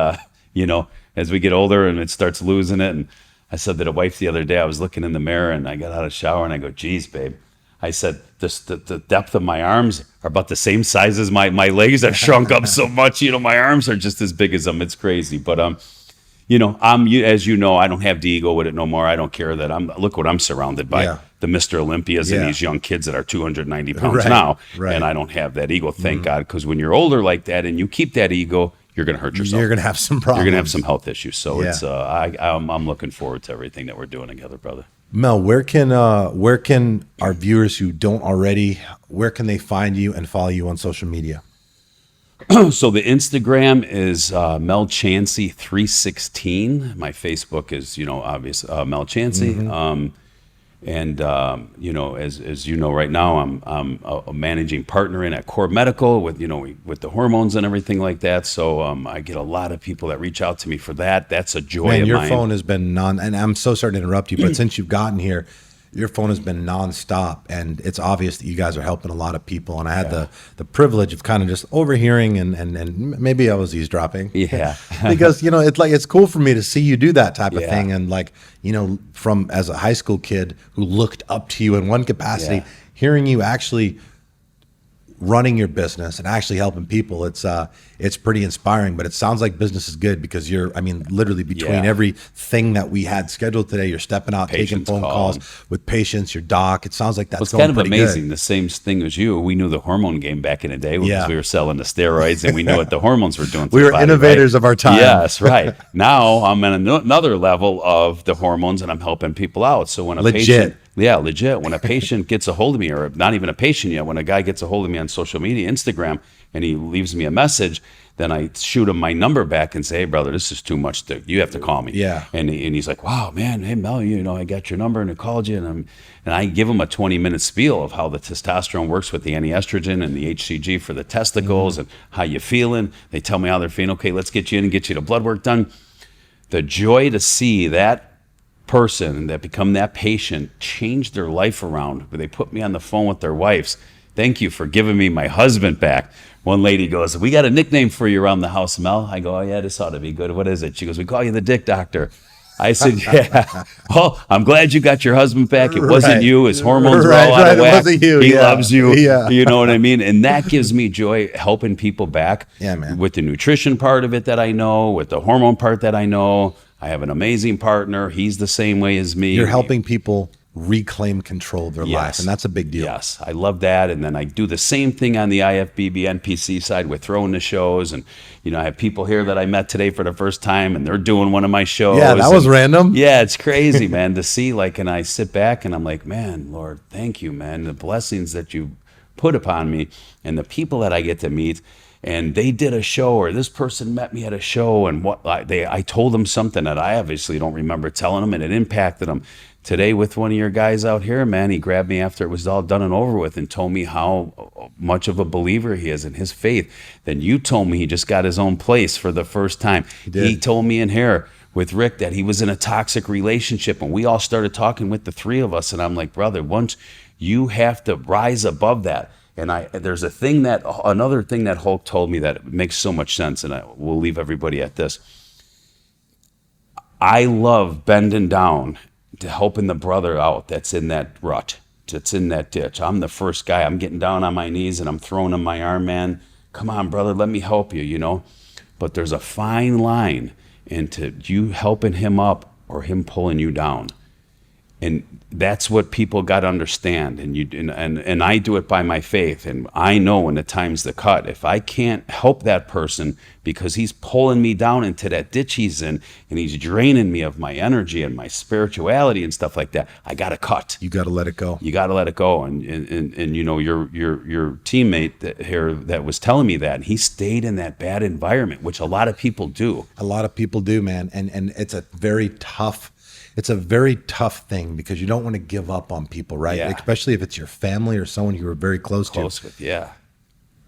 as we get older and it starts losing it. And I said to the wife the other day, I was looking in the mirror and I got out of the shower and I go, geez, babe. I said, the depth of my arms are about the same size as my legs. I've shrunk up so much. My arms are just as big as them. It's crazy. But as you know, I don't have the ego with it no more. I don't care that look what I'm surrounded by, the Mr. Olympias and these young kids that are 290 pounds now. And I don't have that ego, thank God, because when you're older like that and you keep that ego, you're going to hurt yourself. You're going to have some problems. You're going to have some health issues. So it's I'm looking forward to everything that we're doing together, brother. Mel, where can our viewers who don't already, where can they find you and follow you on social media? So the Instagram is Mel Chancey 316. My Facebook is, obvious Mel Chancey. And as you know, right now I'm a managing partner in at Core Medical with with the hormones and everything like that. So I get a lot of people that reach out to me for that. That's a joy of mine. Your phone has been and I'm so sorry to interrupt you, but since you've gotten here, your phone has been nonstop, and it's obvious that you guys are helping a lot of people. And I had the privilege of kind of just overhearing and maybe I was eavesdropping. Yeah. Because, it's cool for me to see you do that type of thing. And from as a high school kid who looked up to you in one capacity, hearing you actually running your business and actually helping people, it's pretty inspiring. But it sounds like business is good because literally between everything that we had scheduled today, you're stepping out, taking phone calls with patients, your doc. It sounds like that's going kind of pretty amazing. Good. The same thing as you. We knew the hormone game back in the day because we were selling the steroids and we knew what the hormones were doing. We were innovators of our time. Yes, right. Now I'm at another level of the hormones and I'm helping people out. So when a patient, legit. When a patient gets a hold of me, or not even a patient yet, when a guy gets a hold of me on social media, Instagram, and he leaves me a message, then I shoot him my number back and say, hey, brother, this is too much. You have to call me. Yeah. And he's like, wow, man, hey, Mel, I got your number and I called you. And I give him a 20-minute spiel of how the testosterone works with the anti-estrogen and the HCG for the testicles and how you feeling. They tell me how they're feeling. Okay, let's get you in and get you the blood work done. The joy to see that person that become that patient change their life around, where they put me on the phone with their wives. Thank you for giving me my husband back. One lady goes, we got a nickname for you around the house, Mel. I go, oh yeah, this ought to be good. What is it? She goes, we call you the Dick Doctor. I said, yeah. Well, I'm glad you got your husband back. It wasn't you. His hormones were all out of whack. It wasn't you. He loves you. Yeah. You know what I mean? And that gives me joy, helping people back. Yeah, man. With the nutrition part of it that I know, with the hormone part that I know. I have an amazing partner. He's the same way as me. You're helping people reclaim control of their life. And that's a big deal. Yes, I love that. And then I do the same thing on the IFBB NPC side with throwing the shows. And, I have people here that I met today for the first time, and they're doing one of my shows. Yeah, that was random. Yeah, it's crazy, man, to see, and I sit back and I'm like, man, Lord, thank you, man. The blessings that you put upon me and the people that I get to meet. And they did a show, or this person met me at a show, and I told them something that I obviously don't remember telling them, and it impacted them. Today with one of your guys out here, man, he grabbed me after it was all done and over with and told me how much of a believer he is in his faith. Then you told me he just got his own place for the first time. He told me in here with Rick that he was in a toxic relationship, and we all started talking with the three of us, and I'm like, brother, once you have to rise above that. And there's another thing that Hulk told me that makes so much sense, and we'll leave everybody at this. I love bending down to helping the brother out that's in that rut, that's in that ditch. I'm the first guy. I'm getting down on my knees and I'm throwing him my arm, man. Come on, brother, let me help you, But there's a fine line into you helping him up or him pulling you down. And that's what people got to understand. And I do it by my faith. And I know when the time's the cut, if I can't help that person because he's pulling me down into that ditch he's in, and he's draining me of my energy and my spirituality and stuff like that, I got to cut. You got to let it go. You got to let it go. And your teammate here that was telling me that, and he stayed in that bad environment, which a lot of people do. A lot of people do, man. And it's a very tough thing because you don't want to give up on people, right? Yeah. Especially if it's your family or someone you were very close to. With, yeah.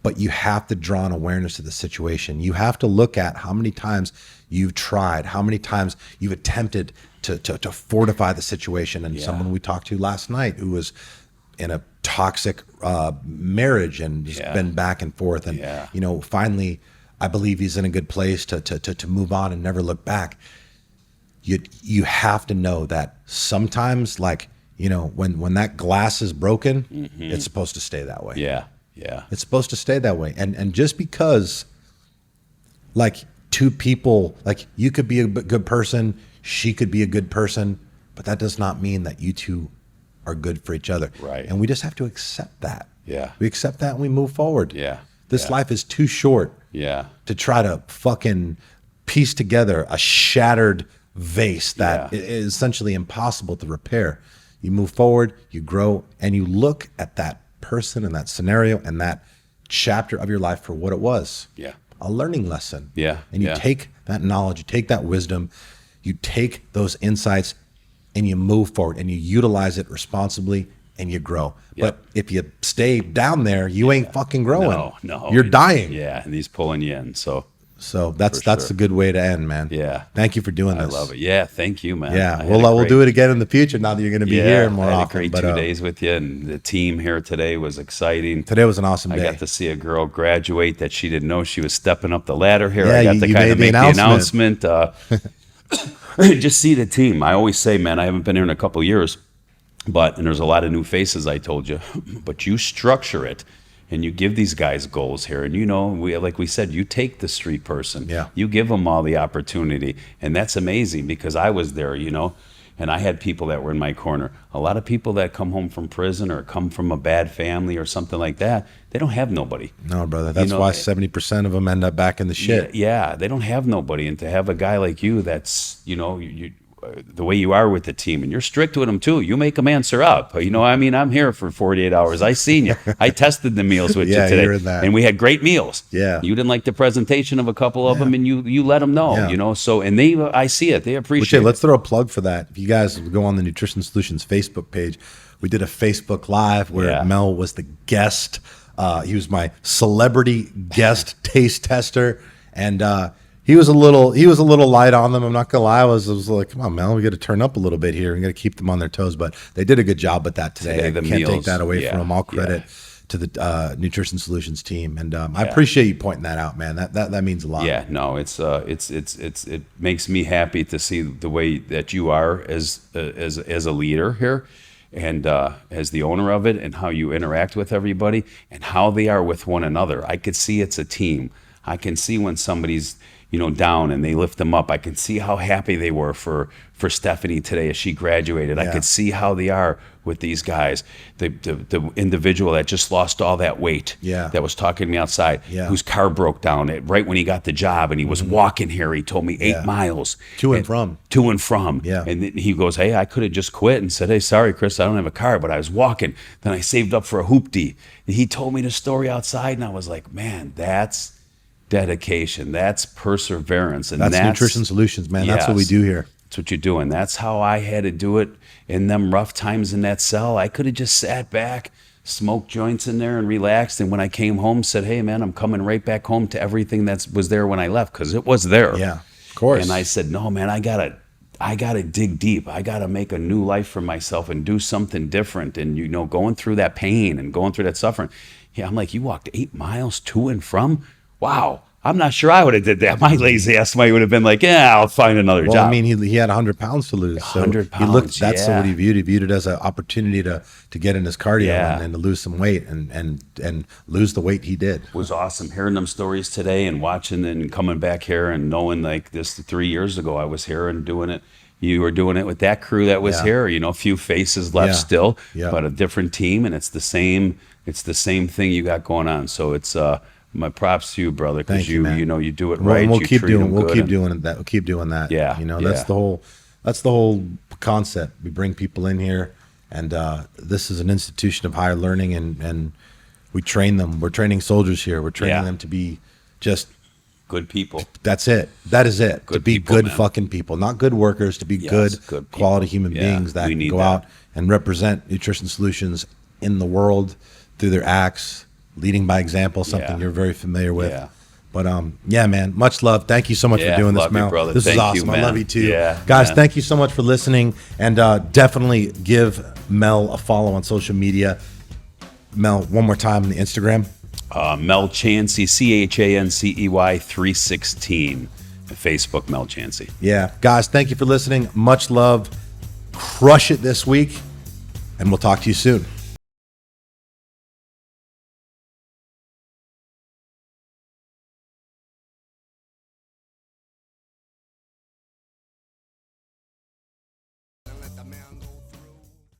But you have to draw an awareness of the situation. You have to look at how many times you've tried, how many times you've attempted to fortify the situation. And someone we talked to last night who was in a toxic marriage and just been back and forth. And, finally, I believe he's in a good place to move on and never look back. You have to know that sometimes, when that glass is broken, it's supposed to stay that way. Yeah. It's supposed to stay that way. And just because, two people, you could be a good person, she could be a good person, but that does not mean that you two are good for each other. Right. And we just have to accept that. Yeah. We accept that and we move forward. Yeah. This life is too short. To try to fucking piece together a shattered vase that is essentially impossible to repair. You move forward, you grow, and you look at that person and that scenario and that chapter of your life for what it was. A learning lesson. And you take that knowledge, you take that wisdom, you take those insights, and you move forward and you utilize it responsibly and you grow. But if you stay down there, you ain't fucking growing. No. You're dying. And he's pulling you in. So that's a good way to end, man. Thank you for doing this. I love it. Thank you, man. We'll do it again in the future now that you're going to be here more often. I had a great 2 days with you, and the team here today was exciting. Today was an awesome day. I got to see a girl graduate that she didn't know she was stepping up the ladder here. Yeah, I got to kind of make the announcement. Just see the team. I always say, man, I haven't been here in a couple of years, and there's a lot of new faces, I told you, but you structure it. And you give these guys goals here. And, like we said, you take the street person. You give them all the opportunity. And that's amazing because I was there, and I had people that were in my corner. A lot of people that come home from prison or come from a bad family or something like that, they don't have nobody. No, brother. That's why 70% of them end up back in the shit. Yeah, they don't have nobody. And to have a guy like you that's, the way you are with the team, and you're strict with them too. You make them answer up. I'm here for 48 hours. I seen you. I tested the meals with you today, you're in that. And we had great meals. You didn't like the presentation of a couple of them, and you let them know. So and I see it. They appreciate. Let's throw a plug for that. If you guys go on the Nutrition Solutions Facebook page, we did a Facebook Live where Mel was the guest. He was my celebrity guest taste tester, and he was a little light on them. I'm not gonna lie. I was like, come on, Mel, we got to turn up a little bit here. We got to keep them on their toes. But they did a good job with that today. I can't take that away from them. All credit to the Nutrition Solutions team, and I appreciate you pointing that out, man. That means a lot. It makes me happy to see the way that you are as a leader here, and as the owner of it, and how you interact with everybody, and how they are with one another. I could see it's a team. I can see when somebody's, down, and they lift them up. I can see how happy they were for Stephanie today as she graduated. I could see how they are with these guys. The individual that just lost all that weight, that was talking to me outside, whose car broke down right when he got the job, and he was walking here. He told me 8 miles to and from. And then he goes, hey, I could have just quit and said, hey, sorry, Chris, I don't have a car, but I was walking. Then I saved up for a hoopty. And he told me the story outside, and I was like, man, that's dedication, that's perseverance, and that's Nutrition Solutions, man. That's what we do here. That's what you're doing. That's how I had to do it in them rough times in that cell. I could have just sat back, smoked joints in there, and relaxed. And when I came home, said, hey, man, I'm coming right back home to everything that was there when I left, because it was there. Yeah, of course. And I said, no, man, I gotta dig deep. I gotta make a new life for myself and do something different. And going through that pain and going through that suffering. Yeah, I'm like, you walked 8 miles to and from? Wow. I'm not sure I would have did that. My lazy ass might would have been like, I'll find another job. I mean, he had 100 pounds to lose. 100 pounds, that's what he viewed. He viewed it as an opportunity to get in his cardio and to lose some weight and lose the weight he did. It was awesome hearing them stories today and watching and coming back here and knowing like this 3 years ago I was here and doing it. You were doing it with that crew that was here, a few faces left still, but a different team, and it's the same thing you got going on. So it's my props to you, brother, because you do it right. We'll keep doing that. We'll keep doing that. Yeah. That's the whole concept. We bring people in here, and this is an institution of higher learning, and we train them. We're training soldiers here. We're training them to be just good people. That's it. That is it. Good to be people, good man. Fucking people, not good workers. To be good quality human beings that can go out and represent Nutrition Solutions in the world through their acts, leading by example, something you're very familiar with. Yeah. But man, much love. Thank you so much for doing this, Mel. Brother. This is awesome. I love you too. Guys, man. Thank you so much for listening, and definitely give Mel a follow on social media. Mel, one more time on the Instagram. Mel Chancey, CHANCEY 316. Facebook, Mel Chancey. Yeah. Guys, thank you for listening. Much love. Crush it this week, and we'll talk to you soon.